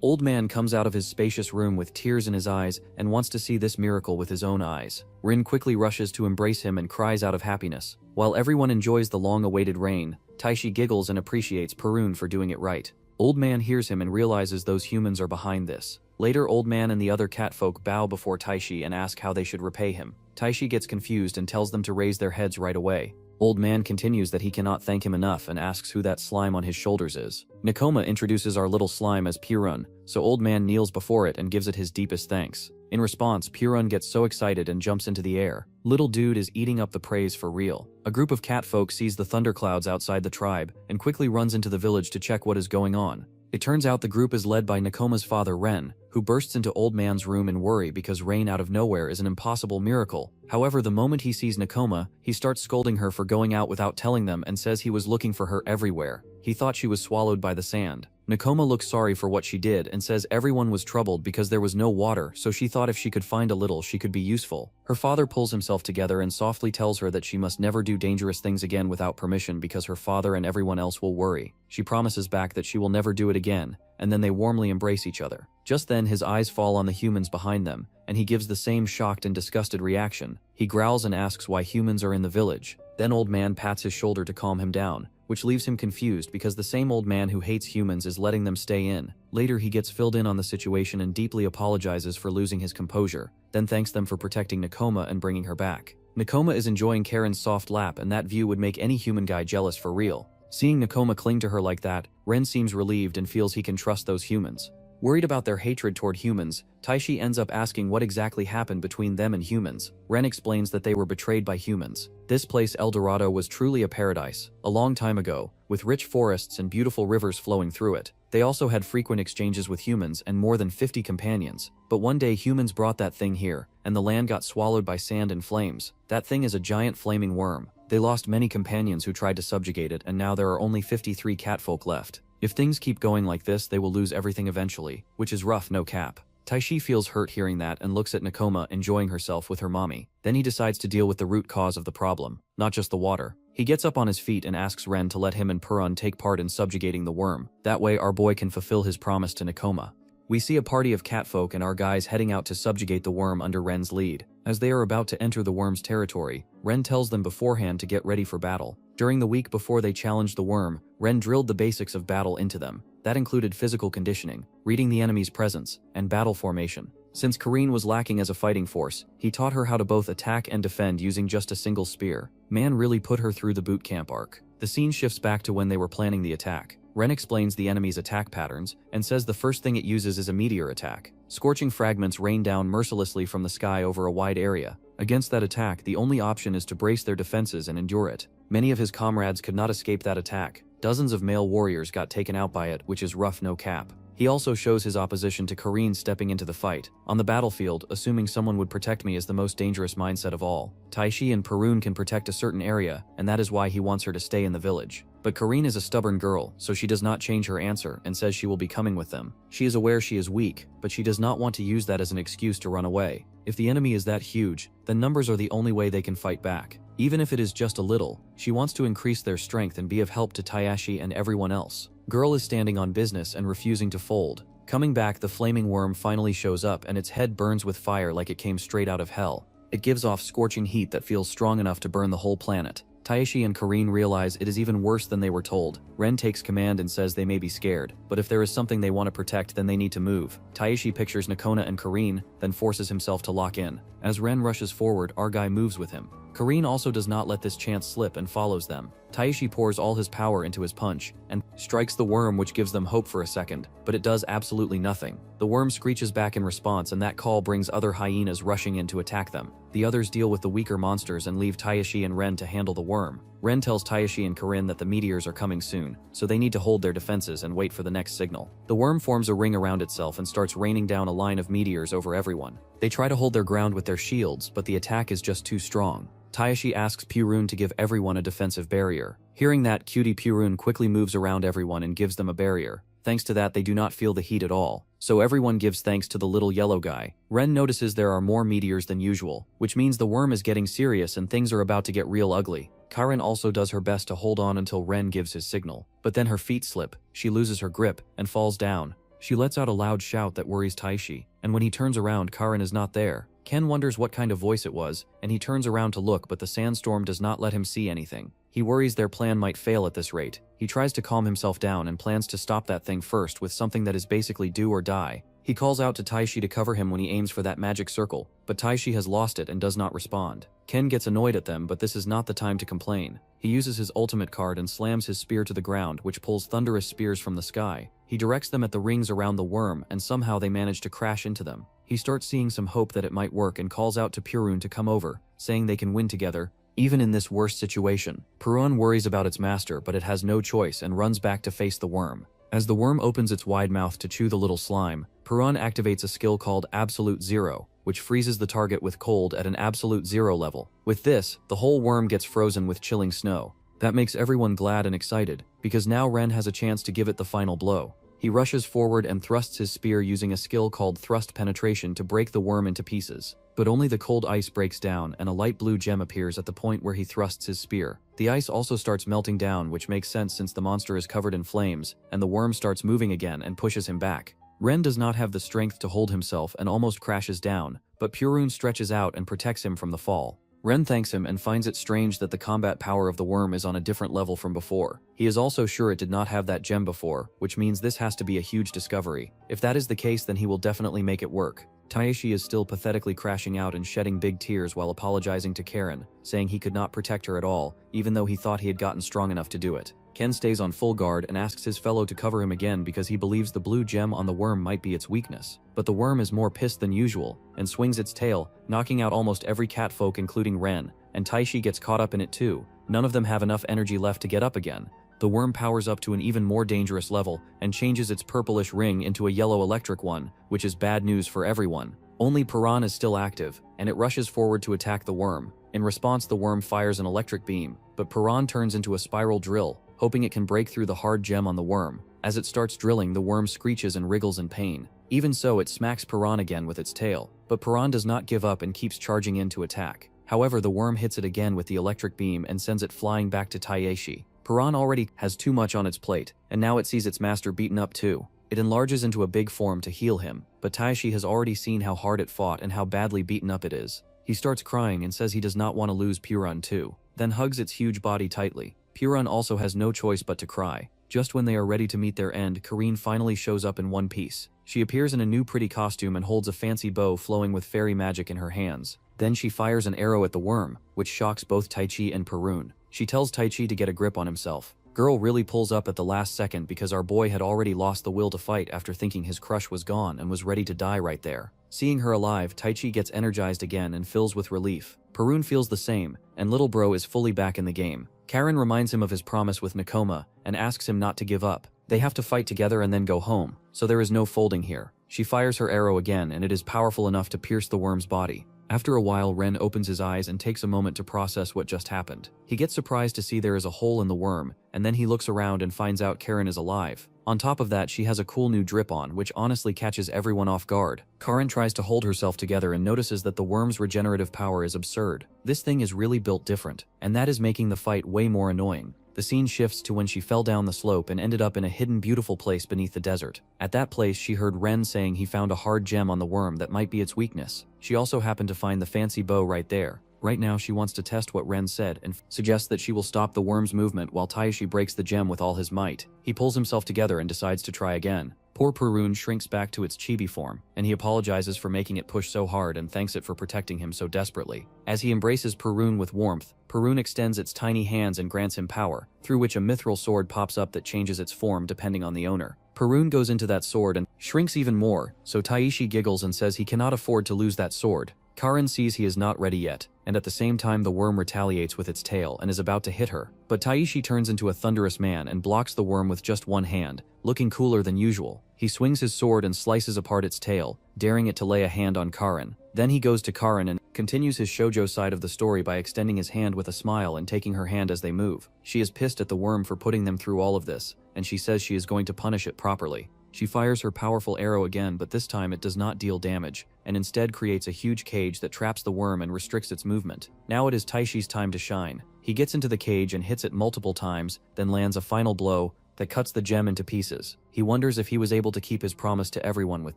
Old man comes out of his spacious room with tears in his eyes and wants to see this miracle with his own eyes. Rin quickly rushes to embrace him and cries out of happiness. While everyone enjoys the long-awaited rain, Taishi giggles and appreciates Purun for doing it right. Old man hears him and realizes those humans are behind this. Later, Old man and the other catfolk bow before Taishi and ask how they should repay him. Taishi gets confused and tells them to raise their heads right away. Old man continues that he cannot thank him enough and asks who that slime on his shoulders is. Nakoma introduces our little slime as Purun, so Old man kneels before it and gives it his deepest thanks. In response, Purun gets so excited and jumps into the air. Little dude is eating up the praise for real. A group of catfolk sees the thunderclouds outside the tribe and quickly runs into the village to check what is going on. It turns out the group is led by Nakoma's father Ren, who bursts into Old Man's room in worry because rain out of nowhere is an impossible miracle. However, the moment he sees Nakoma, he starts scolding her for going out without telling them and says he was looking for her everywhere. He thought she was swallowed by the sand. Nakoma looks sorry for what she did and says everyone was troubled because there was no water, so she thought if she could find a little she could be useful. Her father pulls himself together and softly tells her that she must never do dangerous things again without permission because her father and everyone else will worry. She promises back that she will never do it again, and then they warmly embrace each other. Just then his eyes fall on the humans behind them, and he gives the same shocked and disgusted reaction. He growls and asks why humans are in the village. Then Old Man pats his shoulder to calm him down, which leaves him confused because the same old man who hates humans is letting them stay in. Later he gets filled in on the situation and deeply apologizes for losing his composure, then thanks them for protecting Nakoma and bringing her back. Nakoma is enjoying Karen's soft lap, and that view would make any human guy jealous for real. Seeing Nakoma cling to her like that, Ren seems relieved and feels he can trust those humans. Worried about their hatred toward humans, Taishi ends up asking what exactly happened between them and humans. Ren explains that they were betrayed by humans. This place, El Dorado, was truly a paradise, a long time ago, with rich forests and beautiful rivers flowing through it. They also had frequent exchanges with humans and more than 50 companions. But one day humans brought that thing here, and the land got swallowed by sand and flames. That thing is a giant flaming worm. They lost many companions who tried to subjugate it, and now there are only 53 catfolk left. If things keep going like this, they will lose everything eventually, which is rough, no cap. Taishi feels hurt hearing that and looks at Nakoma enjoying herself with her mommy. Then he decides to deal with the root cause of the problem, not just the water. He gets up on his feet and asks Ren to let him and Puron take part in subjugating the worm. That way our boy can fulfill his promise to Nakoma. We see a party of catfolk and our guys heading out to subjugate the worm under Ren's lead. As they are about to enter the worm's territory, Ren tells them beforehand to get ready for battle. During the week before they challenged the worm, Ren drilled the basics of battle into them. That included physical conditioning, reading the enemy's presence, and battle formation. Since Kareen was lacking as a fighting force, he taught her how to both attack and defend using just a single spear. Man really put her through the boot camp arc. The scene shifts back to when they were planning the attack. Ren explains the enemy's attack patterns and says the first thing it uses is a meteor attack. Scorching fragments rain down mercilessly from the sky over a wide area. Against that attack, the only option is to brace their defenses and endure it. Many of his comrades could not escape that attack. Dozens of male warriors got taken out by it, which is rough, no cap. He also shows his opposition to Kareen stepping into the fight. On the battlefield, assuming someone would protect me is the most dangerous mindset of all. Taishi and Puron can protect a certain area, and that is why he wants her to stay in the village. But Kareen is a stubborn girl, so she does not change her answer and says she will be coming with them. She is aware she is weak, but she does not want to use that as an excuse to run away. If the enemy is that huge, then numbers are the only way they can fight back. Even if it is just a little, she wants to increase their strength and be of help to Taishi and everyone else. Girl is standing on business and refusing to fold. Coming back, the flaming worm finally shows up and its head burns with fire like it came straight out of hell. It gives off scorching heat that feels strong enough to burn the whole planet. Taishi and Kareen realize it is even worse than they were told. Ren takes command and says they may be scared, but if there is something they want to protect, then they need to move. Taishi pictures Nakona and Kareen, then forces himself to lock in. As Ren rushes forward, our guy moves with him. Kareen also does not let this chance slip and follows them. Taishi pours all his power into his punch and strikes the worm, which gives them hope for a second, but it does absolutely nothing. The worm screeches back in response, and that call brings other hyenas rushing in to attack them. The others deal with the weaker monsters and leave Taishi and Ren to handle the worm. Ren tells Taishi and Kareen that the meteors are coming soon, so they need to hold their defenses and wait for the next signal. The worm forms a ring around itself and starts raining down a line of meteors over everyone. They try to hold their ground with their shields, but the attack is just too strong. Taishi asks Puron to give everyone a defensive barrier. Hearing that, cutie Puron quickly moves around everyone and gives them a barrier. Thanks to that, they do not feel the heat at all. So everyone gives thanks to the little yellow guy. Ren notices there are more meteors than usual, which means the worm is getting serious and things are about to get real ugly. Karen also does her best to hold on until Ren gives his signal, but then her feet slip, she loses her grip, and falls down. She lets out a loud shout that worries Taishi, and when he turns around, Karen is not there. Ken wonders what kind of voice it was, and he turns around to look, but the sandstorm does not let him see anything. He worries their plan might fail at this rate. He tries to calm himself down and plans to stop that thing first with something that is basically do or die. He calls out to Taishi to cover him when he aims for that magic circle, but Taishi has lost it and does not respond. Ken gets annoyed at them, but this is not the time to complain. He uses his ultimate card and slams his spear to the ground, which pulls thunderous spears from the sky. He directs them at the rings around the worm, and somehow they manage to crash into them. He starts seeing some hope that it might work and calls out to Puron to come over, saying they can win together, even in this worst situation. Puron worries about its master, but it has no choice and runs back to face the worm. As the worm opens its wide mouth to chew the little slime, Perun activates a skill called Absolute Zero, which freezes the target with cold at an absolute 0 level. With this, the whole worm gets frozen with chilling snow. That makes everyone glad and excited, because now Ren has a chance to give it the final blow. He rushes forward and thrusts his spear using a skill called Thrust Penetration to break the worm into pieces. But only the cold ice breaks down and a light blue gem appears at the point where he thrusts his spear. The ice also starts melting down, which makes sense since the monster is covered in flames, and the worm starts moving again and pushes him back. Ren does not have the strength to hold himself and almost crashes down, but Purun stretches out and protects him from the fall. Ren thanks him and finds it strange that the combat power of the worm is on a different level from before. He is also sure it did not have that gem before, which means this has to be a huge discovery. If that is the case, then he will definitely make it work. Taeshi is still pathetically crashing out and shedding big tears while apologizing to Karen, saying he could not protect her at all, even though he thought he had gotten strong enough to do it. Ken stays on full guard and asks his fellow to cover him again because he believes the blue gem on the worm might be its weakness. But the worm is more pissed than usual and swings its tail, knocking out almost every catfolk including Ren, and Taishi gets caught up in it too. None of them have enough energy left to get up again. The worm powers up to an even more dangerous level and changes its purplish ring into a yellow electric one, which is bad news for everyone. Only Piran is still active, and it rushes forward to attack the worm. In response, the worm fires an electric beam, but Piran turns into a spiral drill, hoping it can break through the hard gem on the worm. As it starts drilling, the worm screeches and wriggles in pain. Even so, it smacks Piran again with its tail, but Piran does not give up and keeps charging in to attack. However, the worm hits it again with the electric beam and sends it flying back to Taeshi. Piran already has too much on its plate, and now it sees its master beaten up too. It enlarges into a big form to heal him, but Taeshi has already seen how hard it fought and how badly beaten up it is. He starts crying and says he does not want to lose Purun too, then hugs its huge body tightly. Purun also has no choice but to cry. Just when they are ready to meet their end, Kareen finally shows up in one piece. She appears in a new pretty costume and holds a fancy bow flowing with fairy magic in her hands. Then she fires an arrow at the worm, which shocks both Taichi and Perun. She tells Taichi to get a grip on himself. Girl really pulls up at the last second because our boy had already lost the will to fight after thinking his crush was gone and was ready to die right there. Seeing her alive, Taichi gets energized again and fills with relief. Perun feels the same, and little bro is fully back in the game. Karen reminds him of his promise with Nakoma and asks him not to give up. They have to fight together and then go home, so there is no folding here. She fires her arrow again and it is powerful enough to pierce the worm's body. After a while, Ren opens his eyes and takes a moment to process what just happened. He gets surprised to see there is a hole in the worm, and then he looks around and finds out Karen is alive. On top of that, she has a cool new drip on, which honestly catches everyone off guard. Karen tries to hold herself together and notices that the worm's regenerative power is absurd. This thing is really built different, and that is making the fight way more annoying. The scene shifts to when she fell down the slope and ended up in a hidden beautiful place beneath the desert. At that place, she heard Ren saying he found a hard gem on the worm that might be its weakness. She also happened to find the fancy bow right there. Right now, she wants to test what Ren said and suggests that she will stop the worm's movement while Taishi breaks the gem with all his might. He pulls himself together and decides to try again. Poor Perun shrinks back to its chibi form, and he apologizes for making it push so hard and thanks it for protecting him so desperately. As he embraces Perun with warmth, Perun extends its tiny hands and grants him power, through which a mithril sword pops up that changes its form depending on the owner. Perun goes into that sword and shrinks even more, so Taishi giggles and says he cannot afford to lose that sword. Karen sees he is not ready yet, and at the same time the worm retaliates with its tail and is about to hit her. But Taishi turns into a thunderous man and blocks the worm with just one hand, looking cooler than usual. He swings his sword and slices apart its tail, daring it to lay a hand on Karen. Then he goes to Karen and continues his shoujo side of the story by extending his hand with a smile and taking her hand as they move. She is pissed at the worm for putting them through all of this, and she says she is going to punish it properly. She fires her powerful arrow again, but this time it does not deal damage, and instead creates a huge cage that traps the worm and restricts its movement. Now it is Taishi's time to shine. He gets into the cage and hits it multiple times, then lands a final blow that cuts the gem into pieces. He wonders if he was able to keep his promise to everyone with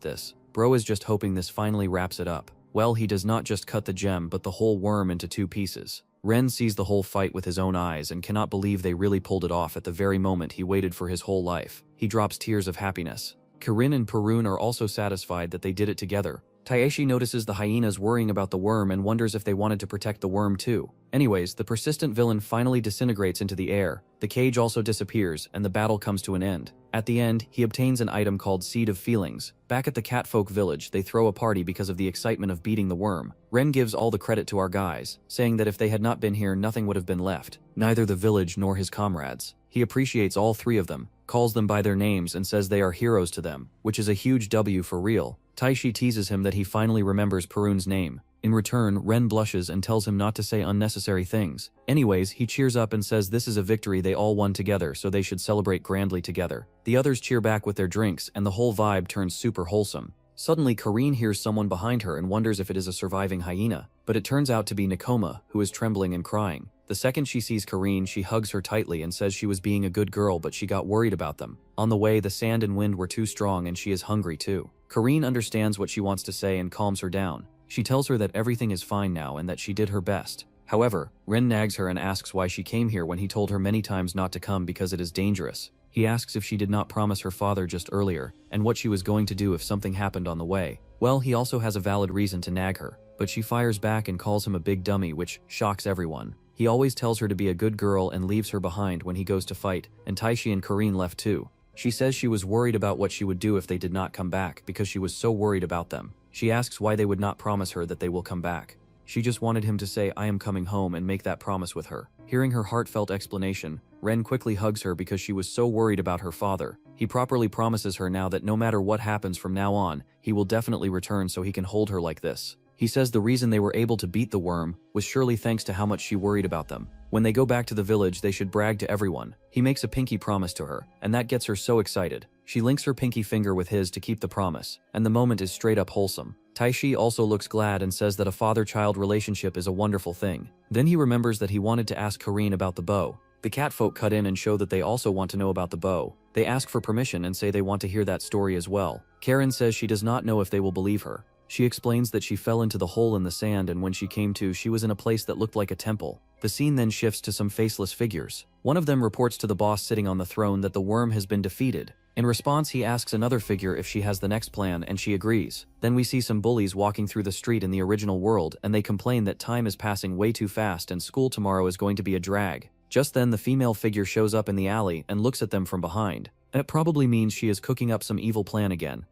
this. Bro is just hoping this finally wraps it up. Well, he does not just cut the gem, but the whole worm into two pieces. Ren sees the whole fight with his own eyes and cannot believe they really pulled it off at the very moment he waited for his whole life. He drops tears of happiness. Karin and Perun are also satisfied that they did it together. Taeshi notices the hyenas worrying about the worm and wonders if they wanted to protect the worm too. Anyways, the persistent villain finally disintegrates into the air. The cage also disappears, and the battle comes to an end. At the end, he obtains an item called Seed of Feelings. Back at the Catfolk village, they throw a party because of the excitement of beating the worm. Ren gives all the credit to our guys, saying that if they had not been here, nothing would have been left. Neither the village nor his comrades. He appreciates all three of them, calls them by their names and says they are heroes to them, which is a huge W for real. Taishi teases him that he finally remembers Perun's name. In return, Ren blushes and tells him not to say unnecessary things. Anyways, he cheers up and says this is a victory they all won together, so they should celebrate grandly together. The others cheer back with their drinks, and the whole vibe turns super wholesome. Suddenly, Karine hears someone behind her and wonders if it is a surviving hyena, but it turns out to be Nakoma, who is trembling and crying. The second she sees Karine, she hugs her tightly and says she was being a good girl, but she got worried about them. On the way, the sand and wind were too strong and she is hungry too. Karine understands what she wants to say and calms her down. She tells her that everything is fine now and that she did her best. However, Ren nags her and asks why she came here when he told her many times not to come because it is dangerous. He asks if she did not promise her father just earlier, and what she was going to do if something happened on the way. Well, he also has a valid reason to nag her, but she fires back and calls him a big dummy, which shocks everyone. He always tells her to be a good girl and leaves her behind when he goes to fight, and Taishi and Karine left too. She says she was worried about what she would do if they did not come back because she was so worried about them. She asks why they would not promise her that they will come back. She just wanted him to say I am coming home and make that promise with her. Hearing her heartfelt explanation, Ren quickly hugs her because she was so worried about her father. He properly promises her now that no matter what happens from now on, he will definitely return so he can hold her like this. He says the reason they were able to beat the worm was surely thanks to how much she worried about them. When they go back to the village, they should brag to everyone. He makes a pinky promise to her, and that gets her so excited. She links her pinky finger with his to keep the promise, and the moment is straight up wholesome. Taishi also looks glad and says that a father-child relationship is a wonderful thing. Then he remembers that he wanted to ask Karine about the bow. The catfolk cut in and show that they also want to know about the bow. They ask for permission and say they want to hear that story as well. Karen says she does not know if they will believe her. She explains that she fell into the hole in the sand, and when she came to, she was in a place that looked like a temple. The scene then shifts to some faceless figures. One of them reports to the boss sitting on the throne that the worm has been defeated. In response, he asks another figure if she has the next plan, and she agrees. Then we see some bullies walking through the street in the original world, and they complain that time is passing way too fast and school tomorrow is going to be a drag. Just then, the female figure shows up in the alley and looks at them from behind. It probably means she is cooking up some evil plan again.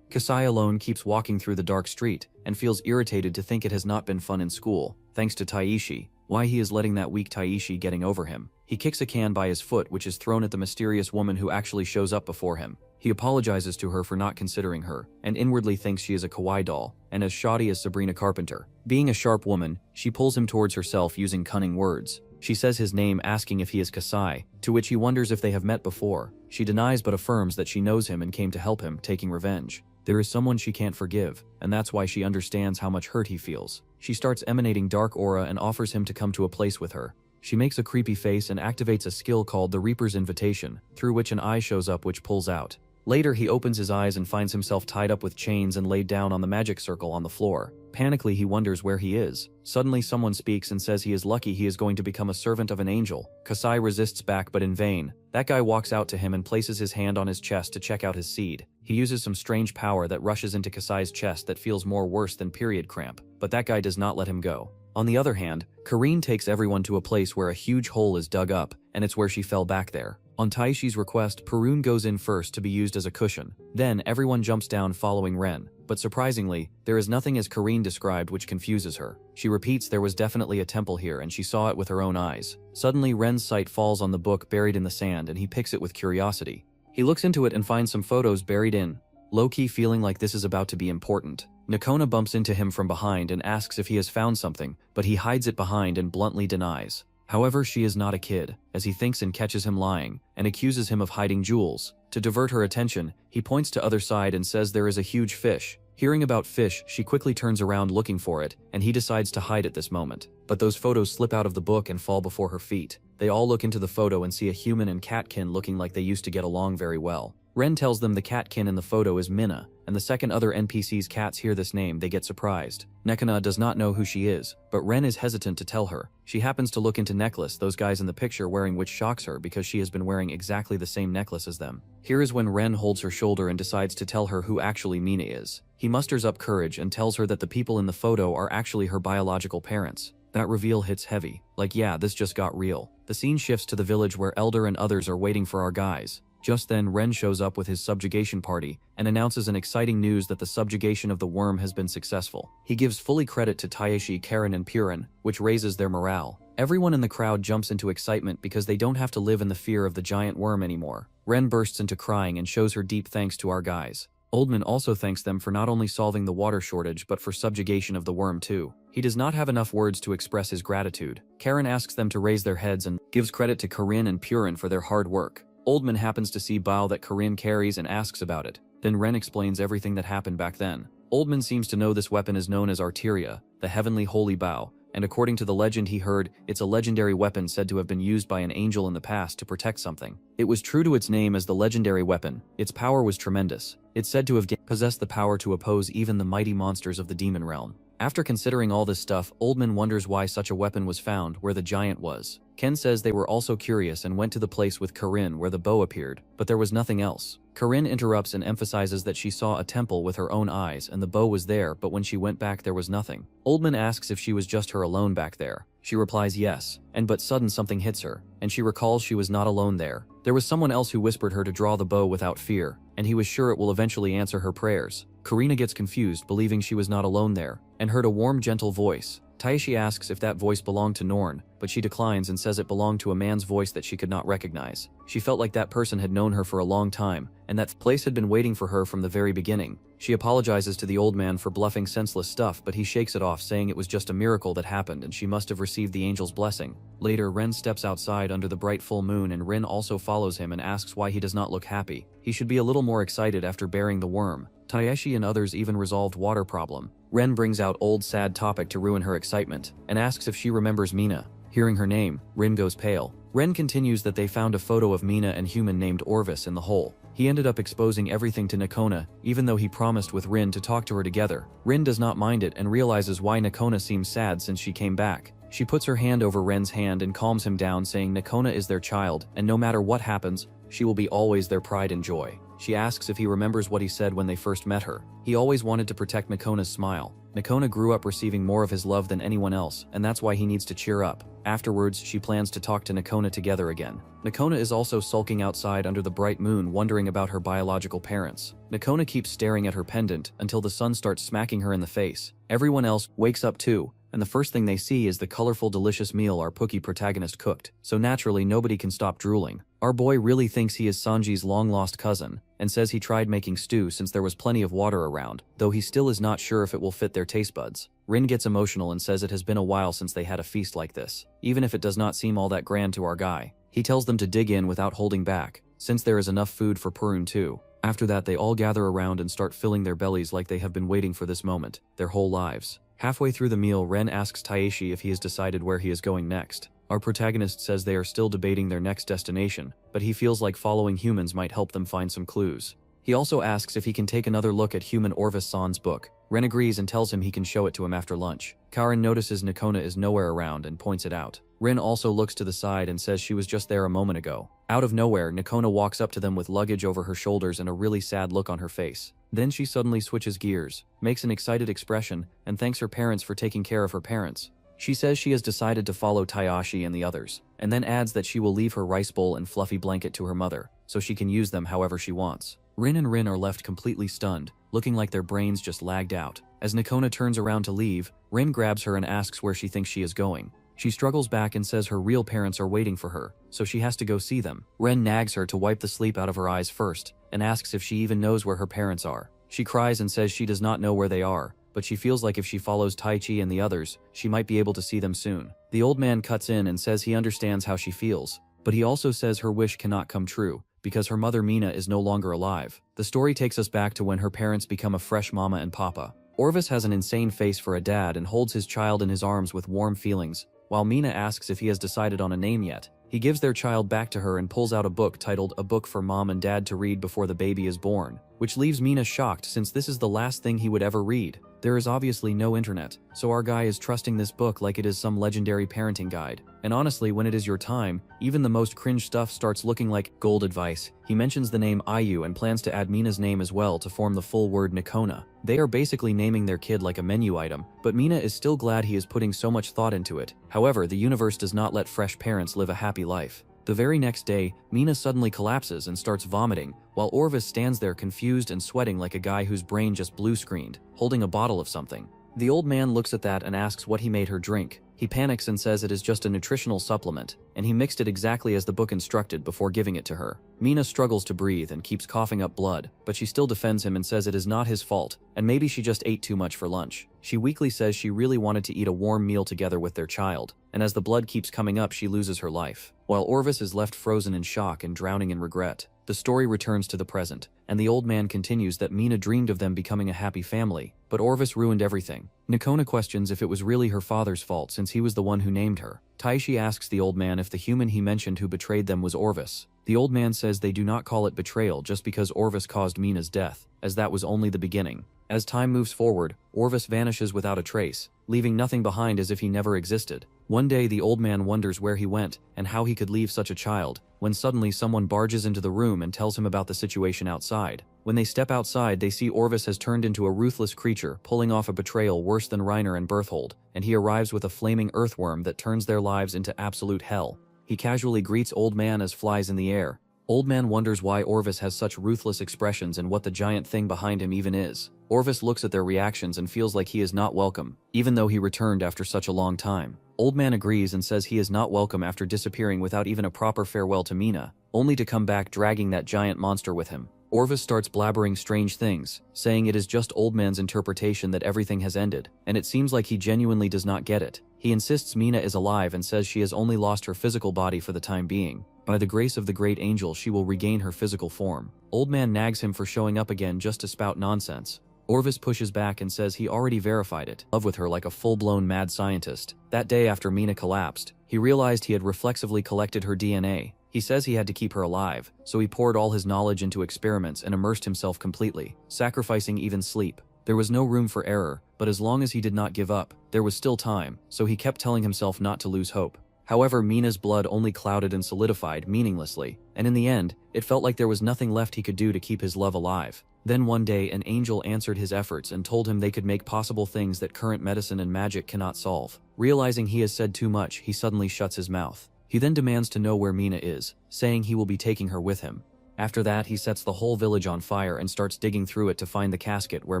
Kasai alone keeps walking through the dark street and feels irritated to think it has not been fun in school, thanks to Taishi. Why he is letting that weak Taishi getting over him. He kicks a can by his foot, which is thrown at the mysterious woman who actually shows up before him. He apologizes to her for not considering her, and inwardly thinks she is a kawaii doll, and as shoddy as Sabrina Carpenter. Being a sharp woman, she pulls him towards herself using cunning words. She says his name, asking if he is Kasai, to which he wonders if they have met before. She denies but affirms that she knows him and came to help him, taking revenge. There is someone she can't forgive, and that's why she understands how much hurt he feels. She starts emanating dark aura and offers him to come to a place with her. She makes a creepy face and activates a skill called the Reaper's Invitation, through which an eye shows up which pulls out. Later, he opens his eyes and finds himself tied up with chains and laid down on the magic circle on the floor. Panically, he wonders where he is. Suddenly, someone speaks and says he is lucky he is going to become a servant of an angel. Kasai resists back but in vain. That guy walks out to him and places his hand on his chest to check out his seed. He uses some strange power that rushes into Kasai's chest that feels more worse than period cramp, but that guy does not let him go. On the other hand, Karine takes everyone to a place where a huge hole is dug up, and it's where she fell back there. On Taishi's request, Perun goes in first to be used as a cushion. Then, everyone jumps down following Ren. But surprisingly, there is nothing as Karine described, which confuses her. She repeats there was definitely a temple here and she saw it with her own eyes. Suddenly, Ren's sight falls on the book buried in the sand and he picks it with curiosity. He looks into it and finds some photos buried in. Low-key feeling like this is about to be important. Nakona bumps into him from behind and asks if he has found something, but he hides it behind and bluntly denies. However, she is not a kid, as he thinks and catches him lying, and accuses him of hiding jewels. To divert her attention, he points to other side and says there is a huge fish. Hearing about fish, she quickly turns around looking for it, and he decides to hide at this moment. But those photos slip out of the book and fall before her feet. They all look into the photo and see a human and catkin looking like they used to get along very well. Ren tells them the catkin in the photo is Minna, and the second other NPC's cats hear this name, they get surprised. Nekana does not know who she is, but Ren is hesitant to tell her. She happens to look into Necklace, those guys in the picture wearing, which shocks her because she has been wearing exactly the same necklace as them. Here is when Ren holds her shoulder and decides to tell her who actually Mina is. He musters up courage and tells her that the people in the photo are actually her biological parents. That reveal hits heavy. Like, yeah, this just got real. The scene shifts to the village where Elder and others are waiting for our guys. Just then, Ren shows up with his subjugation party and announces an exciting news that the subjugation of the worm has been successful. He gives fully credit to Taishi, Karen, and Purin, which raises their morale. Everyone in the crowd jumps into excitement because they don't have to live in the fear of the giant worm anymore. Ren bursts into crying and shows her deep thanks to our guys. Oldman also thanks them for not only solving the water shortage but for subjugation of the worm too. He does not have enough words to express his gratitude. Karen asks them to raise their heads and gives credit to Corinne and Purin for their hard work. Oldman happens to see Bao that Corinne carries and asks about it. Then Ren explains everything that happened back then. Oldman seems to know this weapon is known as Arteria, the heavenly holy Bao, and according to the legend he heard, it's a legendary weapon said to have been used by an angel in the past to protect something. It was true to its name as the legendary weapon. Its power was tremendous. It's said to have possessed the power to oppose even the mighty monsters of the demon realm. After considering all this stuff, Oldman wonders why such a weapon was found where the giant was. Ken says they were also curious and went to the place with Corinne where the bow appeared, but there was nothing else. Corinne interrupts and emphasizes that she saw a temple with her own eyes and the bow was there, but when she went back there was nothing. Oldman asks if she was just her alone back there. She replies yes, but sudden something hits her, and she recalls she was not alone there. There was someone else who whispered her to draw the bow without fear, and he was sure it will eventually answer her prayers. Karina gets confused, believing she was not alone there, and heard a warm, gentle voice. Taishi asks if that voice belonged to Norn, but she declines and says it belonged to a man's voice that she could not recognize. She felt like that person had known her for a long time, and that place had been waiting for her from the very beginning. She apologizes to the old man for bluffing senseless stuff, but he shakes it off, saying it was just a miracle that happened and she must have received the angel's blessing. Later, Ren steps outside under the bright full moon and Rin also follows him and asks why he does not look happy. He should be a little more excited after bearing the worm. Taeshi and others even resolved water problem. Ren brings out old sad topic to ruin her excitement, and asks if she remembers Mina. Hearing her name, Rin goes pale. Ren continues that they found a photo of Mina and human named Orvis in the hole. He ended up exposing everything to Nakona, even though he promised with Rin to talk to her together. Rin does not mind it and realizes why Nakona seems sad since she came back. She puts her hand over Ren's hand and calms him down, saying Nakona is their child, and no matter what happens, she will be always their pride and joy. She asks if he remembers what he said when they first met her. He always wanted to protect Nakona's smile. Nakona grew up receiving more of his love than anyone else, and that's why he needs to cheer up. Afterwards, she plans to talk to Nakona together again. Nakona is also sulking outside under the bright moon, wondering about her biological parents. Nakona keeps staring at her pendant until the sun starts smacking her in the face. Everyone else wakes up too, and the first thing they see is the colorful, delicious meal our Pookie protagonist cooked, so naturally nobody can stop drooling. Our boy really thinks he is Sanji's long-lost cousin, and says he tried making stew since there was plenty of water around, though he still is not sure if it will fit their taste buds. Rin gets emotional and says it has been a while since they had a feast like this, even if it does not seem all that grand to our guy. He tells them to dig in without holding back, since there is enough food for Purun too. After that they all gather around and start filling their bellies like they have been waiting for this moment, their whole lives. Halfway through the meal, Ren asks Taeshi if he has decided where he is going next. Our protagonist says they are still debating their next destination, but he feels like following humans might help them find some clues. He also asks if he can take another look at human Orvis-san's book. Ren agrees and tells him he can show it to him after lunch. Karen notices Nakona is nowhere around and points it out. Rin also looks to the side and says she was just there a moment ago. Out of nowhere, Nakona walks up to them with luggage over her shoulders and a really sad look on her face. Then she suddenly switches gears, makes an excited expression, and thanks her parents for taking care of her parents. She says she has decided to follow Tayashi and the others, and then adds that she will leave her rice bowl and fluffy blanket to her mother, so she can use them however she wants. Rin and Rin are left completely stunned, looking like their brains just lagged out. As Nakona turns around to leave, Rin grabs her and asks where she thinks she is going. She struggles back and says her real parents are waiting for her, so she has to go see them. Ren nags her to wipe the sleep out of her eyes first, and asks if she even knows where her parents are. She cries and says she does not know where they are, but she feels like if she follows Taichi and the others, she might be able to see them soon. The old man cuts in and says he understands how she feels, but he also says her wish cannot come true, because her mother Mina is no longer alive. The story takes us back to when her parents become a fresh mama and papa. Orvis has an insane face for a dad and holds his child in his arms with warm feelings, while Mina asks if he has decided on a name yet. He gives their child back to her and pulls out a book titled A Book for Mom and Dad to Read Before the Baby is Born, which leaves Mina shocked since this is the last thing he would ever read. There is obviously no internet, so our guy is trusting this book like it is some legendary parenting guide. And honestly, when it is your time, even the most cringe stuff starts looking like gold advice. He mentions the name Ayu and plans to add Mina's name as well to form the full word Nakona. They are basically naming their kid like a menu item, but Mina is still glad he is putting so much thought into it. However, the universe does not let fresh parents live a happy life. The very next day, Mina suddenly collapses and starts vomiting, while Orvis stands there confused and sweating like a guy whose brain just blue-screened, holding a bottle of something. The old man looks at that and asks what he made her drink. He panics and says it is just a nutritional supplement, and he mixed it exactly as the book instructed before giving it to her. Mina struggles to breathe and keeps coughing up blood, but she still defends him and says it is not his fault, and maybe she just ate too much for lunch. She weakly says she really wanted to eat a warm meal together with their child, and as the blood keeps coming up, she loses her life. While Orvis is left frozen in shock and drowning in regret, the story returns to the present, and the old man continues that Mina dreamed of them becoming a happy family, but Orvis ruined everything. Nikona questions if it was really her father's fault since he was the one who named her. Taishi asks the old man if the human he mentioned who betrayed them was Orvis. The old man says they do not call it betrayal just because Orvis caused Mina's death, as that was only the beginning. As time moves forward, Orvis vanishes without a trace, leaving nothing behind as if he never existed. One day the old man wonders where he went and how he could leave such a child, when suddenly someone barges into the room and tells him about the situation outside. When they step outside, they see Orvis has turned into a ruthless creature, pulling off a betrayal worse than Reiner and Berthold, and he arrives with a flaming earthworm that turns their lives into absolute hell. He casually greets Old Man as flies in the air. Old Man wonders why Orvis has such ruthless expressions and what the giant thing behind him even is. Orvis looks at their reactions and feels like he is not welcome, even though he returned after such a long time. Old Man agrees and says he is not welcome after disappearing without even a proper farewell to Mina, only to come back dragging that giant monster with him. Orvis starts blabbering strange things, saying it is just Old Man's interpretation that everything has ended, and it seems like he genuinely does not get it. He insists Mina is alive and says she has only lost her physical body for the time being. By the grace of the great angel, she will regain her physical form. Old Man nags him for showing up again just to spout nonsense. Orvis pushes back and says he already verified it, love with her like a full-blown mad scientist. That day after Mina collapsed, he realized he had reflexively collected her DNA. He says he had to keep her alive, so he poured all his knowledge into experiments and immersed himself completely, sacrificing even sleep. There was no room for error, but as long as he did not give up, there was still time, so he kept telling himself not to lose hope. However, Mina's blood only clouded and solidified meaninglessly, and in the end, it felt like there was nothing left he could do to keep his love alive. Then one day, an angel answered his efforts and told him they could make possible things that current medicine and magic cannot solve. Realizing he has said too much, he suddenly shuts his mouth. He then demands to know where Mina is, saying he will be taking her with him. After that, he sets the whole village on fire and starts digging through it to find the casket where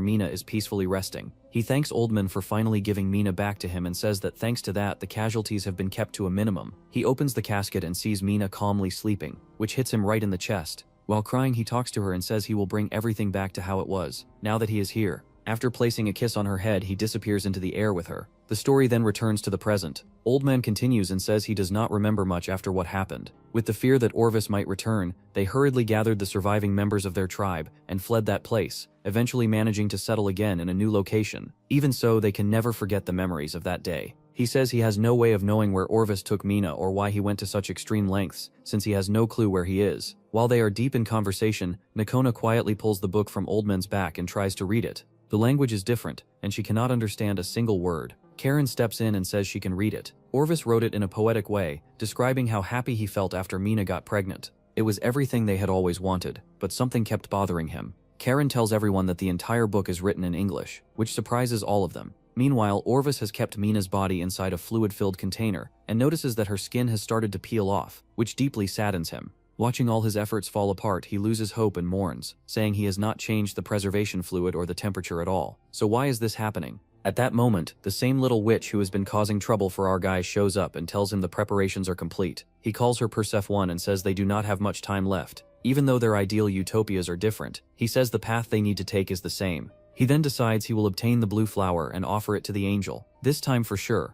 Mina is peacefully resting. He thanks Oldman for finally giving Mina back to him and says that thanks to that, the casualties have been kept to a minimum. He opens the casket and sees Mina calmly sleeping, which hits him right in the chest. While crying, he talks to her and says he will bring everything back to how it was, now that he is here. After placing a kiss on her head, he disappears into the air with her. The story then returns to the present. Old Man continues and says he does not remember much after what happened. With the fear that Orvis might return, they hurriedly gathered the surviving members of their tribe and fled that place, eventually managing to settle again in a new location. Even so, they can never forget the memories of that day. He says he has no way of knowing where Orvis took Mina or why he went to such extreme lengths, since he has no clue where he is. While they are deep in conversation, Nikona quietly pulls the book from Oldman's back and tries to read it. The language is different, and she cannot understand a single word. Karen steps in and says she can read it. Orvis wrote it in a poetic way, describing how happy he felt after Mina got pregnant. It was everything they had always wanted, but something kept bothering him. Karen tells everyone that the entire book is written in English, which surprises all of them. Meanwhile, Orvis has kept Mina's body inside a fluid-filled container, and notices that her skin has started to peel off, which deeply saddens him. Watching all his efforts fall apart, he loses hope and mourns, saying he has not changed the preservation fluid or the temperature at all. So why is this happening? At that moment, the same little witch who has been causing trouble for our guys shows up and tells him the preparations are complete. He calls her Persephone and says they do not have much time left. Even though their ideal utopias are different, he says the path they need to take is the same. He then decides he will obtain the blue flower and offer it to the angel, this time for sure.